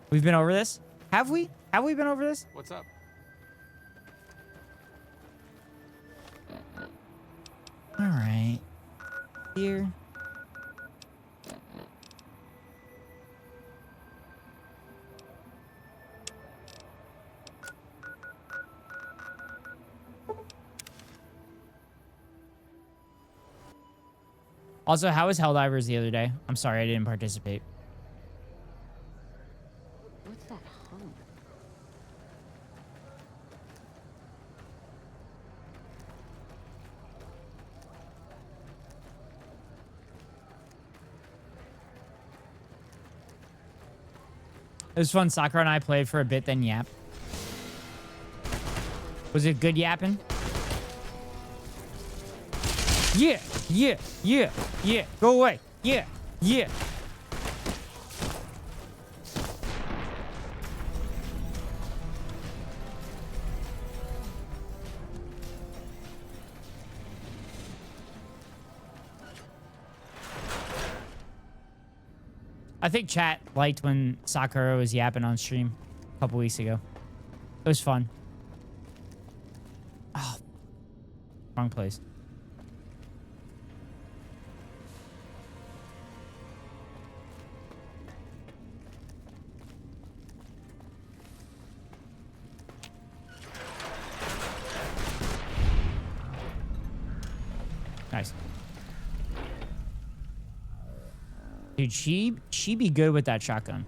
[SPEAKER 1] We've been over this? Have we? Have we been over this?
[SPEAKER 16] What's up?
[SPEAKER 1] All right. Here. Also, how was Helldivers the other day? I'm sorry I didn't participate.
[SPEAKER 3] What's that hum?
[SPEAKER 1] It was fun. Sakura and I played for a bit, then yap. Was it good yapping? Yeah, yeah, yeah, yeah. Go away. Yeah, yeah. I think chat liked when Sakura was yapping on stream a couple weeks ago. It was fun. Oh, wrong place. Nice. Dude, she be good with that shotgun.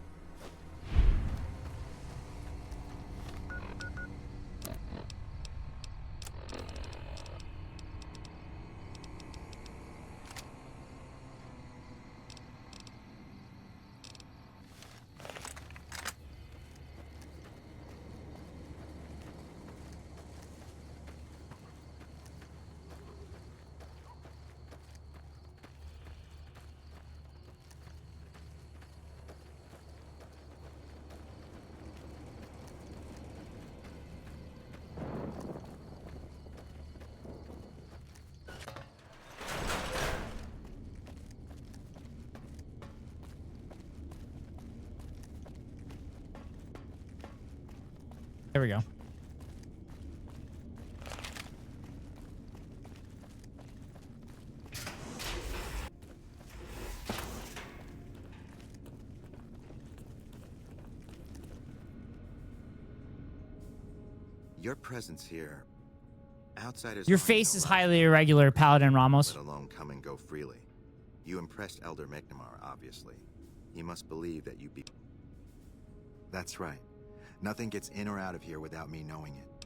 [SPEAKER 1] There we go.
[SPEAKER 12] Your presence here, outsiders.
[SPEAKER 1] Your
[SPEAKER 12] aren't
[SPEAKER 1] face is
[SPEAKER 12] allowed
[SPEAKER 1] highly irregular, Paladin Ramos.
[SPEAKER 12] let alone come and go freely. You impressed Elder McNamara, obviously. He must believe that you be. That's right. Nothing gets in or out of here without me knowing it.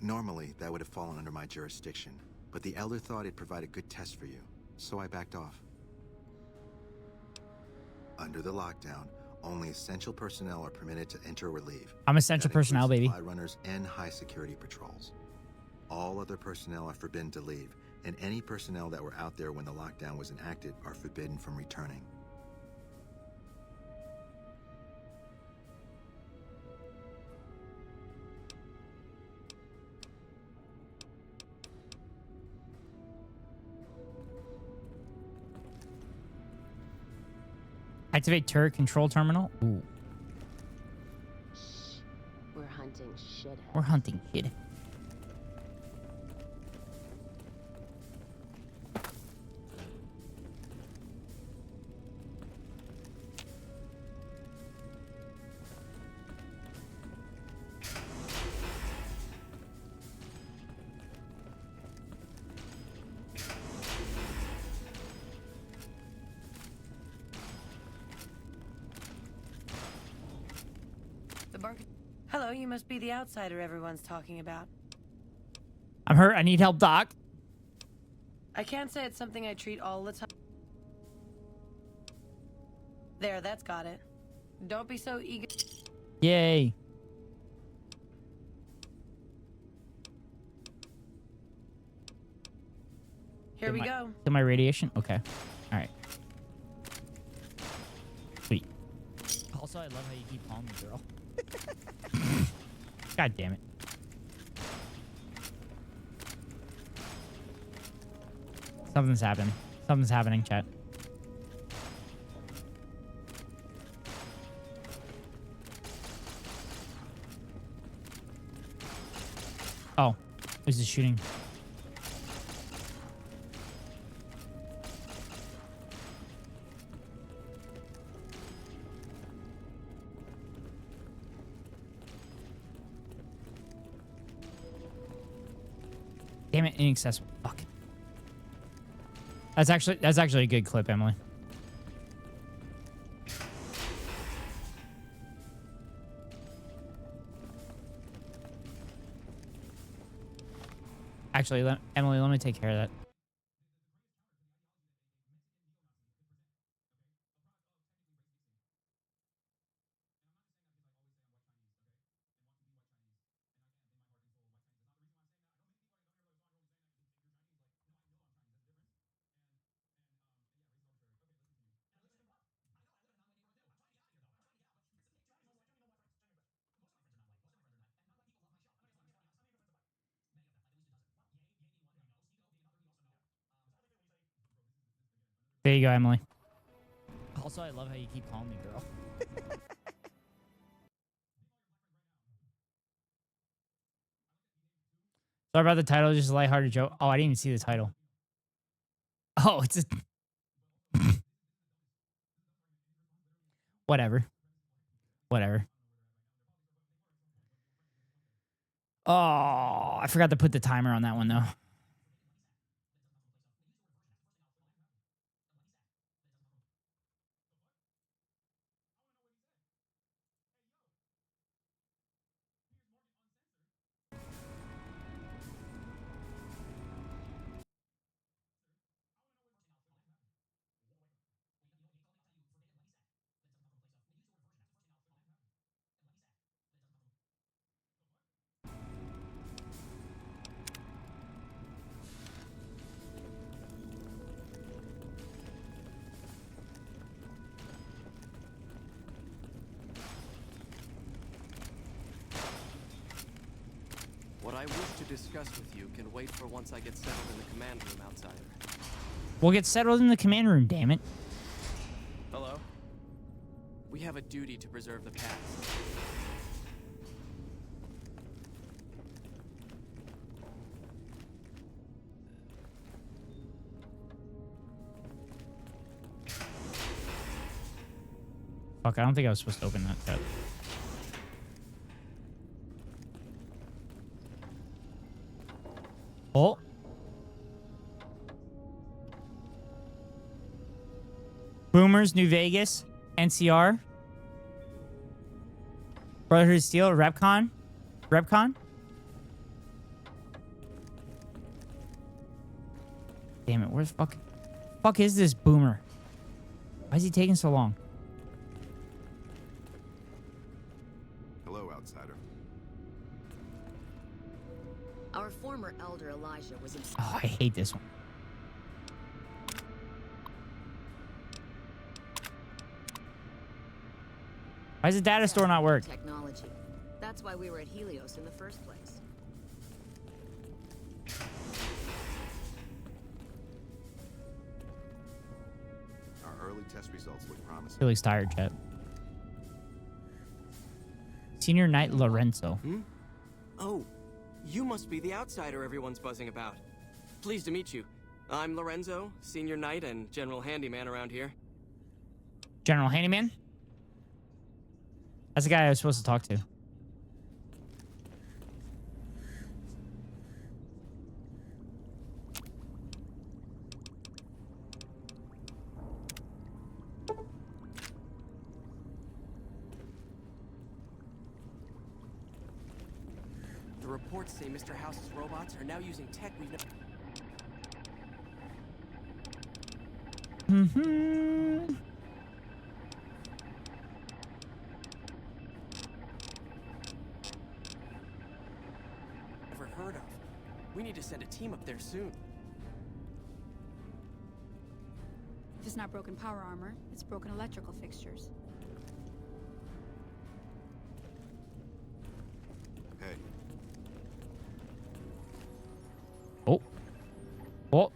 [SPEAKER 12] Normally, that would have fallen under my jurisdiction, but the Elder thought it'd provide a good test for you, so I backed off. Under the lockdown, only essential personnel are permitted to enter or leave.
[SPEAKER 1] I'm essential personnel, baby.
[SPEAKER 12] Supply runners and high security patrols. All other personnel are forbidden to leave, and any personnel that were out there when the lockdown was enacted are forbidden from returning.
[SPEAKER 1] Activate turret control terminal. Ooh.
[SPEAKER 3] We're hunting shitheads.
[SPEAKER 1] We're hunting shit.
[SPEAKER 8] Hello, you must be the outsider everyone's talking about.
[SPEAKER 1] I'm hurt. I need help, Doc.
[SPEAKER 8] I can't say it's something I treat all the time. There, that's got it. Don't be so eager.
[SPEAKER 1] Yay.
[SPEAKER 8] Here we go.
[SPEAKER 1] To my radiation? Okay. All right. Sweet. Also, I love how you keep calling me girl. God damn it. Something's happening. Something's happening, chat. Oh, who's this shooting? Damn it, inaccessible. Fuck. That's actually a good clip, Emily. Actually, Emily, let me take care of that. There you go, Emily. Also, I love how you keep calling me girl. Sorry about the title, just a lighthearted joke. Oh, I didn't even see the title. Oh, it's a... Whatever. Whatever. Oh, I forgot to put the timer on that one, though.
[SPEAKER 13] What I wish to discuss with you can wait for once I get settled in the command room, outsider.
[SPEAKER 1] We'll get settled in the command room, damn it.
[SPEAKER 13] Hello? We have a duty to preserve the past.
[SPEAKER 1] Fuck, I don't think I was supposed to open that tab. Oh. Boomers, New Vegas, NCR. Brotherhood of Steel, Repcon. Repcon? Damn it, where the fuck is this boomer? Why is he taking so long?
[SPEAKER 12] Hello, outsider.
[SPEAKER 16] Our former elder Elijah was in.
[SPEAKER 1] Oh, I hate this one. Why does the data store not work?
[SPEAKER 16] Technology. That's why we were at Helios in the first place.
[SPEAKER 12] Our early test results look promising.
[SPEAKER 1] Felix tired, chat. Senior Knight Lorenzo.
[SPEAKER 13] Hmm? Oh, you must be the outsider everyone's buzzing about. Pleased to meet you. I'm Lorenzo, senior knight and general handyman around here.
[SPEAKER 1] General Handyman? That's the guy I was supposed to talk to.
[SPEAKER 13] The reports say Mr. House's robots are now using tech we've never... never heard of. We need to send a team up there soon.
[SPEAKER 17] If it's not broken power armor, it's broken electrical fixtures.
[SPEAKER 12] Hey.
[SPEAKER 1] Oh. Oh.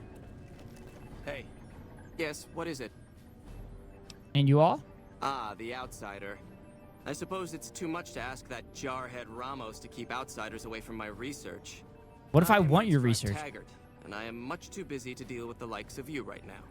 [SPEAKER 13] Hey. Yes, what is it?
[SPEAKER 1] And you all?
[SPEAKER 13] Ah, the outsider. I suppose it's too much to ask that jarhead Ramos to keep outsiders away from my research.
[SPEAKER 1] What if I
[SPEAKER 13] am
[SPEAKER 1] want your
[SPEAKER 13] Frank
[SPEAKER 1] research?
[SPEAKER 13] Taggart, and I am much too busy to deal with the likes of you right now.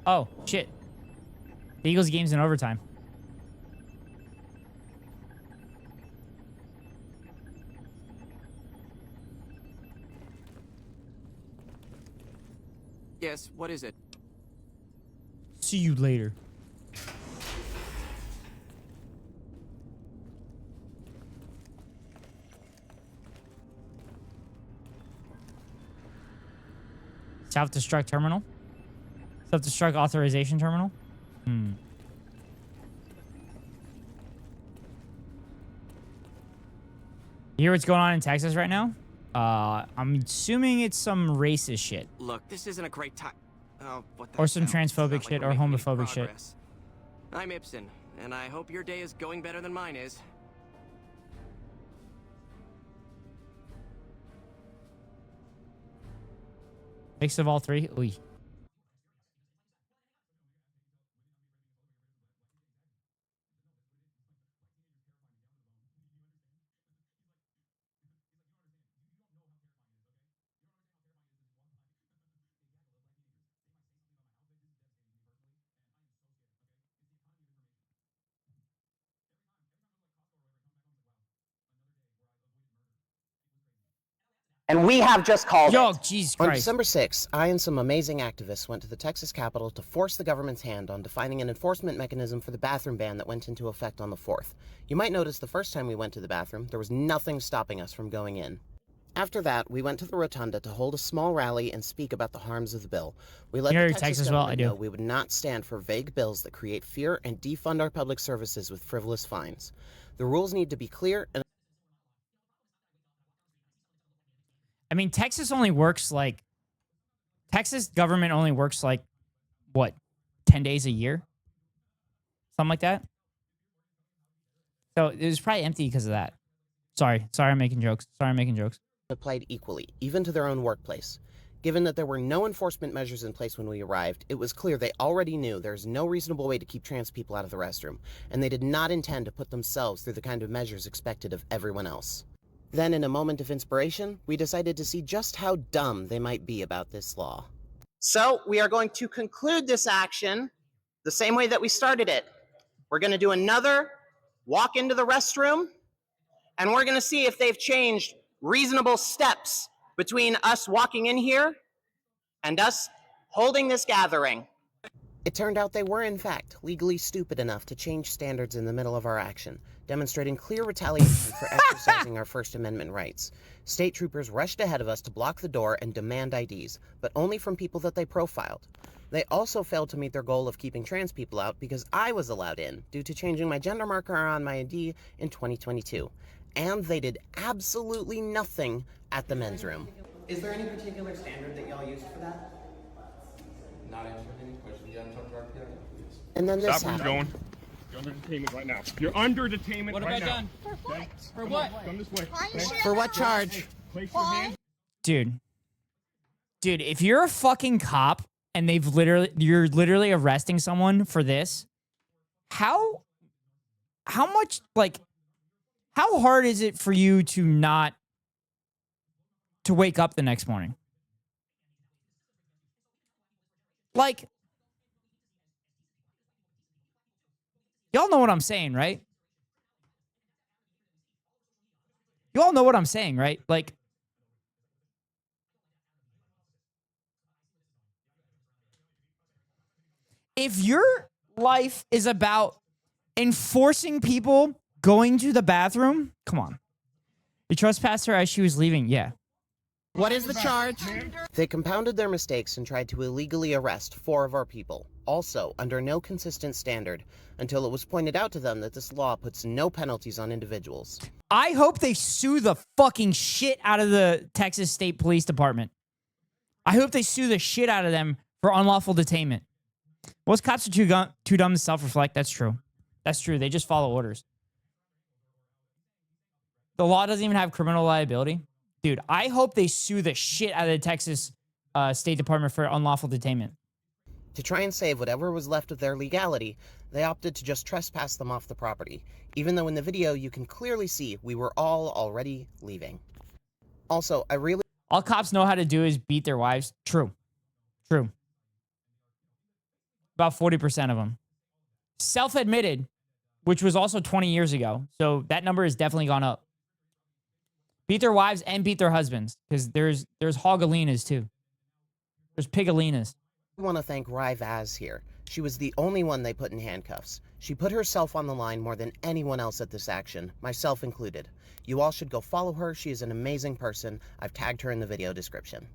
[SPEAKER 1] Oh, shit. The Eagles game's in overtime.
[SPEAKER 13] Yes, what is it?
[SPEAKER 1] See you later. Self-destruct terminal? Self-destruct authorization terminal? Hmm. You hear what's going on in Texas right now? I'm assuming it's some racist shit.
[SPEAKER 13] Look, this isn't a great time. Oh, what the
[SPEAKER 1] Or some
[SPEAKER 13] hell? It's
[SPEAKER 1] transphobic
[SPEAKER 13] not
[SPEAKER 1] shit
[SPEAKER 13] like
[SPEAKER 1] or
[SPEAKER 13] we're making any
[SPEAKER 1] homophobic shit.
[SPEAKER 13] progress. I'm Ibsen, and I hope your day is going better than mine is.
[SPEAKER 1] Mix of all three? Oy.
[SPEAKER 18] And we have just called
[SPEAKER 1] Yo,
[SPEAKER 18] it.
[SPEAKER 1] Jesus
[SPEAKER 18] On
[SPEAKER 1] Christ.
[SPEAKER 18] December 6th, I and some amazing activists went to the Texas Capitol to force the government's hand on defining an enforcement mechanism for the bathroom ban that went into effect on the 4th. You might notice the first time we went to the bathroom, there was nothing stopping us from going in. After that, we went to the rotunda to hold a small rally and speak about the harms of the bill. We let
[SPEAKER 1] You know
[SPEAKER 18] the
[SPEAKER 1] your
[SPEAKER 18] Texas
[SPEAKER 1] text as well?
[SPEAKER 18] government
[SPEAKER 1] I do.
[SPEAKER 18] know we would not stand for vague bills that create fear and defund our public services with frivolous fines. The rules need to be clear and
[SPEAKER 1] I mean, Texas government only works like, what, 10 days a year? Something like that? So it was probably empty because of that. Sorry, I'm making jokes.
[SPEAKER 18] Applied equally, even to their own workplace. Given that there were no enforcement measures in place when we arrived, it was clear they already knew there's no reasonable way to keep trans people out of the restroom, and they did not intend to put themselves through the kind of measures expected of everyone else. Then, in a moment of inspiration, we decided to see just how dumb they might be about this law. So, we are going to conclude this action the same way that we started it. We're going to do another walk into the restroom, and we're going to see if they've changed reasonable steps between us walking in here and us holding this gathering. It turned out they were, in fact, legally stupid enough to change standards in the middle of our action, demonstrating clear retaliation for exercising our First Amendment rights. State troopers rushed ahead of us to block the door and demand IDs, but only from people that they profiled. They also failed to meet their goal of keeping trans people out because I was allowed in due to changing my gender marker on my ID in 2022. And they did absolutely nothing at the men's room. Is there any particular standard that y'all used for that?
[SPEAKER 10] Not answering any questions. You haven't talked to our PI?
[SPEAKER 18] And then this
[SPEAKER 10] Stop where you're going. You're under detainment right now. You're under detainment
[SPEAKER 1] What
[SPEAKER 10] right
[SPEAKER 1] have I
[SPEAKER 10] now.
[SPEAKER 1] done?
[SPEAKER 10] For what?
[SPEAKER 1] For what?
[SPEAKER 10] Come this way.
[SPEAKER 18] For what charge?
[SPEAKER 10] Hey, place your hands.
[SPEAKER 1] Dude, if you're a fucking cop and you're literally arresting someone for this, how much, like, how hard is it for you to wake up the next morning? Like, y'all know what I'm saying, right? You all know what I'm saying, right? Like, if your life is about enforcing people going to the bathroom, come on. You trespassed her as she was leaving, yeah.
[SPEAKER 18] What is the charge? They compounded their mistakes and tried to illegally arrest 4 of our people, also under no consistent standard, until it was pointed out to them that this law puts no penalties on individuals.
[SPEAKER 1] I hope they sue the fucking shit out of the Texas State Police Department. I hope they sue the shit out of them for unlawful detainment. Most cops are too dumb to self-reflect. That's true. That's true. They just follow orders. The law doesn't even have criminal liability. Dude, I hope they sue the shit out of the Texas State Department for unlawful detainment.
[SPEAKER 18] To try and save whatever was left of their legality, they opted to just trespass them off the property, even though in the video you can clearly see we were all already leaving. Also,
[SPEAKER 1] all cops know how to do is beat their wives. True. About 40% of them. Self-admitted, which was also 20 years ago. So that number has definitely gone up. Beat their wives and beat their husbands. Because there's hogalinas too. There's pigalinas.
[SPEAKER 18] I want to thank Rai Vaz here. She was the only one they put in handcuffs. She put herself on the line more than anyone else at this action, myself included. You all should go follow her. She is an amazing person. I've tagged her in the video description.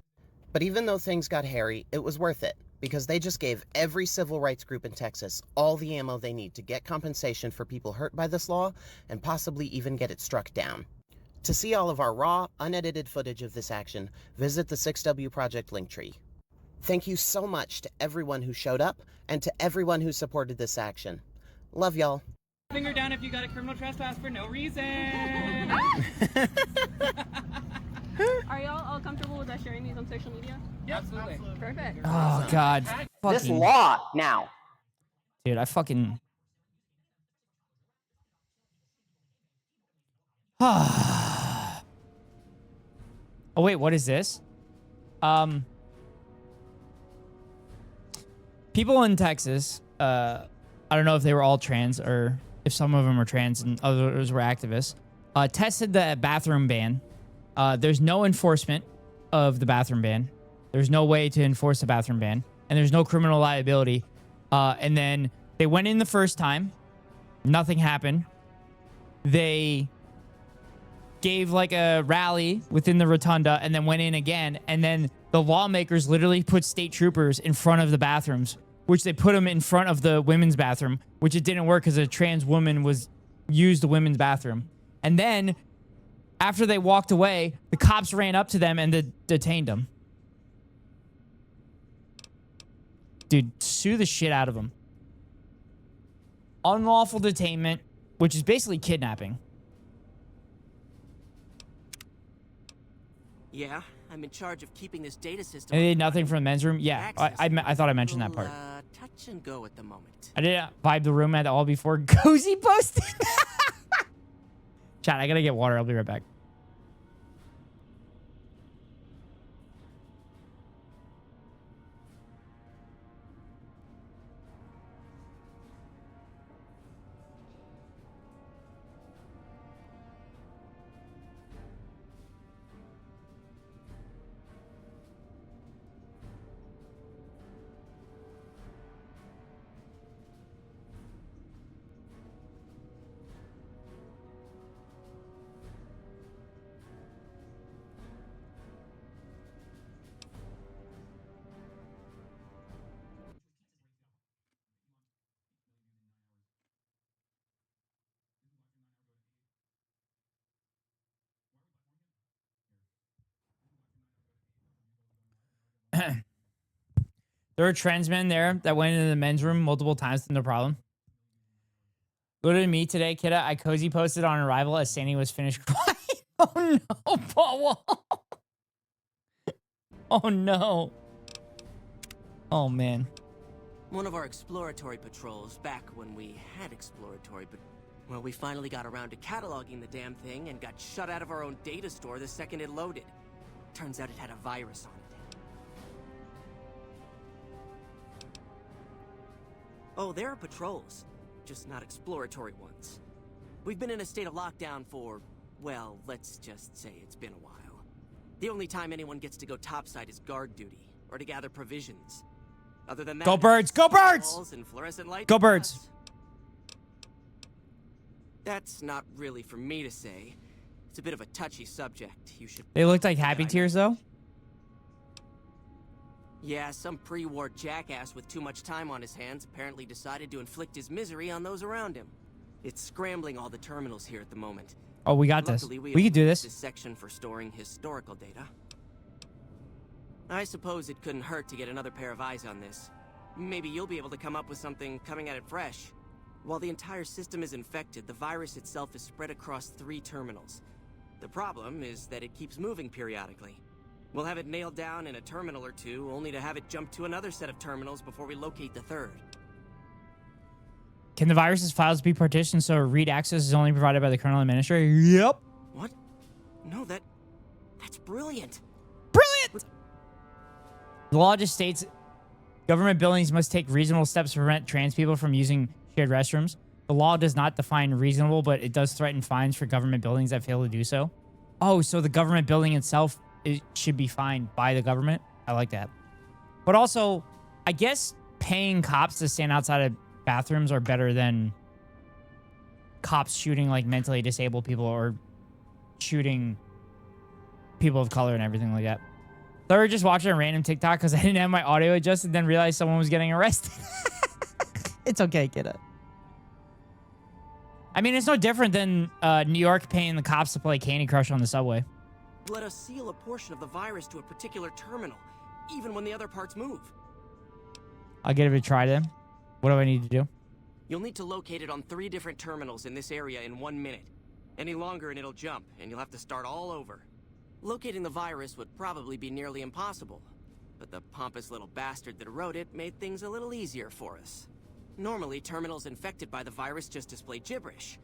[SPEAKER 18] But even though things got hairy, it was worth it, because they just gave every civil rights group in Texas all the ammo they need to get compensation for people hurt by this law, and possibly even get it struck down. To see all of our raw, unedited footage of this action, visit the 6W Project Linktree. Thank you so much to everyone who showed up, and to everyone who supported this action. Love y'all.
[SPEAKER 19] Finger down if you got a criminal trespass for no reason.
[SPEAKER 20] Are y'all all comfortable with us sharing these on social media?
[SPEAKER 19] Yep, absolutely.
[SPEAKER 20] Perfect.
[SPEAKER 1] Oh, God.
[SPEAKER 18] This law now.
[SPEAKER 1] Dude, I fucking... Oh, wait, what is this? People in Texas, I don't know if they were all trans or if some of them were trans and others were activists, tested the bathroom ban. There's no enforcement of the bathroom ban. There's no way to enforce the bathroom ban. And there's no criminal liability. And then they went in the first time. Nothing happened. They gave like a rally within the rotunda and then went in again. And then the lawmakers literally put state troopers in front of the bathrooms, which they put them in front of the women's bathroom, which it didn't work because a trans woman used the women's bathroom. And then after they walked away, the cops ran up to them and detained them. Dude, sue the shit out of them. Unlawful detainment, which is basically kidnapping.
[SPEAKER 21] Yeah, I'm in charge of keeping this data system.
[SPEAKER 1] And they did nothing from the men's room. Yeah, I thought I mentioned that part.
[SPEAKER 21] Touch and go at the moment.
[SPEAKER 1] I didn't vibe the room at all before cozy posting. Chat, I gotta get water. I'll be right back. There were trans men there that went into the men's room multiple times, no problem. Literally me today, kidda. I cozy posted on arrival as Sandy was finished crying. Oh no, Paul. Oh no. Oh man.
[SPEAKER 21] One of our exploratory patrols, back when we had exploratory, but well, we finally got around to cataloging the damn thing and got shut out of our own data store the second it loaded. Turns out it had a virus on it. Oh, there are patrols, just not exploratory ones. We've been in a state of lockdown for, well, let's just say it's been a while. The only time anyone gets to go topside is guard duty, or to gather provisions. Other than that,
[SPEAKER 1] go birds! Go birds!
[SPEAKER 21] And fluorescent lights.
[SPEAKER 1] Go birds!
[SPEAKER 21] That's not really for me to say. It's a bit of a touchy subject. You should.
[SPEAKER 1] They looked like happy tears, though.
[SPEAKER 21] Yeah, some pre-war jackass with too much time on his hands apparently decided to inflict his misery on those around him. It's scrambling all the terminals here at the moment.
[SPEAKER 1] Oh, we got this. We can do this.
[SPEAKER 21] This section for storing historical data. I suppose it couldn't hurt to get another pair of eyes on this. Maybe you'll be able to come up with something coming at it fresh. While the entire system is infected, the virus itself is spread across 3 terminals. The problem is that it keeps moving periodically. We'll have it nailed down in a terminal or 2, only to have it jump to another set of terminals before we locate the 3rd.
[SPEAKER 1] Can the virus's files be partitioned so read access is only provided by the kernel administrator? Yep.
[SPEAKER 21] What? No, that's brilliant.
[SPEAKER 1] Brilliant! The law just states government buildings must take reasonable steps to prevent trans people from using shared restrooms. The law does not define reasonable, but it does threaten fines for government buildings that fail to do so. Oh, so the government building itself should be fined by the government? I like that. But also, I guess paying cops to stand outside of bathrooms are better than cops shooting like mentally disabled people or shooting people of color and everything like that. So we were just watching a random TikTok because I didn't have my audio adjusted, then realized someone was getting arrested. It's okay, kiddo. I mean, it's no different than New York paying the cops to play Candy Crush on the subway.
[SPEAKER 21] Let us seal a portion of the virus to a particular terminal, even when the other parts move.
[SPEAKER 1] I'll give it a try then. What do I need to do?
[SPEAKER 21] You'll need to locate it on 3 different terminals in this area in 1 minute. Any longer and it'll jump, and you'll have to start all over. Locating the virus would probably be nearly impossible, but the pompous little bastard that wrote it made things a little easier for us. Normally, terminals infected by the virus just display gibberish,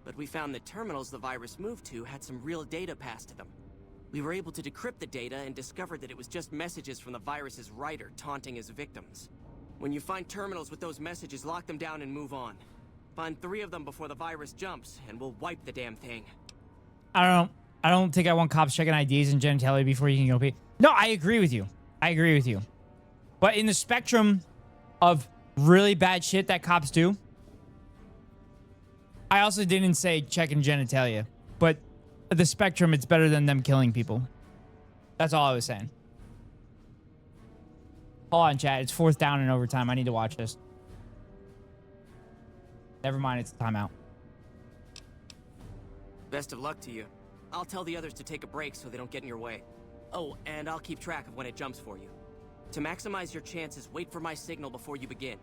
[SPEAKER 21] but we found that terminals the virus moved to had some real data passed to them. We were able to decrypt the data and discovered that it was just messages from the virus's writer taunting his victims. When you find terminals with those messages, lock them down and move on. Find 3 of them before the virus jumps, and we'll wipe the damn thing.
[SPEAKER 1] I don't think I want cops checking IDs and genitalia before you can go pee. No, I agree with you. I agree with you. But in the spectrum of really bad shit that cops do, I also didn't say checking genitalia. But the spectrum, it's better than them killing people. That's all I was saying. Hold on, chat. It's 4th down and overtime. I need to watch this. Never mind. It's a timeout.
[SPEAKER 21] Best of luck to you. I'll tell the others to take a break so they don't get in your way. Oh, and I'll keep track of when it jumps for you. To maximize your chances, wait for my signal before you begin.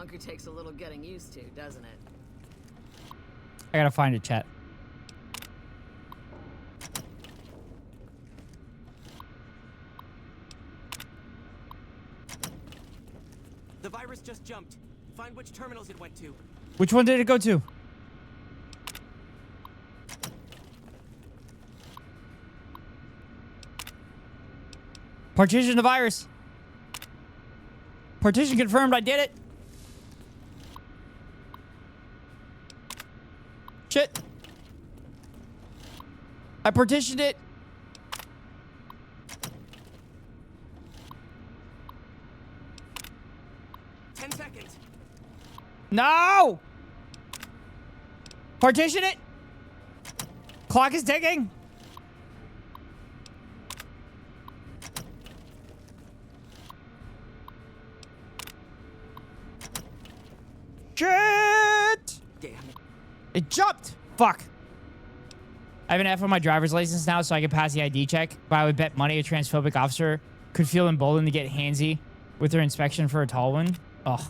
[SPEAKER 16] bunker takes a little getting used to, doesn't it?
[SPEAKER 1] I gotta find it, chat.
[SPEAKER 21] The virus just jumped. Find which terminals it went to.
[SPEAKER 1] Which one did it go to? Partition the virus. Partition confirmed. I did it. Shit. I partitioned it. No! Partition it! Clock is ticking! Shit!
[SPEAKER 21] Damn it.
[SPEAKER 1] It jumped! Fuck. I have an F on my driver's license now so I can pass the ID check, but I would bet money a transphobic officer could feel emboldened to get handsy with their inspection for a tall one. Ugh.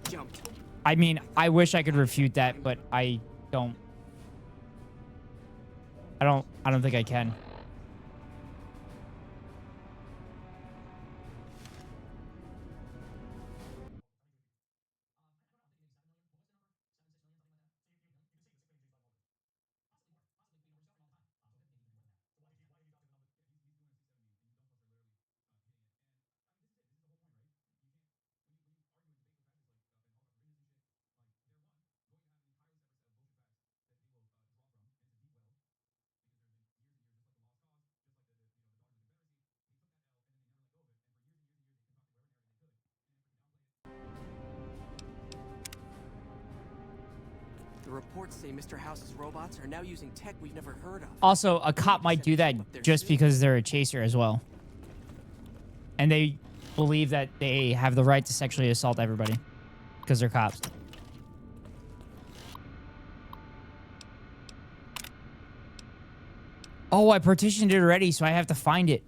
[SPEAKER 21] Jumped.
[SPEAKER 1] I mean, I wish I could refute that, but I don't. I don't think I can.
[SPEAKER 21] The reports say Mr. House's robots are now using tech we've never heard of.
[SPEAKER 1] Also, a cop might do that just because they're a chaser as well. And they believe that they have the right to sexually assault everybody because they're cops. Oh, I partitioned it already, so I have to find it.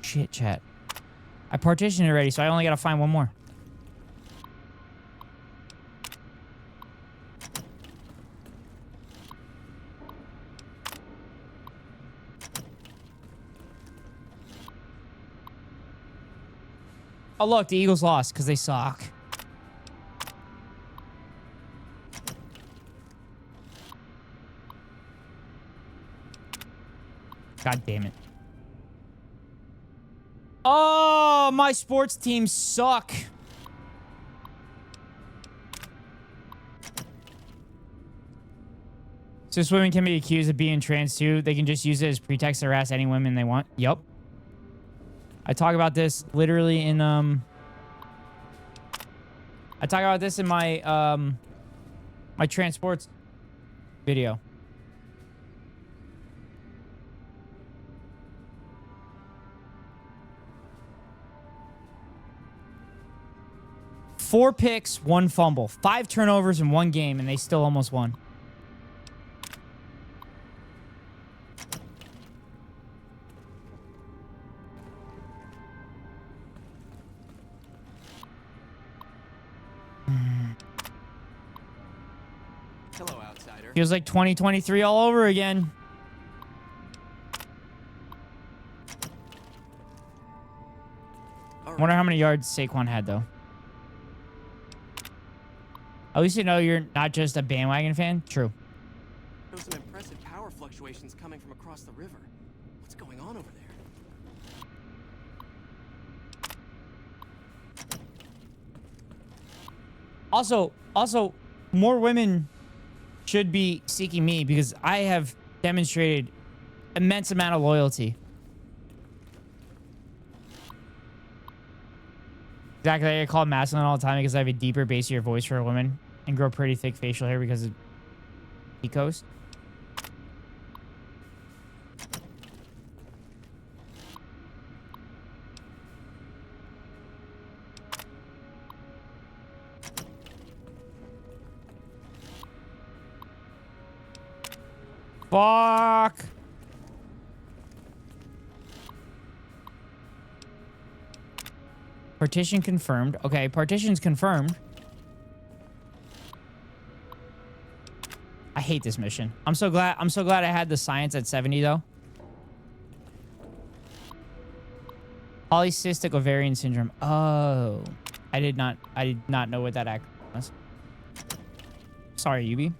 [SPEAKER 1] Shit, chat. I partitioned it already, so I only gotta find one more. Oh, look, the Eagles lost because they suck. God damn it. Oh, my sports teams suck. Cis women can be accused of being trans too. They can just use it as pretext to harass any women they want. Yup. I talk about this literally in I talk about this in my my transports video. Four picks, one fumble, 5 turnovers in one game, and they still almost won.
[SPEAKER 21] Hello, outsider.
[SPEAKER 1] Feels like 2023 all over again. Wonder how many yards Saquon had, though. At least you know you're not just a bandwagon fan. True.
[SPEAKER 21] There were some impressive power fluctuations coming from across the river. What's going on over there?
[SPEAKER 1] Also, more women should be seeking me because I have demonstrated immense amount of loyalty. Exactly. I get called masculine all the time because I have a deeper, bassier voice for a woman and grow pretty thick facial hair because of Ecos. Fuck. Partition confirmed. Okay, partition's confirmed. I hate this mission. I'm so glad I had the science at 70 though. Polycystic ovarian syndrome. Oh. I did not know what that acronym was. Sorry, Yubi.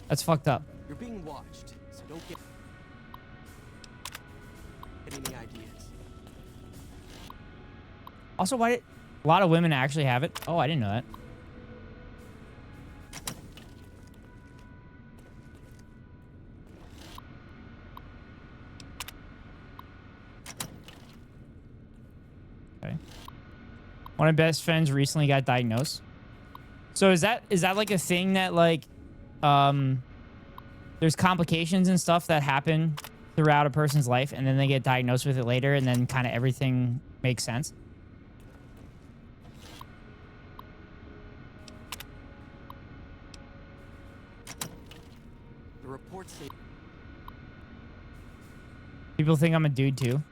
[SPEAKER 1] That's fucked up.
[SPEAKER 13] You're being watched, so don't get any ideas.
[SPEAKER 1] Also, why did a lot of women actually have it? Oh, I didn't know that. Okay. One of my best friends recently got diagnosed. So is that like a thing that like there's complications and stuff that happen throughout a person's life and then they get diagnosed with it later and then kind of everything makes sense?
[SPEAKER 13] The reports say
[SPEAKER 1] People think I'm a dude too.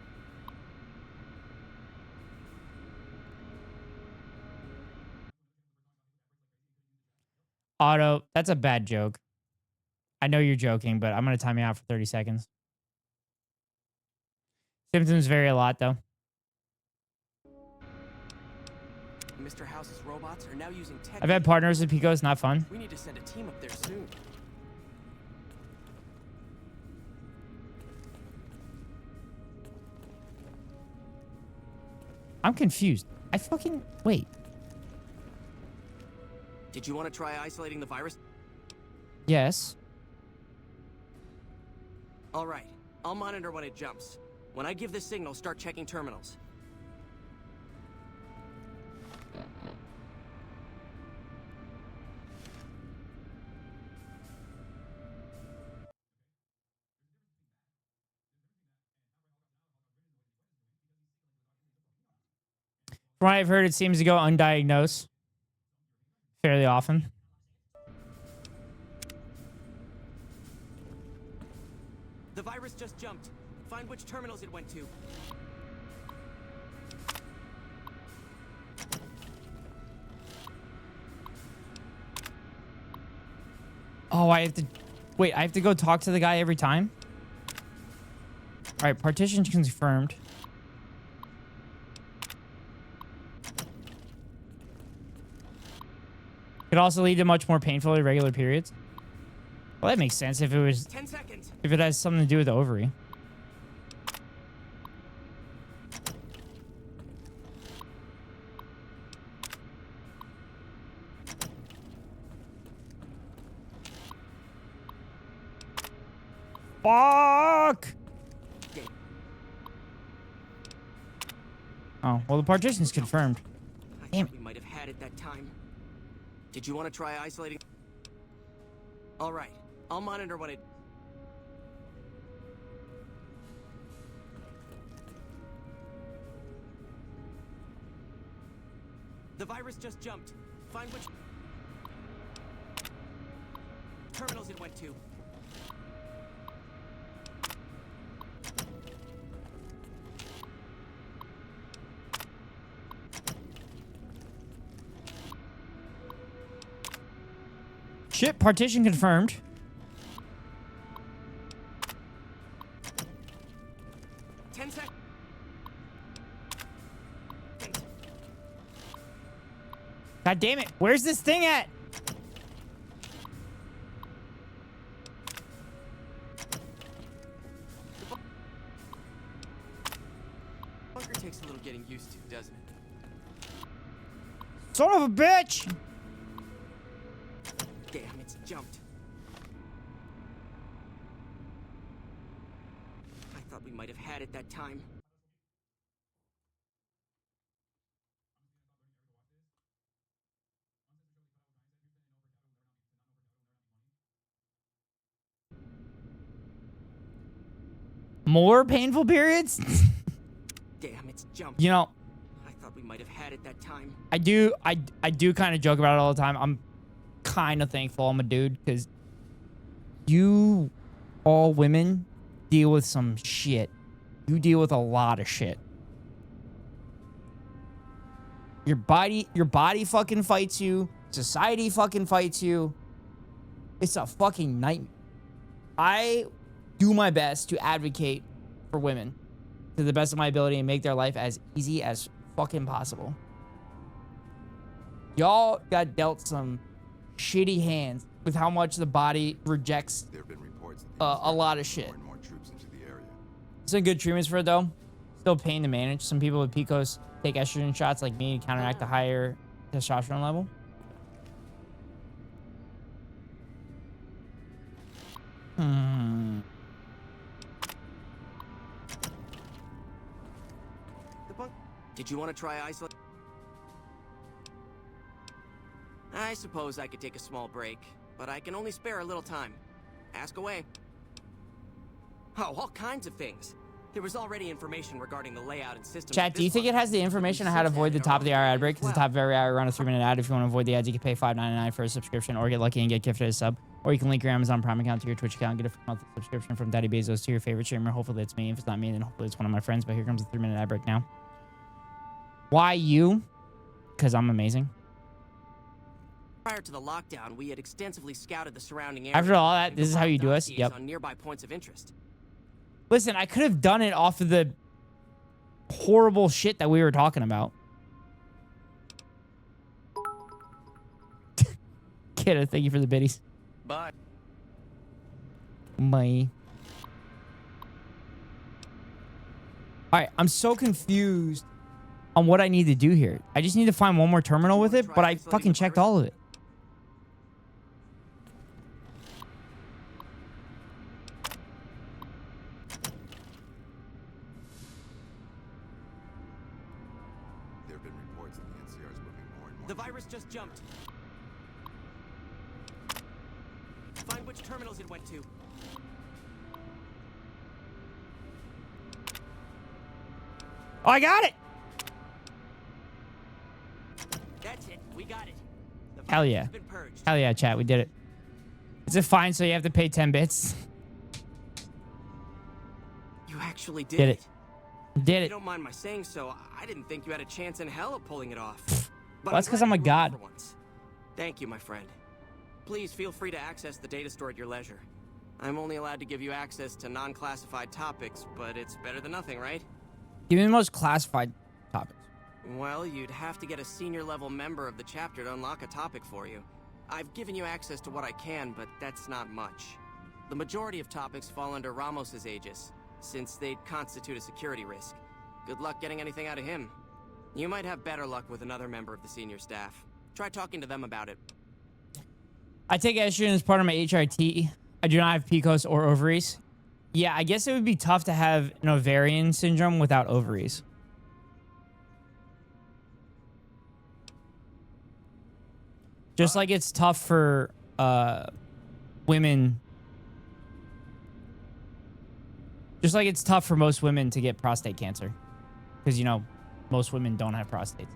[SPEAKER 1] Otto, that's a bad joke. I know you're joking, but I'm going to time you out for 30 seconds. Symptoms vary a lot, though.
[SPEAKER 13] Mr. House's robots are now using tech.
[SPEAKER 1] I've had partners with Pico. It's not fun.
[SPEAKER 13] We need to send a team up there soon.
[SPEAKER 1] I'm confused. Wait.
[SPEAKER 21] Did you want to try isolating the virus?
[SPEAKER 1] Yes.
[SPEAKER 21] All right. I'll monitor when it jumps. When I give the signal, start checking terminals.
[SPEAKER 1] From what I've heard, it seems to go undiagnosed fairly often.
[SPEAKER 21] The virus just jumped. Find which terminals it went to.
[SPEAKER 1] Oh, I have to... Wait, I have to go talk to the guy every time? All right, partition confirmed. Could also lead to much more painful irregular periods. Well, that makes sense if it was...
[SPEAKER 21] 10 seconds.
[SPEAKER 1] If it has something to do with the ovary. Fuck! Oh, well, the partition's confirmed.
[SPEAKER 21] Damn it. We might have had it that time. Did you want to try isolating? All right. I'll monitor when it... The virus just jumped. Find which terminals it went to.
[SPEAKER 1] Shit, partition confirmed. God damn it. Where's this thing at?
[SPEAKER 13] Bunker takes a little getting used to, doesn't it?
[SPEAKER 1] Son of a bitch!
[SPEAKER 21] Damn, it's jumped. I thought we might have had it that time.
[SPEAKER 1] More painful periods?
[SPEAKER 21] Damn, it's jumped.
[SPEAKER 1] You know,
[SPEAKER 21] I thought we might have had it that time.
[SPEAKER 1] I do kind of joke about it all the time. I'm kind of thankful I'm a dude, because you all women deal with some shit. You deal with a lot of shit. Your body fucking fights you. Society fucking fights you. It's a fucking nightmare. I do my best to advocate for women to the best of my ability and make their life as easy as fucking possible. Y'all got dealt some shitty hands with how much the body rejects a lot of shit. Some good treatments for it though. Still pain to manage. Some people with PCOS take estrogen shots like me to counteract the higher testosterone level.
[SPEAKER 21] Did you want to try isolate? I suppose I could take a small break, but I can only spare a little time. Ask away. Oh, all kinds of things. There was already information regarding the layout and system.
[SPEAKER 1] Chat, do you think it has the information on how to avoid the top of the hour ad break? Because the top of every hour, around a 3-minute ad. If you want to avoid the ads, you can pay $5.99 for a subscription or get lucky and get gifted a sub. Or you can link your Amazon Prime account to your Twitch account and get a monthly subscription from Daddy Bezos to your favorite streamer. Hopefully it's me. If it's not me, then hopefully it's one of my friends. But here comes the 3-minute ad break now. Why you? Because I'm amazing.
[SPEAKER 21] Prior to the lockdown, we had extensively scouted the surrounding area.
[SPEAKER 1] After all that, this is how you do us? Yep.
[SPEAKER 21] On nearby points of interest.
[SPEAKER 1] Listen, I could have done it off of the horrible shit that we were talking about. Kiddo, thank you for the biddies.
[SPEAKER 21] Bye.
[SPEAKER 1] Bye. Alright, I'm so confused on what I need to do here. I just need to find one more terminal with it, but I fucking checked all of it.
[SPEAKER 21] The virus just jumped. Find which terminals it went to.
[SPEAKER 1] Oh, I got it!
[SPEAKER 21] That's it. We got it.
[SPEAKER 1] Hell yeah. Hell yeah, chat. We did it. Is it fine so you have to pay 10 bits?
[SPEAKER 21] You actually
[SPEAKER 1] Did it. Did
[SPEAKER 21] If
[SPEAKER 1] it.
[SPEAKER 21] you don't mind my saying so, I didn't think you had a chance in hell of pulling it off. But
[SPEAKER 1] Well, that's because I'm a god.
[SPEAKER 21] for once. Thank you, my friend. Please feel free to access the data store at your leisure. I'm only allowed to give you access to non-classified topics, but it's better than nothing, right?
[SPEAKER 1] Give me the most classified topics.
[SPEAKER 21] Well, you'd have to get a senior-level member of the chapter to unlock a topic for you. I've given you access to what I can, but that's not much. The majority of topics fall under Ramos's aegis, since they'd constitute a security risk. Good luck getting anything out of him. You might have better luck with another member of the senior staff. Try talking to them about it.
[SPEAKER 1] I take estrogen as part of my HRT. I do not have PCOS or ovaries. Yeah, I guess it would be tough to have an ovarian syndrome without ovaries. Just like it's tough for women. Just like it's tough for most women to get prostate cancer. Because, you know, most women don't have prostates.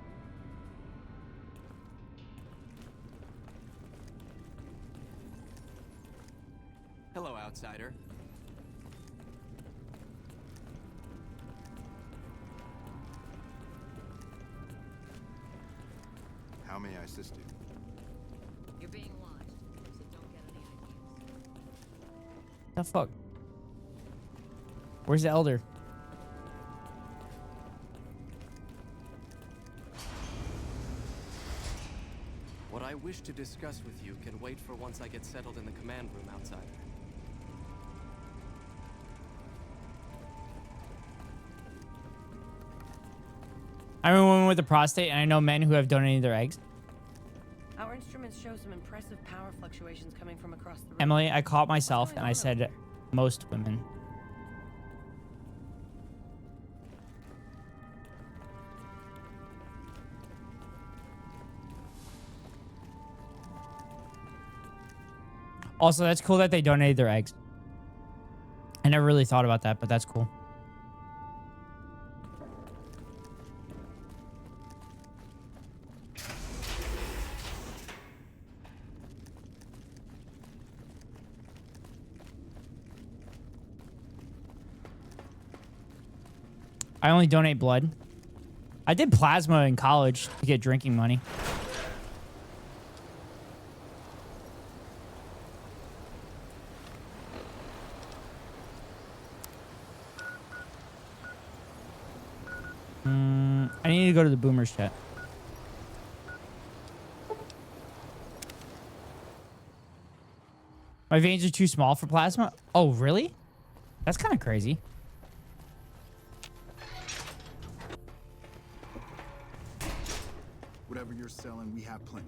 [SPEAKER 21] Hello, outsider.
[SPEAKER 12] How may I assist you?
[SPEAKER 16] You're being watched, so don't get any ideas.
[SPEAKER 1] The fuck? Where's the elder?
[SPEAKER 13] What I wish to discuss with you can wait for once I get settled in the command room, outsider.
[SPEAKER 1] I remember women with a prostate, and I know men who have donated their eggs.
[SPEAKER 8] Our instruments show some impressive power fluctuations coming from across the room.
[SPEAKER 1] Emily, I caught myself, and I said most women. Also, that's cool that they donated their eggs. I never really thought about that, but that's cool. I only donate blood. I did plasma in college to get drinking money. I need to go to the boomers chat. My veins are too small for plasma? Oh, really? That's kind of crazy.
[SPEAKER 14] Whatever you're selling, we have plenty.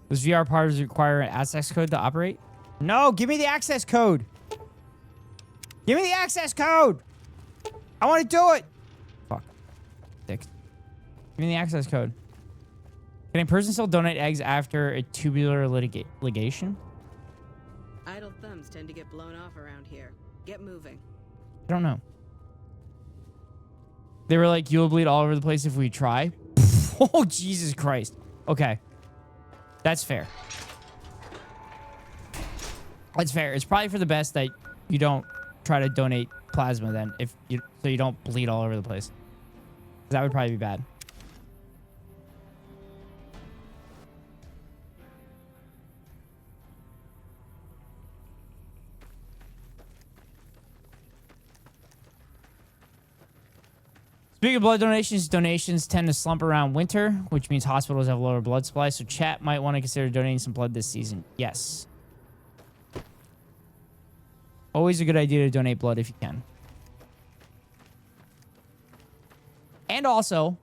[SPEAKER 1] Does VR parts require an access code to operate? No, give me the access code. Give me the access code. I want to do it. Fuck. Dick. Give me the access code. Can a person still donate eggs after a tubular ligation?
[SPEAKER 16] Idle thumbs tend to get blown off around here. Get moving.
[SPEAKER 1] I don't know. They were like, you'll bleed all over the place if we try. Oh, Jesus Christ. Okay. That's fair. That's fair. It's probably for the best that you don't try to donate plasma then, so you don't bleed all over the place. That would probably be bad. Speaking of blood donations, donations tend to slump around winter, which means hospitals have lower blood supply, so chat might want to consider donating some blood this season. Yes. Always a good idea to donate blood if you can. And also,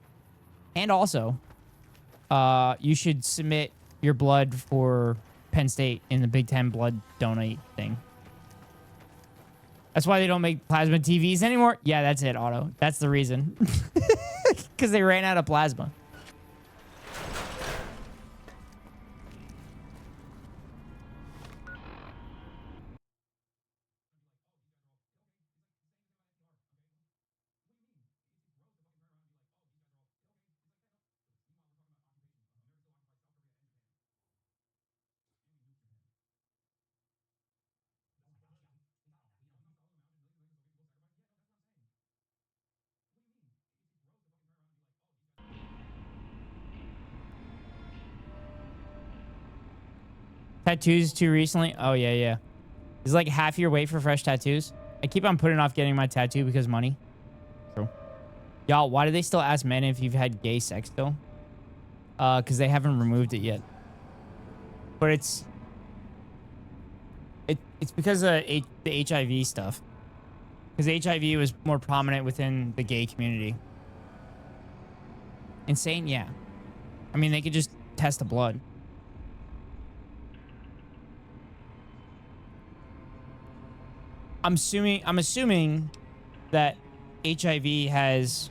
[SPEAKER 1] you should submit your blood for Penn State in the Big Ten blood donate thing. That's why they don't make plasma TVs anymore. Yeah, that's it, Otto. That's the reason. Because they ran out of plasma. Tattoos too recently? Oh, yeah, yeah. It's like half your wait for fresh tattoos. I keep on putting off getting my tattoo because money. True. Y'all, why do they still ask men if you've had gay sex still? Because they haven't removed it yet. But it's because of the HIV stuff. Because HIV was more prominent within the gay community. Insane? Yeah. I mean, they could just test the blood. I'm assuming that HIV has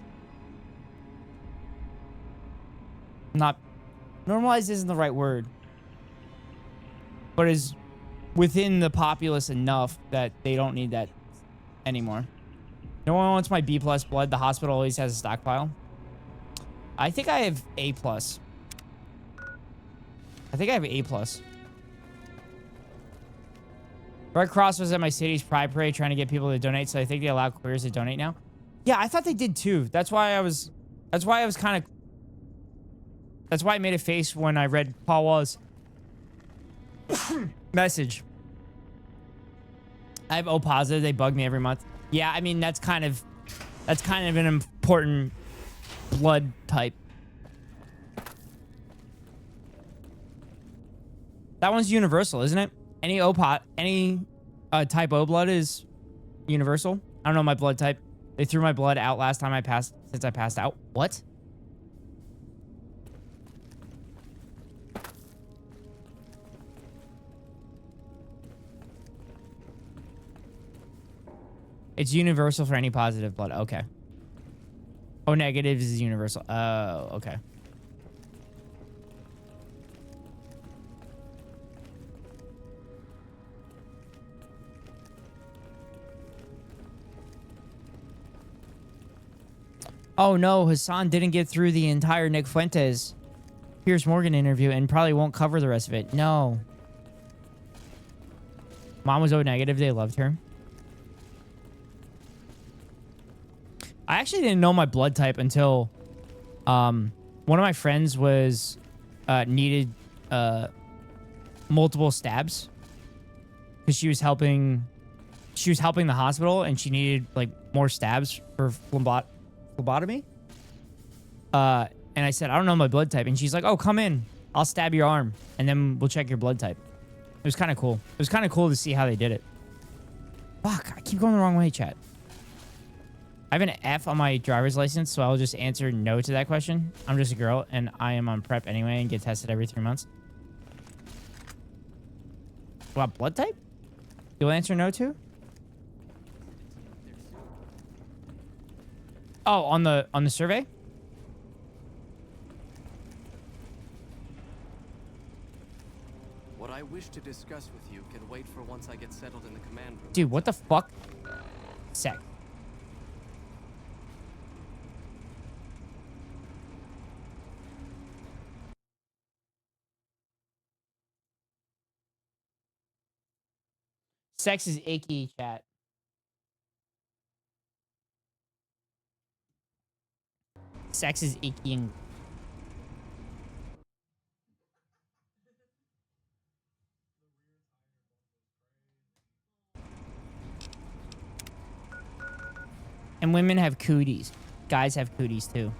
[SPEAKER 1] not normalized isn't the right word, but is within the populace enough that they don't need that anymore. No one wants my B+ blood. The hospital always has a stockpile. I think I have A+. I think I have A+. Red Cross was at my city's Pride Parade trying to get people to donate, so I think they allow queers to donate now. Yeah, I thought they did too. That's why I made a face when I read Paul Wall's message. I have O positive. They bug me every month. Yeah, I mean that's kind of an important blood type. That one's universal, isn't it? Any type O blood is universal. I don't know my blood type. They threw my blood out last time since I passed out. What? It's universal for any positive blood. Okay. O negative is universal. Oh, okay. Oh no, Hassan didn't get through the entire Nick Fuentes Piers Morgan interview and probably won't cover the rest of it. No. Mom was O negative. They loved her. I actually didn't know my blood type until one of my friends was needed multiple stabs because she was helping the hospital and she needed like more stabs for phlebotomy. And I said, I don't know my blood type. And she's like, oh, come in. I'll stab your arm and then we'll check your blood type. It was kind of cool. It was kind of cool to see how they did it. Fuck, I keep going the wrong way, chat. I have an F on my driver's license, so I'll just answer no to that question. I'm just a girl, and I am on prep anyway and get tested every 3 months. What, blood type? You'll answer no to? Oh, on the survey?
[SPEAKER 13] What I wish to discuss with you can wait for once I get settled in the command room.
[SPEAKER 1] Dude, what the fuck? Sec. Sex is icky, chat. Sex is icky and... And women have cooties. Guys have cooties too.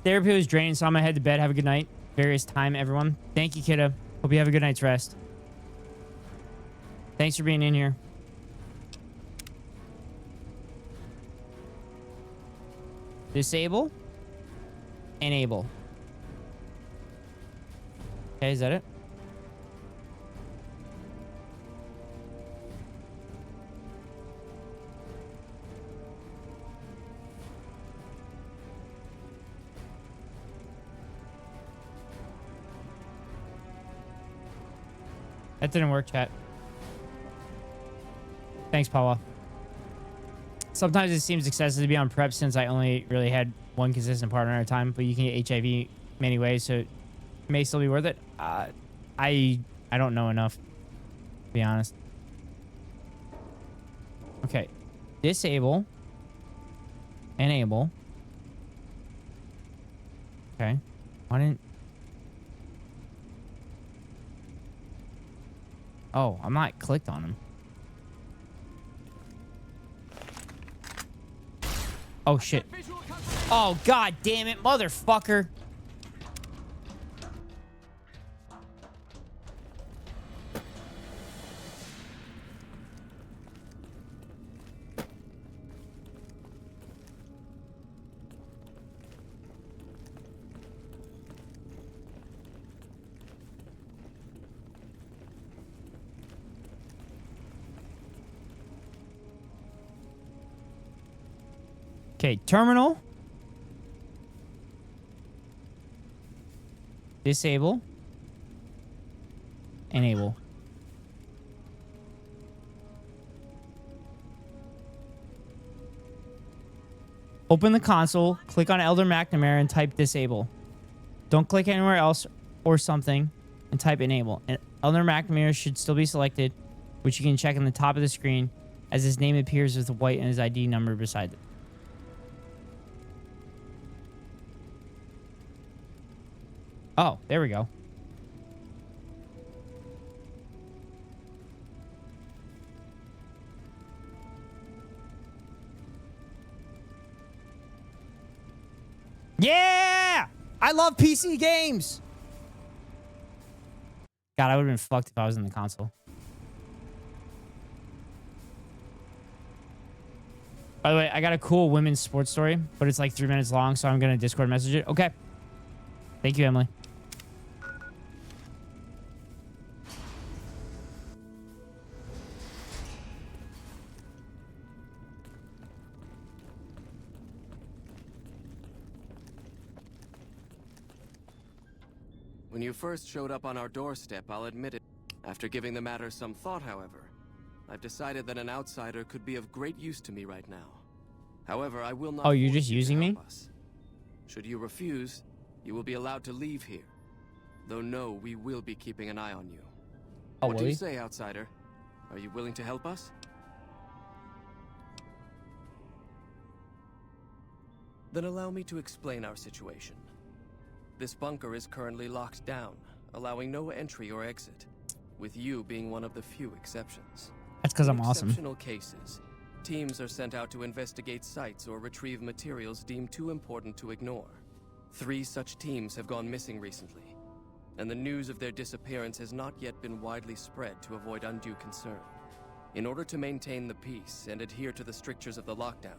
[SPEAKER 1] Therapy was draining, so I'm gonna head to bed. Have a good night. Various time, everyone. Thank you, kiddo. Hope you have a good night's rest. Thanks for being in here. Disable. Enable. Okay, is that it? That didn't work, chat. Thanks, Paula. Sometimes it seems excessive to be on prep since I only really had one consistent partner at a time, but you can get HIV many ways, so it may still be worth it. I don't know enough, to be honest. Okay. Disable. Enable. Okay. Why didn't... Oh, I'm not clicked on him. Oh, shit. Oh, god damn it, motherfucker. Okay, terminal. Disable. Enable. Open the console, click on Elder McNamara and type disable. Don't click anywhere else or something and type enable. And Elder McNamara should still be selected, which you can check on the top of the screen as his name appears with the white and his ID number beside it. Oh, there we go. Yeah! I love PC games! God, I would have been fucked if I was in the console. By the way, I got a cool women's sports story, but it's like 3 minutes long, so I'm gonna Discord message it. Okay. Thank you, Emily.
[SPEAKER 13] When you first showed up on our doorstep, I'll admit it. After giving the matter some thought, however, I've decided that an outsider could be of great use to me right now. However, I will not.
[SPEAKER 1] Oh, you're
[SPEAKER 13] force
[SPEAKER 1] just
[SPEAKER 13] you to
[SPEAKER 1] using me?
[SPEAKER 13] help us. Should you refuse, you will be allowed to leave here. Though no, we will be keeping an eye on you.
[SPEAKER 1] Oh,
[SPEAKER 13] What do
[SPEAKER 1] will
[SPEAKER 13] you
[SPEAKER 1] you?
[SPEAKER 13] say, outsider? Are you willing to help us? Then allow me to explain our situation. This bunker is currently locked down, allowing no entry or exit, with you being one of the few exceptions.
[SPEAKER 1] That's because I'm
[SPEAKER 13] In
[SPEAKER 1] awesome.
[SPEAKER 13] exceptional cases, teams are sent out to investigate sites or retrieve materials deemed too important to ignore. 3 such teams have gone missing recently, and the news of their disappearance has not yet been widely spread to avoid undue concern. In order to maintain the peace and adhere to the strictures of the lockdown,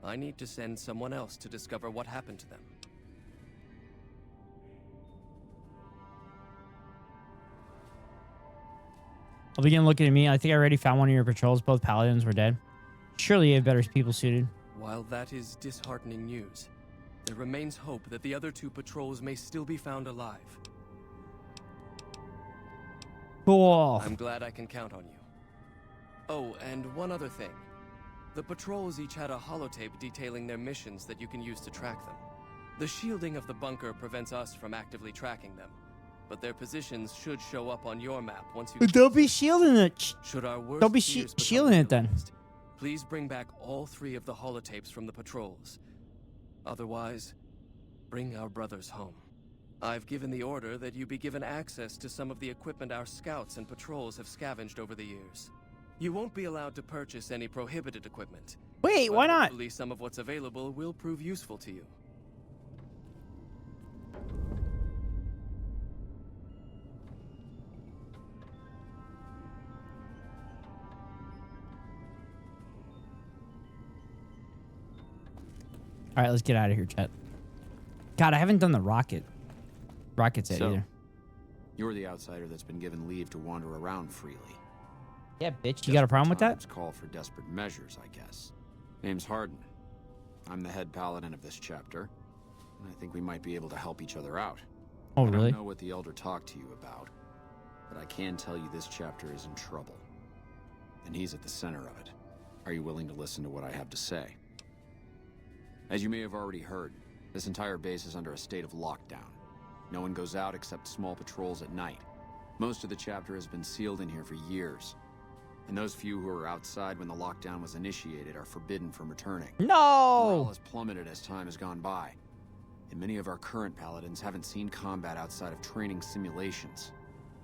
[SPEAKER 13] I need to send someone else to discover what happened to them.
[SPEAKER 1] I'll begin looking at me. I think I already found one of your patrols. Both paladins were dead. Surely you have better people suited.
[SPEAKER 13] While that is disheartening news, there remains hope that the other 2 patrols may still be found alive.
[SPEAKER 1] Cool.
[SPEAKER 13] I'm glad I can count on you. Oh, and one other thing. The patrols each had a holotape detailing their missions that you can use to track them. The shielding of the bunker prevents us from actively tracking them, but their positions should show up on your map once you...
[SPEAKER 1] Don't be shielding it.
[SPEAKER 13] Should our worst
[SPEAKER 1] Don't be
[SPEAKER 13] fears become
[SPEAKER 1] shielding it then.
[SPEAKER 13] realized, please bring back all 3 of the holotapes from the patrols. Otherwise, bring our brothers home. I've given the order that you be given access to some of the equipment our scouts and patrols have scavenged over the years. You won't be allowed to purchase any prohibited equipment.
[SPEAKER 1] Wait,
[SPEAKER 13] but
[SPEAKER 1] why not?
[SPEAKER 13] hopefully some of what's available will prove useful to you.
[SPEAKER 1] All right, let's get out of here, chat. God, I haven't done the rockets yet either.
[SPEAKER 7] You're the outsider that's been given leave to wander around freely.
[SPEAKER 1] Yeah, bitch. You got a problem with that?
[SPEAKER 7] Call for desperate measures, I guess. Name's Harden. I'm the head paladin of this chapter, and I think we might be able to help each other out.
[SPEAKER 1] Oh,
[SPEAKER 7] I
[SPEAKER 1] really?
[SPEAKER 7] don't know what the Elder talked to you about, but I can tell you this chapter is in trouble. And he's at the center of it. Are you willing to listen to what I have to say? As you may have already heard, this entire base is under a state of lockdown. No one goes out except small patrols at night. Most of the chapter has been sealed in here for years. And those few who were outside when the lockdown was initiated are forbidden from returning.
[SPEAKER 1] No!
[SPEAKER 7] Morale has plummeted as time has gone by. And many of our current paladins haven't seen combat outside of training simulations.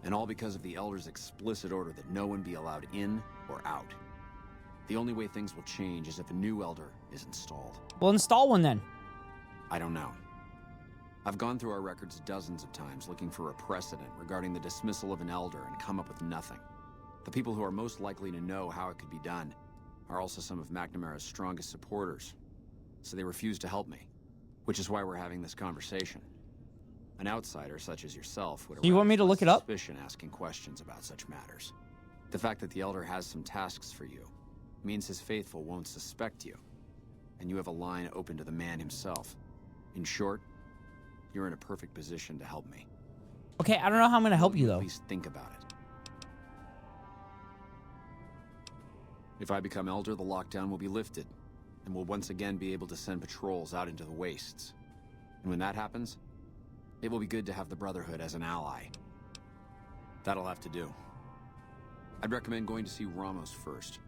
[SPEAKER 7] And all because of the Elder's explicit order that no one be allowed in or out. The only way things will change is if a new Elder is installed.
[SPEAKER 1] Well, install one then.
[SPEAKER 7] I don't know. I've gone through our records dozens of times looking for a precedent regarding the dismissal of an Elder and come up with nothing. The people who are most likely to know how it could be done are also some of McNamara's strongest supporters, so they refuse to help me, which is why we're having this conversation. An outsider such as yourself would
[SPEAKER 1] Do you want me to look it up?
[SPEAKER 7] suspicion asking questions about such matters. The fact that the Elder has some tasks for you means his faithful won't suspect you, and you have a line open to the man himself. In short, you're in a perfect position to help me.
[SPEAKER 1] Okay, I don't know how I'm going to help you, though.
[SPEAKER 7] At least think about it. If I become Elder, the lockdown will be lifted, and we'll once again be able to send patrols out into the wastes. And when that happens, it will be good to have the Brotherhood as an ally. That'll have to do. I'd recommend going to see Ramos first.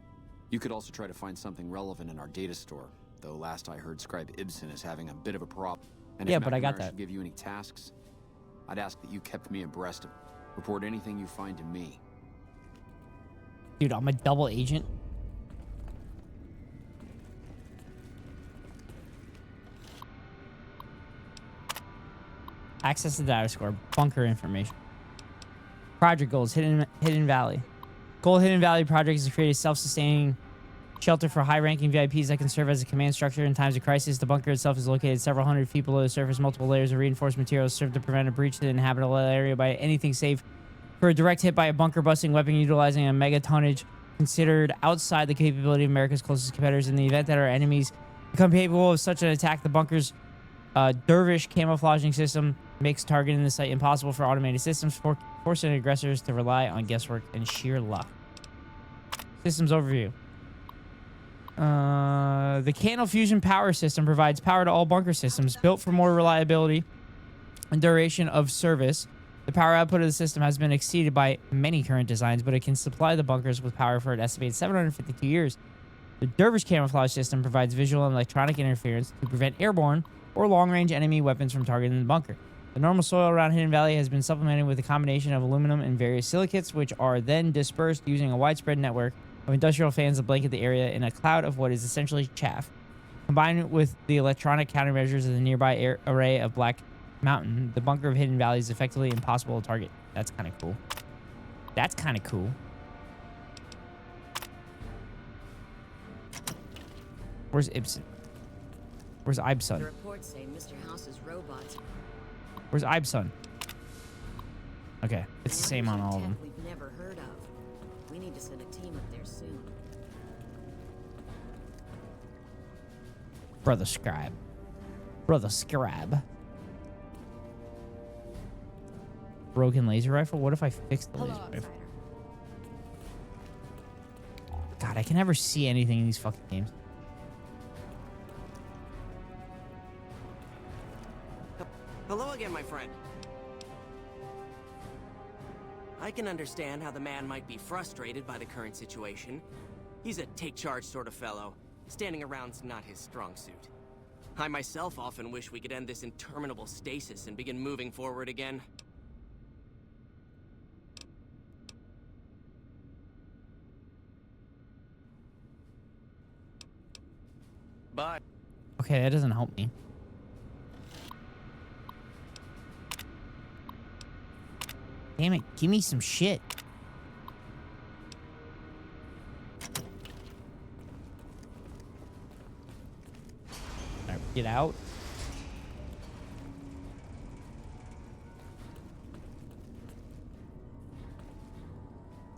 [SPEAKER 7] You could also try to find something relevant in our data store, though last I heard Scribe Ibsen is having a bit of a problem. And
[SPEAKER 1] Yeah,
[SPEAKER 7] if
[SPEAKER 1] but I got
[SPEAKER 7] McNamara
[SPEAKER 1] that.
[SPEAKER 7] should give you any tasks, I'd ask that you kept me abreast of it. Report anything you find to me.
[SPEAKER 1] Dude, I'm a double agent. Access the data score. Bunker information. Project goals. Hidden Valley. Goal Hidden Valley project is to create a self-sustaining shelter for high-ranking VIPs that can serve as a command structure in times of crisis. The bunker itself is located several hundred feet below the surface. Multiple layers of reinforced materials serve to prevent a breach to the inhabitable area by anything safe for a direct hit by a bunker-busting weapon utilizing a megatonnage considered outside the capability of America's closest competitors. In the event that our enemies become capable of such an attack, the bunker's dervish camouflaging system makes targeting the site impossible for automated systems, forcing aggressors to rely on guesswork and sheer luck. Systems overview. The Candle Fusion Power System provides power to all bunker systems, built for more reliability and duration of service. The power output of the system has been exceeded by many current designs, but it can supply the bunkers with power for an estimated 752 years. The Dervish Camouflage System provides visual and electronic interference to prevent airborne or long-range enemy weapons from targeting the bunker. The normal soil around Hidden Valley has been supplemented with a combination of aluminum and various silicates, which are then dispersed using a widespread network of industrial fans that blanket the area in a cloud of what is essentially chaff. Combined with the electronic countermeasures of the nearby array of Black Mountain, the bunker of Hidden Valley is effectively impossible to target. That's kind of cool. That's kind of cool. Where's Ibsen? Where's Ibsen?
[SPEAKER 16] The reports say Mr. House's robots.
[SPEAKER 1] Where's Ibsen? Okay, it's the same on all of them.
[SPEAKER 16] We've never heard of. We need to send a team up there soon.
[SPEAKER 1] Brother Scribe. Brother Scribe. Broken laser rifle? What if I fix the laser rifle? God, I can never see anything in these fucking games.
[SPEAKER 21] Hello again, my friend. I can understand how the man might be frustrated by the current situation. He's a take-charge sort of fellow. Standing around's not his strong suit. I myself often wish we could end this interminable stasis and begin moving forward again. Bye.
[SPEAKER 1] Okay, that doesn't help me. Damn it, give me some shit. Alright, get out.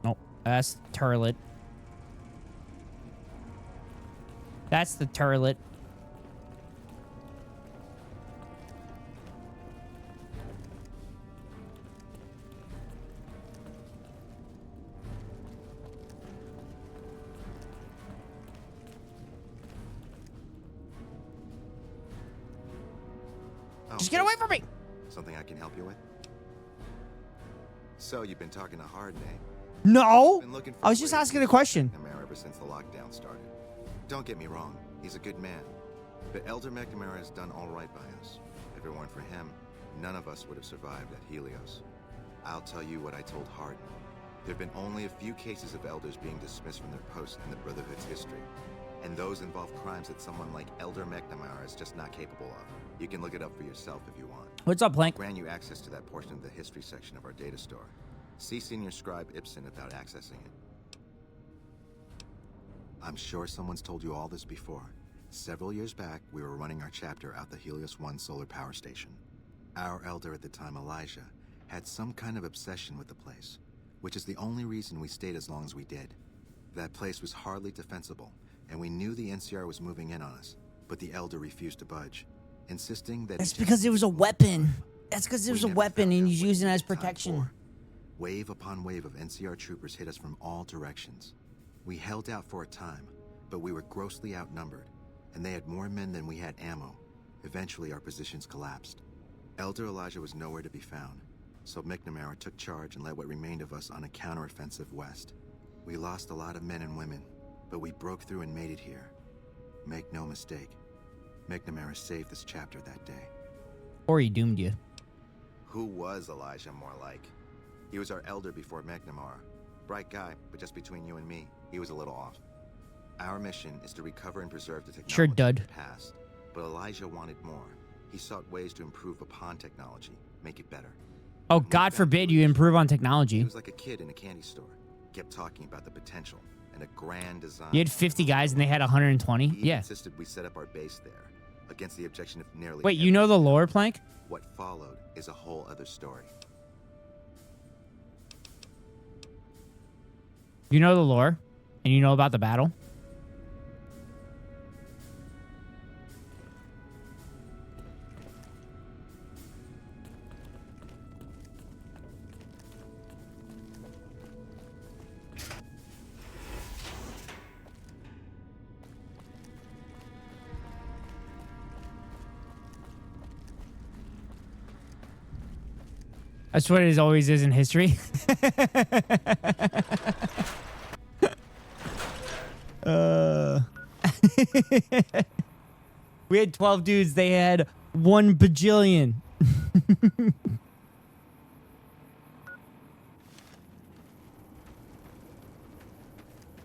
[SPEAKER 1] Nope, that's the turlet. That's the turlet. Just get away from me!
[SPEAKER 12] Something I can help you with? So, you've been talking to Harden, eh?
[SPEAKER 1] No!
[SPEAKER 12] Been looking for
[SPEAKER 1] I was just asking a question.
[SPEAKER 12] McNamara ever since the lockdown started. Don't get me wrong, he's a good man. But Elder McNamara has done all right by us. If it weren't for him, none of us would have survived at Helios. I'll tell you what I told Harden. There have been only a few cases of elders being dismissed from their posts in the Brotherhood's history. And those involve crimes that someone like Elder McNamara is just not capable of. You can look it up for yourself if you want.
[SPEAKER 1] What's up, Plank?
[SPEAKER 12] Grant you access to that portion of the history section of our data store. See Senior Scribe Ibsen about accessing it. I'm sure someone's told you all this before. Several years back, we were running our chapter out the Helios 1 solar power station. Our elder at the time, Elijah, had some kind of obsession with the place, which is the only reason we stayed as long as we did. That place was hardly defensible, and we knew the NCR was moving in on us, but the elder refused to budge, insisting that—
[SPEAKER 1] That's because it was a weapon. That's because it was a weapon and he's using it as protection.
[SPEAKER 12] Wave upon wave of NCR troopers hit us from all directions. We held out for a time, but we were grossly outnumbered, and they had more men than we had ammo. Eventually, our positions collapsed. Elder Elijah was nowhere to be found, so McNamara took charge and led what remained of us on a counteroffensive west. We lost a lot of men and women, but we broke through and made it here. Make no mistake, McNamara saved this chapter that day.
[SPEAKER 1] Or he doomed you.
[SPEAKER 12] Who was Elijah more like? He was our elder before McNamara. Bright guy, but just between you and me, he was a little off. Our mission is to recover and preserve the technology
[SPEAKER 1] Sure, dud.
[SPEAKER 12] of the past, but Elijah wanted more. He sought ways to improve upon technology, make it better.
[SPEAKER 1] Oh, God forbid you improve on technology.
[SPEAKER 12] He was like a kid in a candy store, kept talking about the potential and a grand design.
[SPEAKER 1] You had 50 guys and they had 120?
[SPEAKER 12] He
[SPEAKER 1] Yeah.
[SPEAKER 12] insisted we set up our base there, against the objection of nearly
[SPEAKER 1] Wait, you know the lore, Plank?
[SPEAKER 12] What followed is a whole other story.
[SPEAKER 1] You know the lore? And you know about the battle? That's what it always is in history. We had 12 dudes. They had 1 bajillion.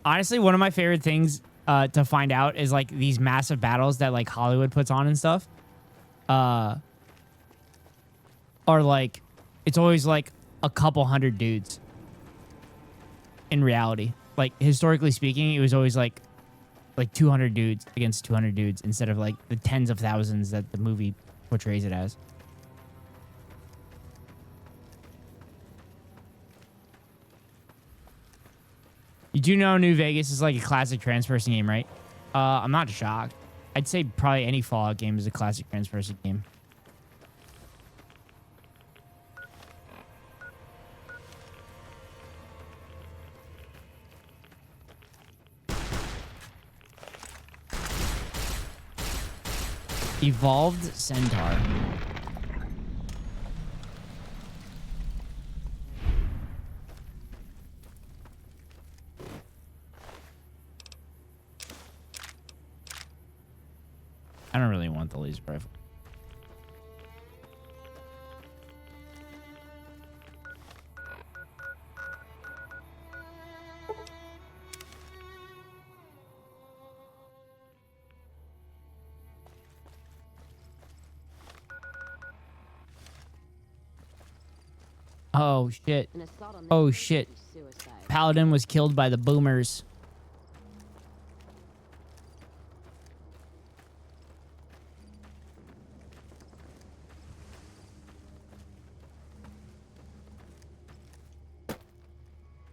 [SPEAKER 1] Honestly, one of my favorite things to find out is like these massive battles that like Hollywood puts on and stuff. Are like, it's always like a couple hundred dudes. In reality, like historically speaking, it was always like 200 dudes against 200 dudes instead of like the tens of thousands that the movie portrays it as. You do know New Vegas is like a classic transversing game, right? I'm not shocked. I'd say probably any Fallout game is a classic transversing game. Evolved Centaur. I don't really want the laser rifle. Oh shit. Oh shit. Paladin was killed by the boomers.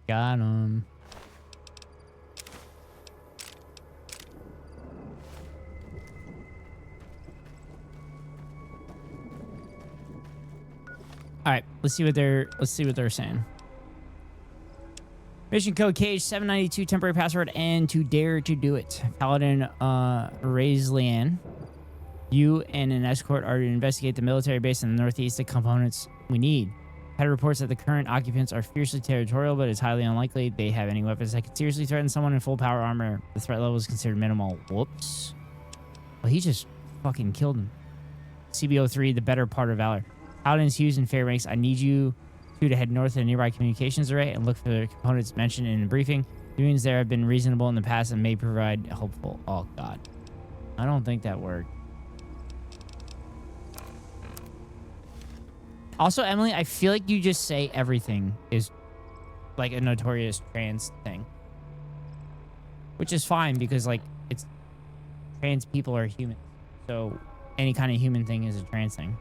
[SPEAKER 1] Got him. All right, let's see what they're saying. Mission code KH792, temporary password, and to dare to do it. Paladin Raislian, you and an escort are to investigate the military base in the northeast. The components we need. Had reports that the current occupants are fiercely territorial, but it's highly unlikely they have any weapons that could seriously threaten someone in full power armor. The threat level is considered minimal. Whoops. Well, he just fucking killed him. CBO3, the better part of valor. Paladins, Hughes, and Fair ranks. I need you two to head north to the nearby communications array and look for the components mentioned in the briefing. Doings there have been reasonable in the past and may provide hopeful. Oh, God. I don't think that worked. Also, Emily, I feel like you just say everything is like a notorious trans thing. Which is fine because, like, it's trans people are human. So any kind of human thing is a trans thing.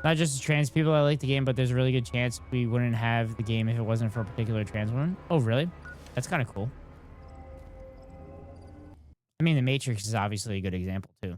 [SPEAKER 1] Not just trans people that like the game, but there's a really good chance we wouldn't have the game if it wasn't for a particular trans woman. Oh, really? That's kind of cool. I mean, The Matrix is obviously a good example, too.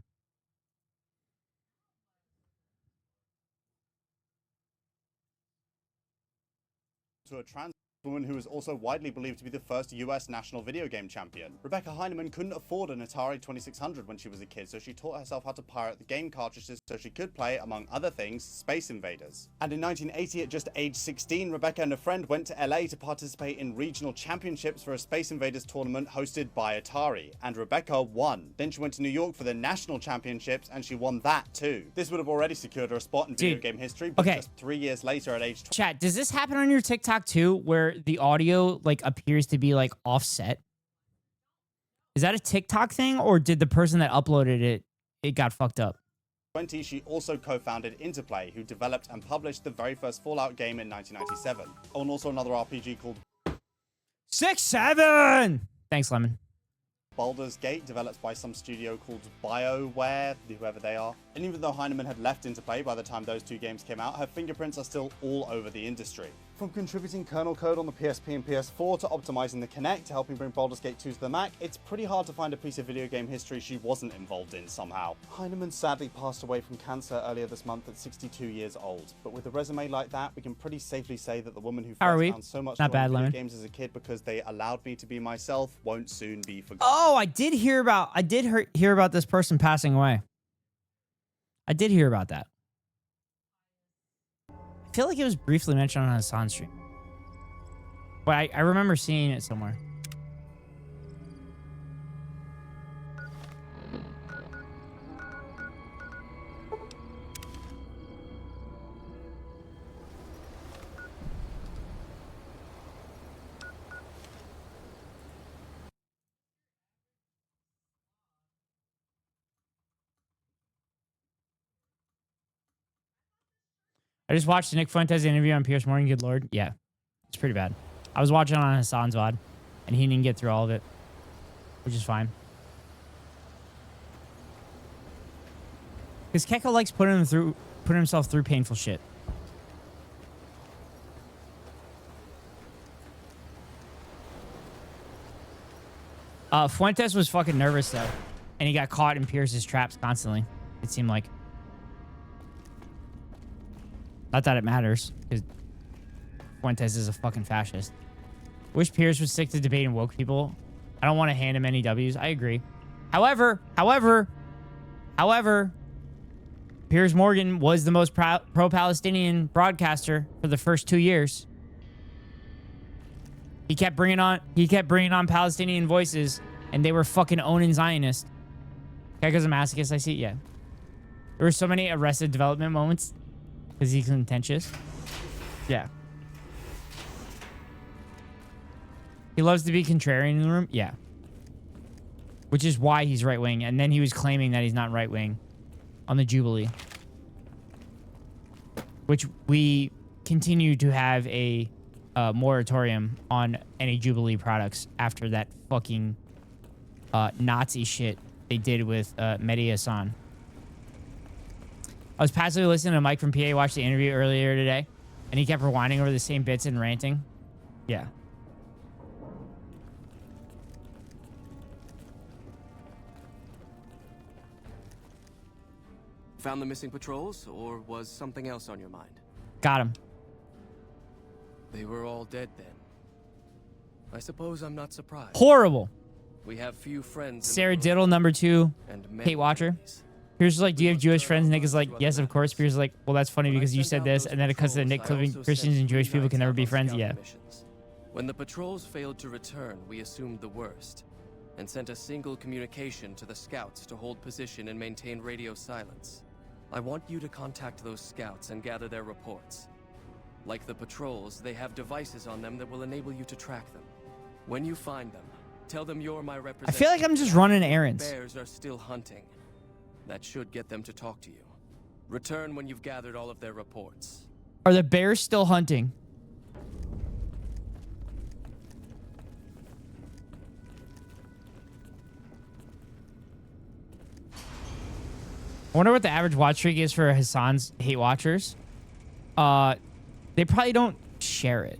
[SPEAKER 4] To a trans woman who is also widely believed to be the first US national video game champion. Rebecca Heinemann couldn't afford an Atari 2600 when she was a kid, so she taught herself how to pirate the game cartridges so she could play, among other things, Space Invaders. And in 1980, at just age 16, Rebecca and a friend went to LA to participate in regional championships for a Space Invaders tournament hosted by Atari, and Rebecca won. Then she went to New York for the national championships, and she won that too. This would have already secured her a spot in video game history, but just 3 years later at age 20.
[SPEAKER 1] Chat, does this happen on your TikTok too, where the audio like appears to be like offset? Is that a TikTok thing, or did the person that uploaded it got fucked up?
[SPEAKER 4] 2020, she also co-founded Interplay, who developed and published the very first Fallout game in 1997. Oh, and also another RPG called
[SPEAKER 1] 6-7. Thanks, Lemon.
[SPEAKER 4] Baldur's Gate, developed by some studio called BioWare, whoever they are. And even though Heinemann had left Interplay by the time those two games came out, her fingerprints are still all over the industry. From contributing kernel code on the PSP and PS4 to optimizing the Kinect to helping bring Baldur's Gate 2 to the Mac, it's pretty hard to find a piece of video game history she wasn't involved in somehow. Heinemann sadly passed away from cancer earlier this month at 62 years old, but with a resume like that, we can pretty safely say that the woman who first found so much joy in video games as a kid because they allowed me to be myself won't soon be forgotten.
[SPEAKER 1] Oh, I did hear about this person passing away. I did hear about that. I feel like it was briefly mentioned on Hassan stream. But I remember seeing it somewhere. I just watched Nick Fuentes' interview on Pierce Morgan. Good Lord. Yeah, it's pretty bad. I was watching on Hassan's VOD, and he didn't get through all of it, which is fine. Because Keko likes putting himself through painful shit. Fuentes was fucking nervous, though, and he got caught in Pierce's traps constantly, it seemed like. Not that it matters, because Fuentes is a fucking fascist. Wish Pierce would stick to debating woke people. I don't want to hand him any W's. I agree. However, Piers Morgan was the most pro-Palestinian broadcaster for the first 2 years. He kept bringing on Palestinian voices, and they were fucking owning Zionists. Keko's a masochist. I see. Yeah, there were so many Arrested Development moments. Because he's contentious. Yeah. He loves to be contrarian in the room. Yeah. Which is why he's right-wing. And then he was claiming that he's not right-wing on the Jubilee. Which we continue to have a moratorium on any Jubilee products after that fucking Nazi shit they did with Mehdi Hassan. I was passively listening to Mike from PA watch the interview earlier today, and he kept rewinding over the same bits and ranting. Yeah.
[SPEAKER 13] Found the missing patrols, or was something else on your mind?
[SPEAKER 1] Got him.
[SPEAKER 13] They were all dead then. I suppose I'm not surprised.
[SPEAKER 1] Horrible.
[SPEAKER 13] We have few friends.
[SPEAKER 1] Sarah Diddle, #2, hate watcher. Pierce was like, do you have Jewish friends? Nick is like, yes, of course. Pierce is like, well, that's funny because you said this. And then it cuts to Nick claiming Christians and Jewish people can never be friends. Yeah.
[SPEAKER 13] When the patrols failed to return, we assumed the worst and sent a single communication to the scouts to hold position and maintain radio silence. I want you to contact those scouts and gather their reports. Like the patrols, they have devices on them that will enable you to track them. When you find them, tell them you're my representative.
[SPEAKER 1] I feel like I'm just running errands.
[SPEAKER 13] Bears are still hunting. That should get them to talk to you. Return when you've gathered all of their reports.
[SPEAKER 1] Are the bears still hunting? I wonder what the average watch streak is for Hassan's hate watchers. They probably don't share it.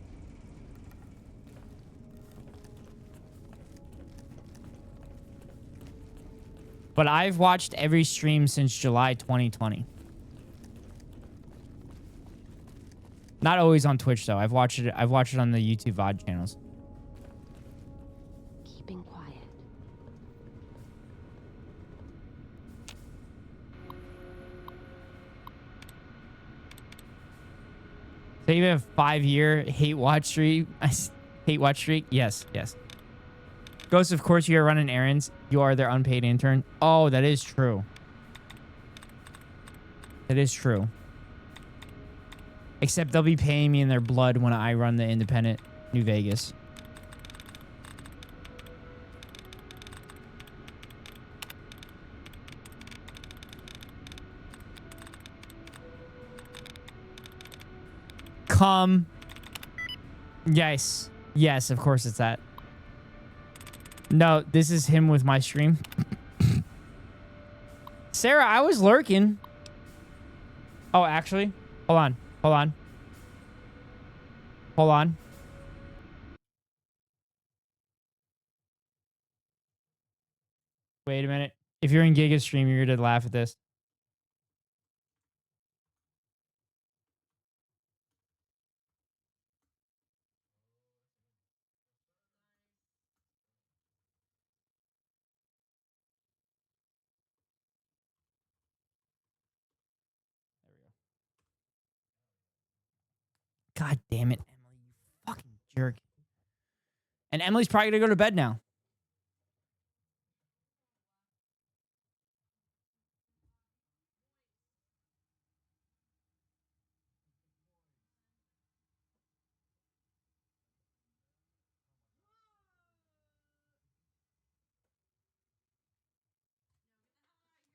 [SPEAKER 1] But I've watched every stream since July 2020. Not always on Twitch though. I've watched it on the YouTube VOD channels.
[SPEAKER 3] Keeping quiet.
[SPEAKER 1] So you have a 5-year hate watch streak. Hate watch streak? Yes, yes. Ghost, of course you are running errands. You are their unpaid intern. Oh, that is true. That is true. Except they'll be paying me in their blood when I run the independent New Vegas. Come. Yes. Yes, of course it's that. No, this is him with my stream. Sarah, I was lurking. Oh, actually, hold on. Hold on. Hold on. Wait a minute. If you're in Giga stream, you're going to laugh at this. God damn it, Emily, you fucking jerk. And Emily's probably going to go to bed now.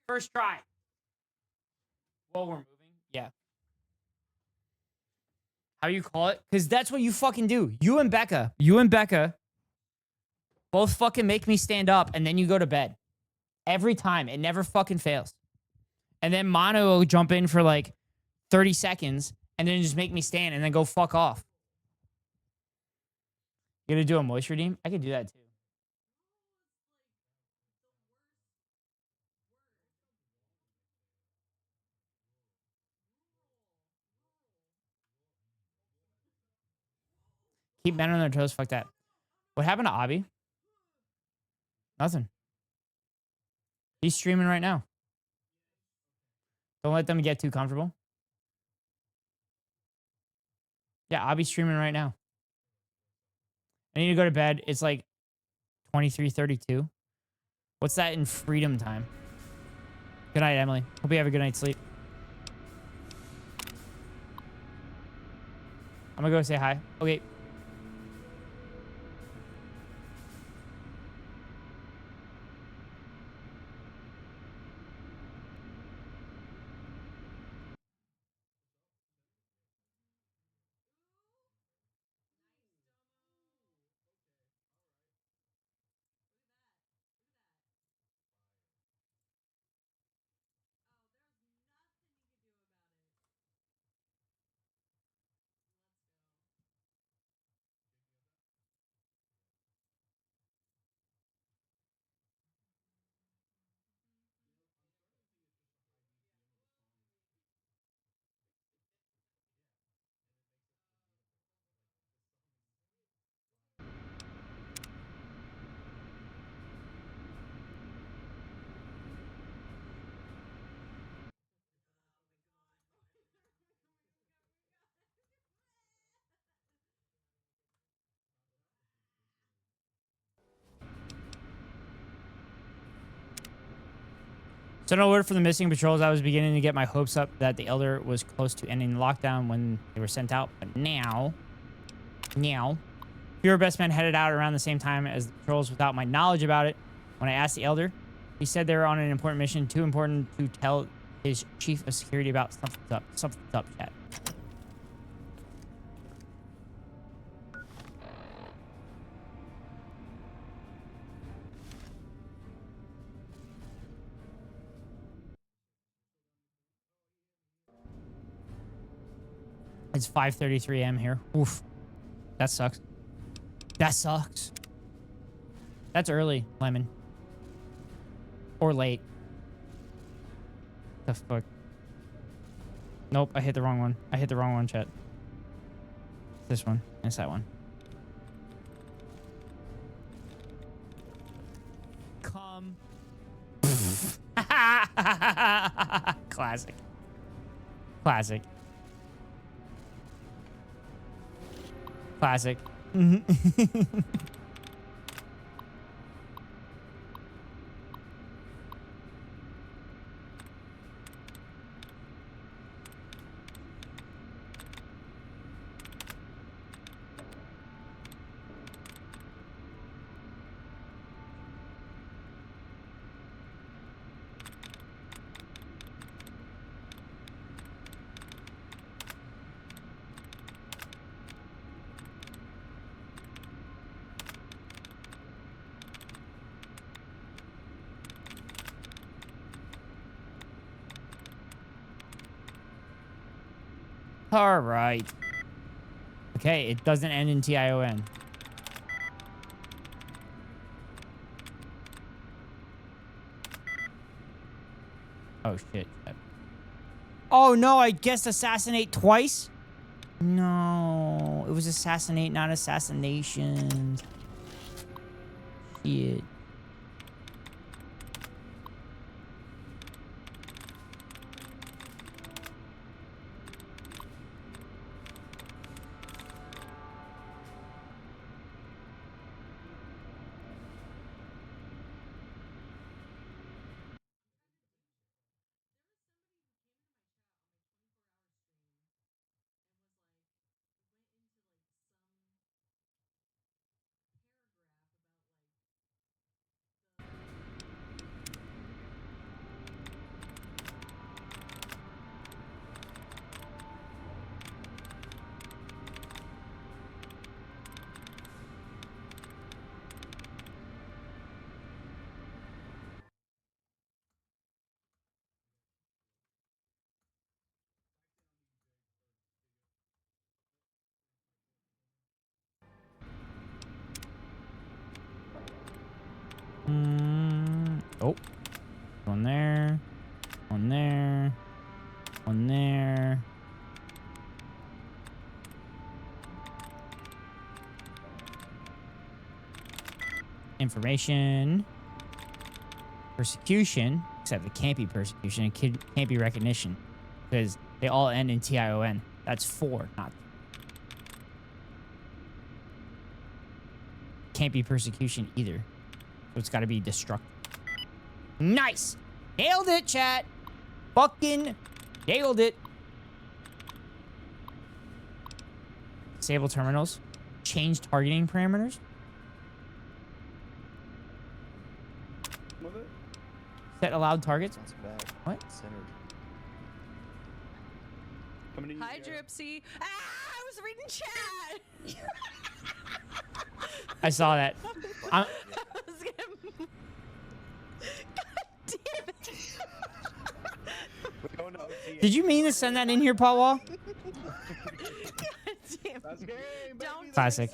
[SPEAKER 1] First try. While we're moving. Yeah. How you call it? Because that's what you fucking do. You and Becca both fucking make me stand up and then you go to bed. Every time. It never fucking fails. And then Mono will jump in for like 30 seconds and then just make me stand and then go fuck off. You gonna do a moist redeem? I could do that too. Keep men on their toes. Fuck that. What happened to Abby? Nothing. He's streaming right now. Don't let them get too comfortable. Yeah, Abby's streaming right now. I need to go to bed. It's like 23:32. What's that in freedom time? Good night, Emily. Hope you have a good night's sleep. I'm gonna go say hi. Okay. So no word from the missing patrols. I was beginning to get my hopes up that the Elder was close to ending lockdown when they were sent out. But now, fewer best men headed out around the same time as the patrols without my knowledge about it. When I asked the Elder, he said they were on an important mission, too important to tell his chief of security about. Something's up. Something's up, chat. It's 5:33 a.m. here. Oof. That sucks. That sucks. That's early, Lemon. Or late. The fuck? Nope, I hit the wrong one. I hit the wrong one, chat. This one. It's that one. Come. Classic. Classic. Classic. All right. Okay, it doesn't end in TION. Oh, shit. Oh, no, I guess assassinate twice? No, it was assassinate, not assassination. Shit. Oh. One there. One there. One there. Information. Persecution. Except it can't be persecution. It can't be recognition. Because they all end in TION. That's 4, not. Can't be persecution either. So it's got to be destructive. Nice! Nailed it, chat! Fucking nailed it. Disable terminals. Change targeting parameters. Set allowed targets. What?
[SPEAKER 16] Hi, Dripsy. Ah, I was reading chat.
[SPEAKER 1] I saw that.
[SPEAKER 16] I was gonna... God damn it.
[SPEAKER 1] Did you mean to send that in here, Paul Wall?
[SPEAKER 16] God damn it. Don't
[SPEAKER 1] Classic.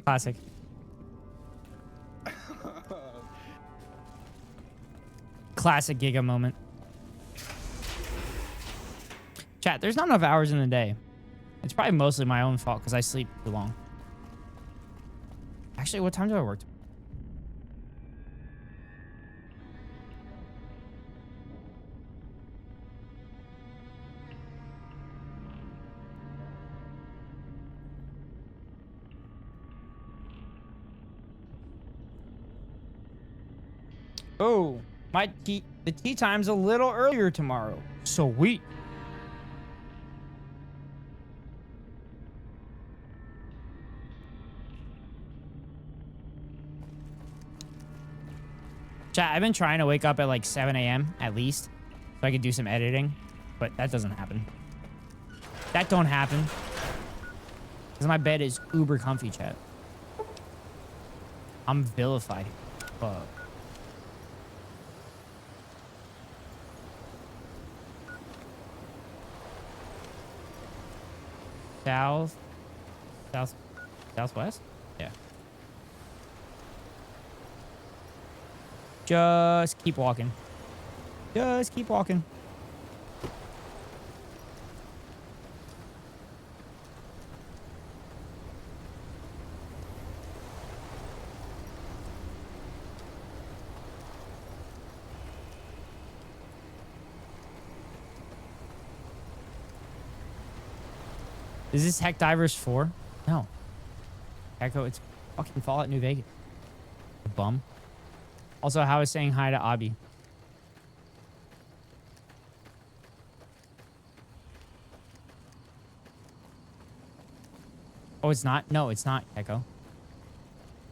[SPEAKER 1] Classic. Classic Giga moment. Chat, there's not enough hours in the day. It's probably mostly my own fault because I sleep too long. Actually, what time do I work? Oh, the tea time's a little earlier tomorrow. Sweet. Chat, I've been trying to wake up at like 7 a.m. at least so I could do some editing, but that doesn't happen. That don't happen. Because my bed is uber comfy, chat. I'm vilified. Fuck. Southwest? Yeah. Just keep walking. Just keep walking. Is this Heck Divers 4? No. Echo, it's fucking Fallout New Vegas. Bum. Also, how is saying hi to Abby? Oh, it's not? No, it's not, Echo.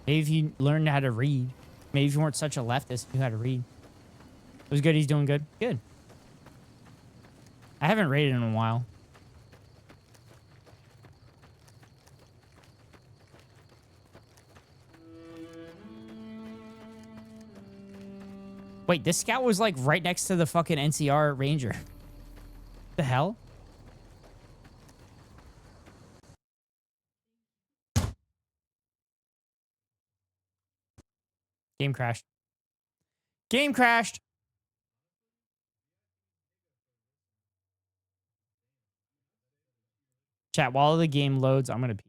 [SPEAKER 1] Maybe if you learned how to read. Maybe if you weren't such a leftist, you had to read. It was good. He's doing good. Good. I haven't raided in a while. Wait, this scout was like right next to the fucking NCR Ranger. The hell? Game crashed. Game crashed. Chat, while the game loads, I'm gonna pee.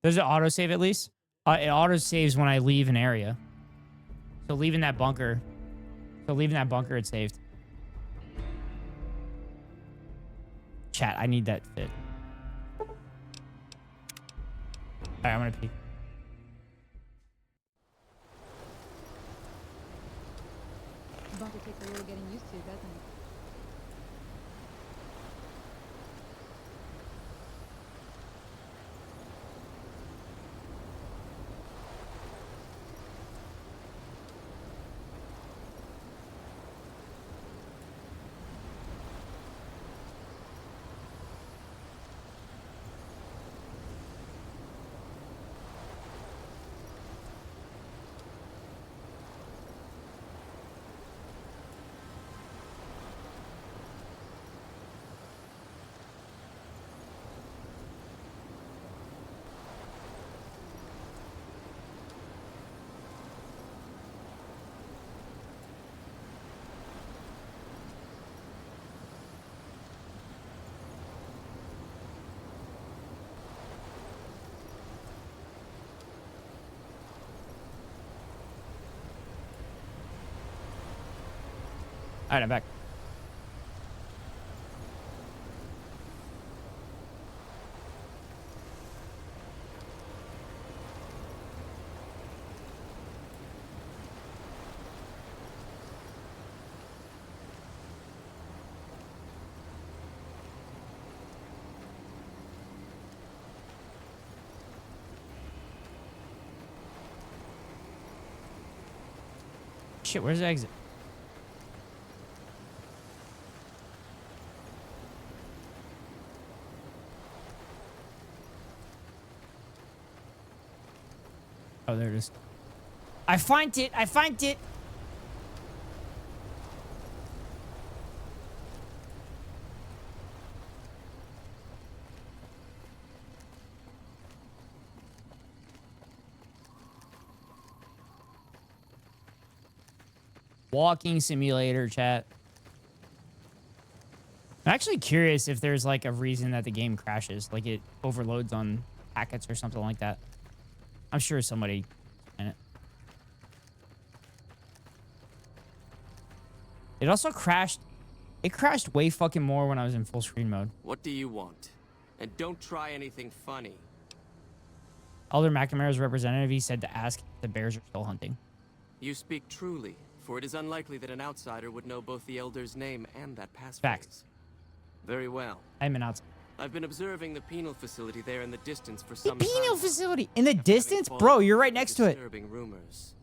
[SPEAKER 1] Does it autosave at least? It autosaves when I leave an area. So leaving that bunker. It saved. Chat, I need that fit. Alright, I'm gonna pee.
[SPEAKER 16] Bunker takes a little getting used to, doesn't it?
[SPEAKER 1] All right, I'm back. Shit, where's the exit? Oh, there it is. I find it. I find it. Walking simulator, chat. I'm actually curious if there's like a reason that the game crashes, like it overloads on packets or something like that. I'm sure somebody in it. It also crashed. It crashed way fucking more when I was in full screen mode.
[SPEAKER 13] What do you want? And don't try anything funny.
[SPEAKER 1] Elder McNamara's representative, he said to ask if the bears are still hunting.
[SPEAKER 13] You speak truly, for it is unlikely that an outsider would know both the Elder's name and that passphrase.
[SPEAKER 1] Facts.
[SPEAKER 13] Very well.
[SPEAKER 1] I'm an outsider.
[SPEAKER 13] I've been observing the penal facility there in the distance for some
[SPEAKER 1] time. The penal facility? In the
[SPEAKER 13] After
[SPEAKER 1] distance? Bro, you're right next to it.
[SPEAKER 13] Disturbing rumors.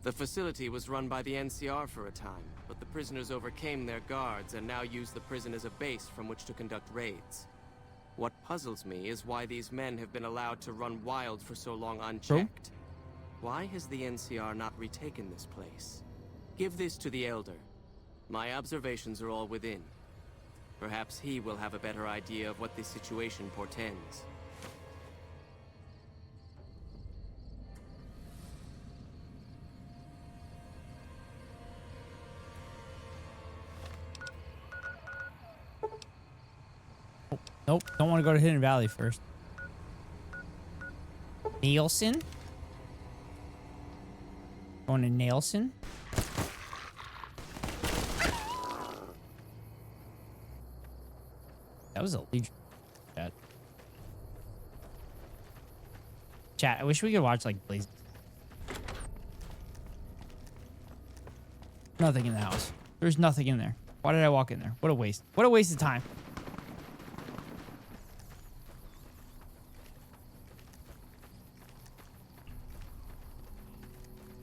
[SPEAKER 13] The facility was run by the NCR for a time, but the prisoners overcame their guards and now use the prison as a base from which to conduct raids. What puzzles me is why these men have been allowed to run wild for so long unchecked. Why has the NCR not retaken this place? Give this to the Elder. My observations are all within. Perhaps he will have a better idea of what this situation portends.
[SPEAKER 1] Nope, don't want to go to Hidden Valley first. Nielsen? Going to Nielsen? That was a Legion. Chat, I wish we could watch like Blaze. Nothing in the house. There's nothing in there. Why did I walk in there? What a waste. What a waste of time.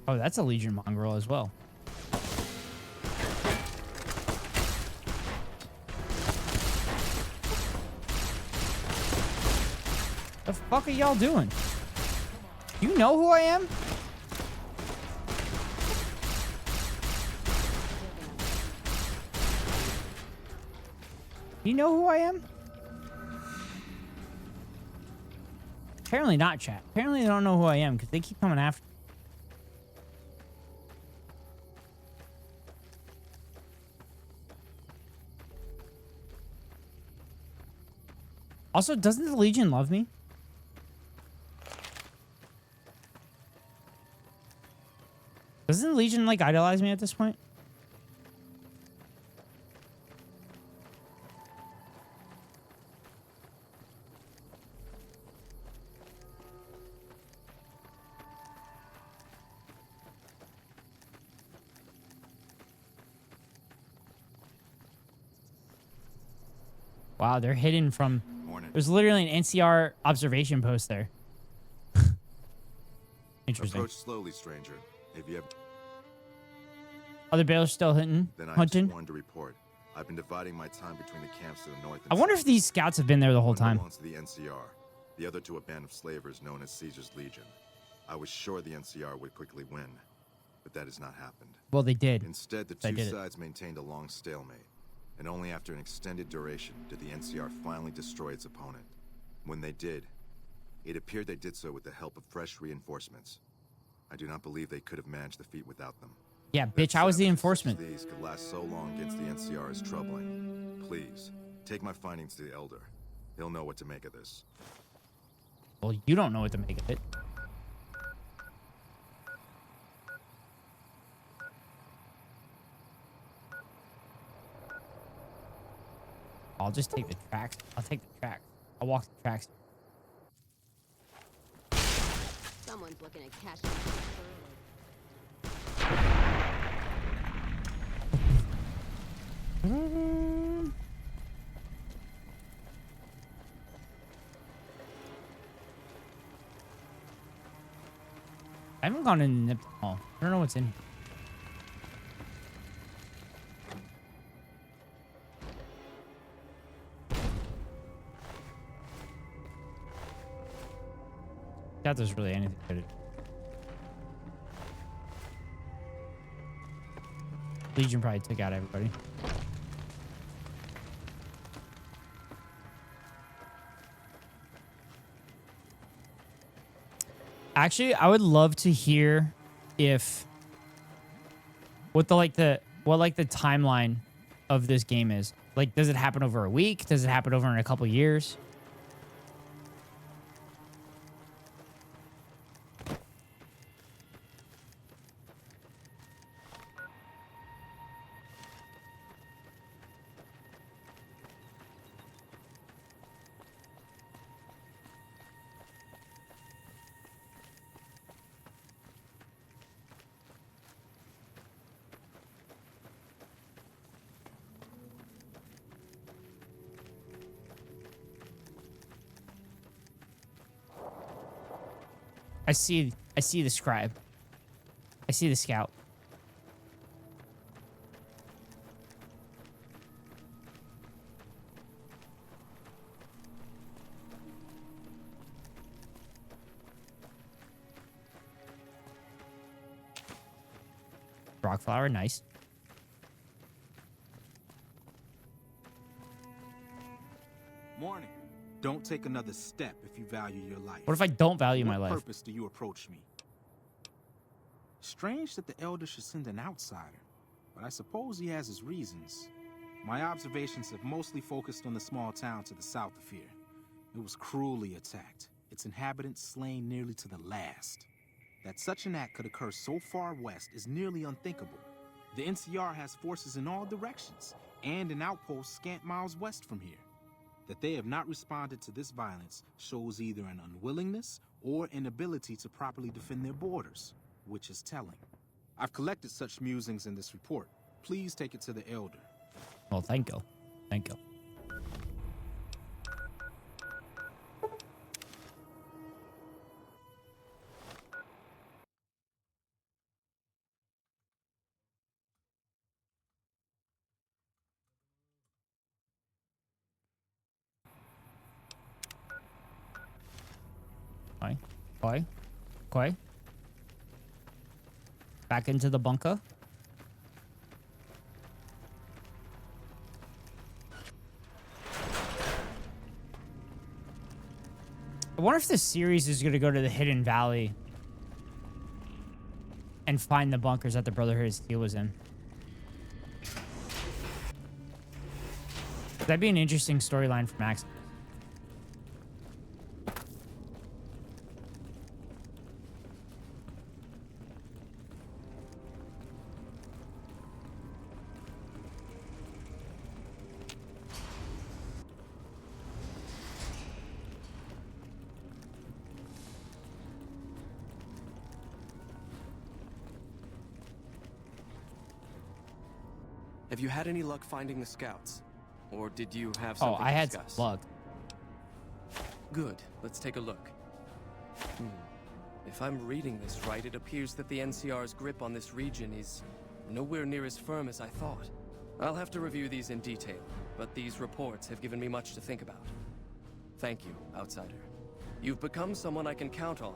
[SPEAKER 1] Oh, that's a Legion mongrel as well. The fuck are y'all doing? You know who I am? You know who I am? Apparently not, chat. Apparently they don't know who I am because they keep coming after me. Also, doesn't the Legion love me? Doesn't the Legion, like, idolize me at this point? Wow, they're hidden from... There's literally an NCR observation post there. Interesting.
[SPEAKER 12] Approach slowly, stranger. If you have...
[SPEAKER 1] Other bailers still hunting?
[SPEAKER 12] Then I
[SPEAKER 1] Hunting?
[SPEAKER 12] just wanted to report. I've been dividing my time between the camps to the north and
[SPEAKER 1] I wonder
[SPEAKER 12] south.
[SPEAKER 1] if these scouts have been there the whole
[SPEAKER 12] One
[SPEAKER 1] time.
[SPEAKER 12] belongs to the NCR. The other to a band of slavers known as Caesar's Legion. I was sure the NCR would quickly win, but that has not happened.
[SPEAKER 1] Well, they did.
[SPEAKER 12] Instead, the
[SPEAKER 1] They
[SPEAKER 12] two
[SPEAKER 1] did it.
[SPEAKER 12] sides maintained a long stalemate, and only after an extended duration did the NCR finally destroy its opponent. When they did, it appeared they did so with the help of fresh reinforcements. I do not believe they could have managed the feat without them.
[SPEAKER 1] Yeah, bitch, I was the enforcement.
[SPEAKER 12] These could last so long against the NCR is troubling. Please, take my findings to the Elder. He'll know what to make of this.
[SPEAKER 1] Well, you don't know what to make of it. I'll just take the tracks. I'll take the tracks. I'll walk the tracks.
[SPEAKER 3] Someone's looking at cash.
[SPEAKER 1] I haven't gone in the Nip Mall. I don't know what's in here. Doubt there's really anything good. Legion probably took out everybody. Actually, I would love to hear if what the timeline of this game is. Like, does it happen over a week? Does it happen over in a couple years? I see the scribe. I see the scout. Rock flower, nice.
[SPEAKER 14] Morning. Don't take another step if you value your life.
[SPEAKER 1] What if I don't value my life?
[SPEAKER 14] What purpose do you approach me? Strange that the Elder should send an outsider, but I suppose he has his reasons. My observations have mostly focused on the small town to the south of here. It was cruelly attacked, its inhabitants slain nearly to the last. That such an act could occur so far west is nearly unthinkable. The NCR has forces in all directions, and an outpost scant miles west from here. That they have not responded to this violence shows either an unwillingness or inability to properly defend their borders, which is telling. I've collected such musings in this report. Please take it to the Elder.
[SPEAKER 1] Well, thank you. Thank you. Why? Why? Okay. Back into the bunker. I wonder if this series is going to go to the Hidden Valley and find the bunkers that the Brotherhood of Steel was in. That'd be an interesting storyline for Max.
[SPEAKER 13] Have you had any luck finding the scouts? Or did you have something
[SPEAKER 1] I
[SPEAKER 13] to
[SPEAKER 1] had
[SPEAKER 13] discuss?
[SPEAKER 1] some luck.
[SPEAKER 13] Good. Let's take a look. If I'm reading this right, it appears that the NCR's grip on this region is nowhere near as firm as I thought. I'll have to review these in detail, but these reports have given me much to think about. Thank you, Outsider. You've become someone I can count on,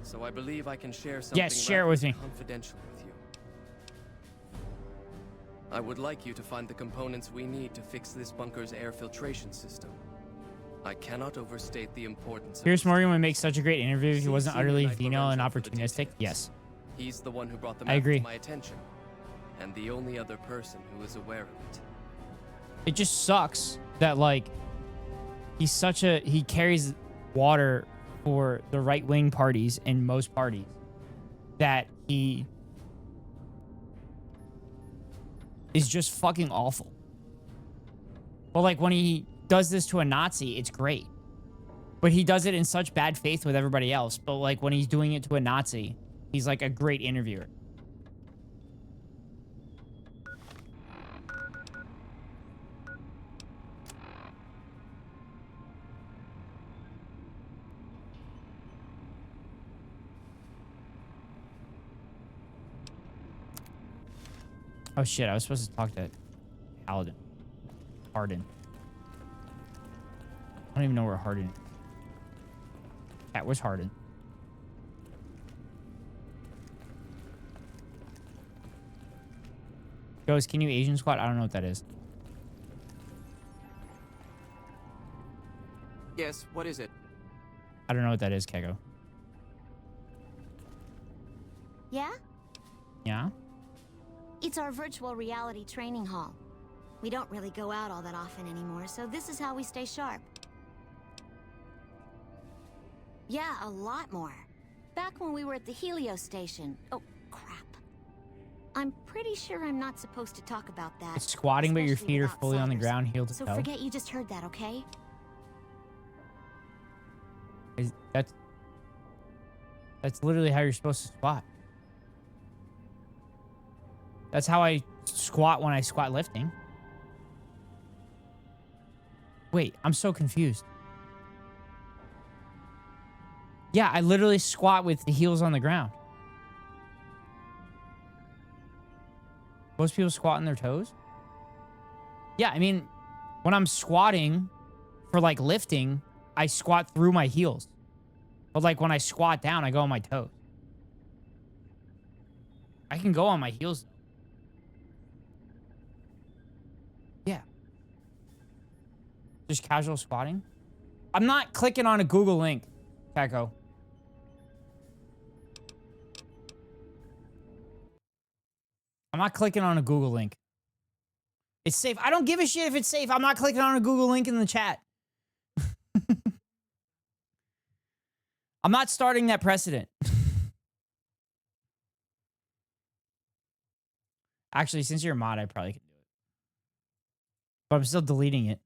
[SPEAKER 13] so I believe I can share something
[SPEAKER 1] Yes, share it with me.
[SPEAKER 13] confidential with you. I would like you to find the components we need to fix this bunker's air filtration system. I cannot overstate the importance of
[SPEAKER 1] Pierce Morgan would make such a great interview if he wasn't
[SPEAKER 13] Senior
[SPEAKER 1] utterly
[SPEAKER 13] Night
[SPEAKER 1] venal and
[SPEAKER 13] Lorenzo for the
[SPEAKER 1] opportunistic. Yes.
[SPEAKER 13] He's the one who brought the
[SPEAKER 1] I
[SPEAKER 13] map
[SPEAKER 1] agree.
[SPEAKER 13] to my attention, and the only other person who is aware of it.
[SPEAKER 1] It just sucks that, like, he carries water for the right-wing parties in most parties, that he is just fucking awful. But, like, when he does this to a Nazi, it's great. But he does it in such bad faith with everybody else. But, like, when he's doing it to a Nazi, he's, like, a great interviewer. Oh shit, I was supposed to talk to Paladin. Harden. I don't even know where Harden is. Cat, where's Harden? Ghost, can you Asian squat? I don't know what that is.
[SPEAKER 21] Yes, what is it?
[SPEAKER 1] I don't know what that is, Kego.
[SPEAKER 5] Yeah?
[SPEAKER 1] Yeah?
[SPEAKER 5] It's our virtual reality training hall. We don't really go out all that often anymore, so this is how we stay sharp. Yeah, a lot more. Back when we were at the Helio station. Oh, crap. I'm pretty sure I'm not supposed to talk about that.
[SPEAKER 1] It's squatting, but your
[SPEAKER 5] especially
[SPEAKER 1] feet are
[SPEAKER 5] with
[SPEAKER 1] fully on the
[SPEAKER 5] outsiders.
[SPEAKER 1] ground, heel to
[SPEAKER 5] So
[SPEAKER 1] toe.
[SPEAKER 5] forget you just heard that, okay?
[SPEAKER 1] That's literally how you're supposed to squat. That's how I squat when I squat lifting. Wait, I'm so confused. Yeah, I literally squat with the heels on the ground. Most people squat on their toes? Yeah, I mean, when I'm squatting for, like, lifting, I squat through my heels. But, like, when I squat down, I go on my toes. I can go on my heels. Yeah. Just casual squatting. I'm not clicking on a Google link, Kako. I'm not clicking on a Google link. It's safe. I don't give a shit if it's safe. I'm not clicking on a Google link in the chat. I'm not starting that precedent. Actually, since you're a mod, I probably can do it. But I'm still deleting it.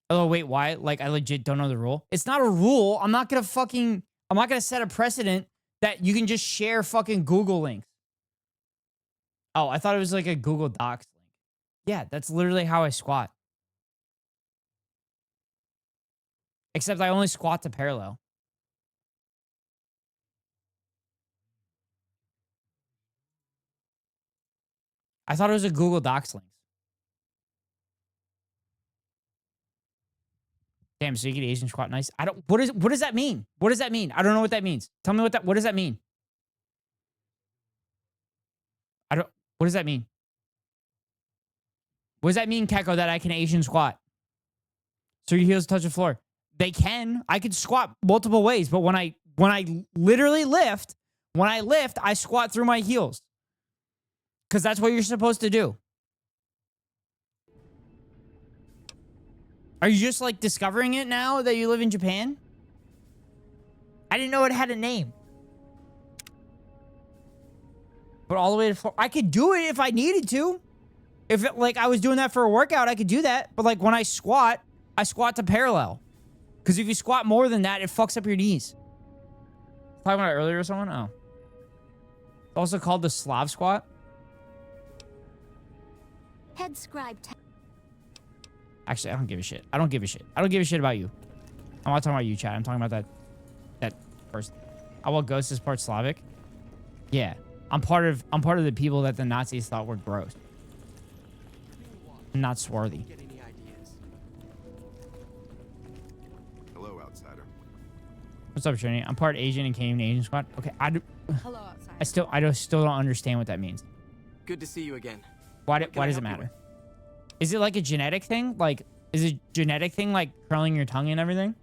[SPEAKER 1] Oh, wait, why? Like, I legit don't know the rule. It's not a rule. I'm not gonna set a precedent that you can just share fucking Google links. Oh, I thought it was like a Google Docs link. Yeah, that's literally how I squat. Except I only squat to parallel. I thought it was a Google Docs link. Damn, so you get Asian squat nice. I don't, what does that mean? What does that mean? I don't know what that means. Tell me what does that mean? What does that mean? What does that mean, Keko, that I can Asian squat? So your heels touch the floor. They can. I can squat multiple ways, but when I literally lift, I squat through my heels. Because that's what you're supposed to do. Are you just like discovering it now that you live in Japan? I didn't know it had a name. But all the way to floor. I could do it if I needed to. If it, like I was doing that for a workout, I could do that. But like when I squat to parallel. Because if you squat more than that, it fucks up your knees. Talking about it earlier with someone? Oh. It's also called the Slav squat.
[SPEAKER 5] Head scribe.
[SPEAKER 1] Actually, I don't give a shit. I don't give a shit. I don't give a shit about you. I'm not talking about you, Chad. I'm talking about that person. Oh, well, Ghost is part Slavic. Yeah. I'm part of the people that the Nazis thought were gross. I'm not swarthy.
[SPEAKER 12] Hello, outsider.
[SPEAKER 1] What's up, Trinity? I'm part Asian and came to Asian squad. Okay,
[SPEAKER 17] Hello, outside.
[SPEAKER 1] I still don't understand what that means.
[SPEAKER 21] Good to see you again.
[SPEAKER 1] Why does it matter? Is it like a genetic thing? Like, is it genetic thing like curling your tongue and everything?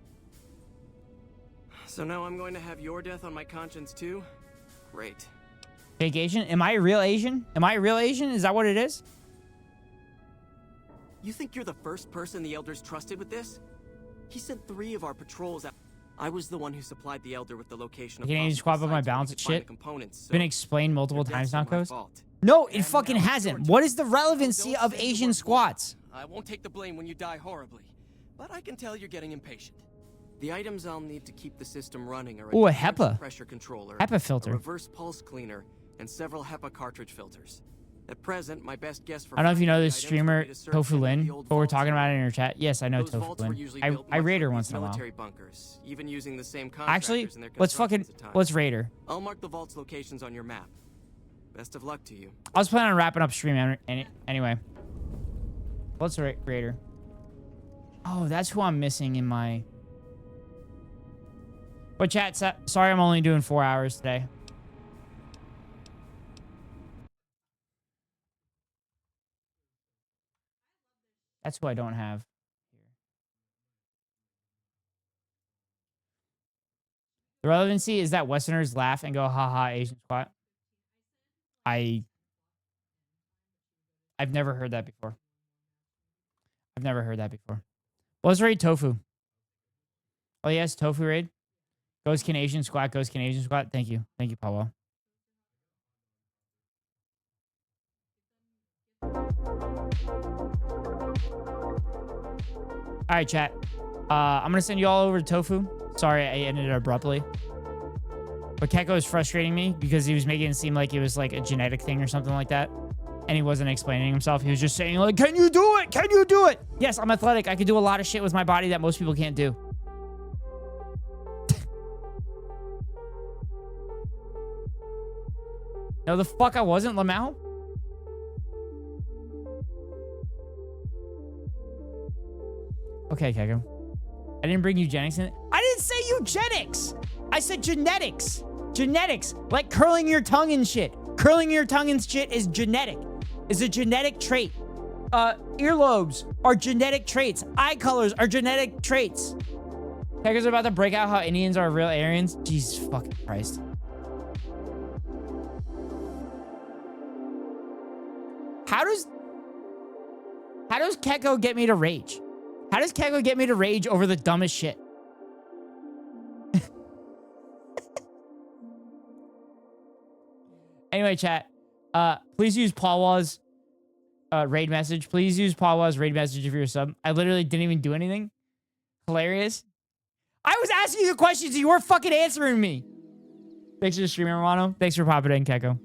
[SPEAKER 21] So now I'm going to have your death on my conscience too? Great.
[SPEAKER 1] Fake Asian? Am I a real Asian? Am I a real Asian? Is that what it is?
[SPEAKER 21] You think you're the first person the Elders trusted with this? He sent 3 of our patrols out. I was the one who supplied the Elder with the location of
[SPEAKER 1] I can Asian squat up my balance and shit.
[SPEAKER 21] Components,
[SPEAKER 1] Been explained multiple times now, Coast.
[SPEAKER 21] fault.
[SPEAKER 1] No, it fucking hasn't. What is the relevancy of Asian squats?
[SPEAKER 21] I won't take the blame when you die horribly, but I can tell you're getting impatient. The items I'll need to keep the system running are
[SPEAKER 1] Ooh, a HEPA.
[SPEAKER 21] pressure controller,
[SPEAKER 1] HEPA filter.
[SPEAKER 21] a reverse pulse cleaner, and several HEPA cartridge filters. At present, my best guess for
[SPEAKER 1] I don't know if you know
[SPEAKER 21] finding
[SPEAKER 1] this
[SPEAKER 21] the items
[SPEAKER 1] streamer,
[SPEAKER 21] would be to search
[SPEAKER 1] Tofu
[SPEAKER 21] any of
[SPEAKER 1] Lin,
[SPEAKER 21] the old
[SPEAKER 1] but we're
[SPEAKER 21] vaults
[SPEAKER 1] talking
[SPEAKER 21] in
[SPEAKER 1] about it in her chat. Yes, I know
[SPEAKER 21] Those
[SPEAKER 1] Tofu
[SPEAKER 21] vaults were
[SPEAKER 1] Lin.
[SPEAKER 21] usually
[SPEAKER 1] I
[SPEAKER 21] built
[SPEAKER 1] raid her
[SPEAKER 21] much like
[SPEAKER 1] once
[SPEAKER 21] these
[SPEAKER 1] in a while.
[SPEAKER 21] military bunkers, even using the same
[SPEAKER 1] Actually,
[SPEAKER 21] contractors in their
[SPEAKER 1] let's raid her.
[SPEAKER 21] I'll mark the vault's locations on your map. Best of luck to you.
[SPEAKER 1] I was planning on wrapping up stream anyway. Let's raid her. Oh, that's who I'm missing in my... But chat, sorry I'm only doing 4 hours today. That's who I don't have. The relevancy is that Westerners laugh and go, haha, Asian squat. I've never heard that before. I've never heard that before. Well, let's raid Tofu. Oh, yes, Tofu raid. Goes Canadian squat, goes Canadian squat. Thank you. Thank you, Pablo. All right, chat. I'm going to send you all over to Tofu. Sorry, I ended it abruptly. But Keko is frustrating me because he was making it seem like it was like a genetic thing or something like that. And he wasn't explaining himself. He was just saying like, can you do it? Can you do it? Yes, I'm athletic. I can do a lot of shit with my body that most people can't do. No, the fuck I wasn't, Lamau. Okay, Keko. I didn't bring eugenics in. I didn't say eugenics. I said genetics. Genetics. Like curling your tongue and shit. Curling your tongue and shit is genetic. Is a genetic trait. Earlobes are genetic traits. Eye colors are genetic traits. Keko's about to break out how Indians are real Aryans. Jesus fucking Christ. How does Keko get me to rage? How does Keko get me to rage over the dumbest shit? Anyway, chat. Please use Pawa's raid message. Please use Pawa's raid message if you're a sub. I literally didn't even do anything. Hilarious. I was asking you questions and you weren't fucking answering me. Thanks for the stream, Romano. Thanks for popping in, Keko.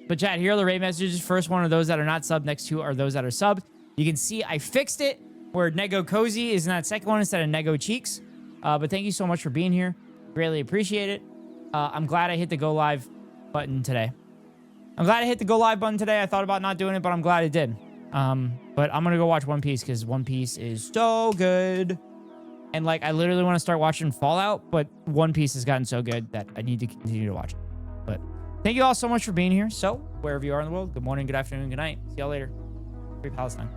[SPEAKER 1] But chat, here are the raid messages. First one are those that are not subbed. Next two are those that are subbed. You can see I fixed it where Nego Cozy is in that second one instead of Nego Cheeks. But thank you so much for being here. Greatly appreciate it. I'm glad I hit the go live button today. I thought about not doing it, but I'm glad I did. But I'm going to go watch One Piece because One Piece is so good. And like, I literally want to start watching Fallout, but One Piece has gotten so good that I need to continue to watch it. But thank you all so much for being here. So wherever you are in the world, good morning, good afternoon, good night. See y'all later. Free Palestine.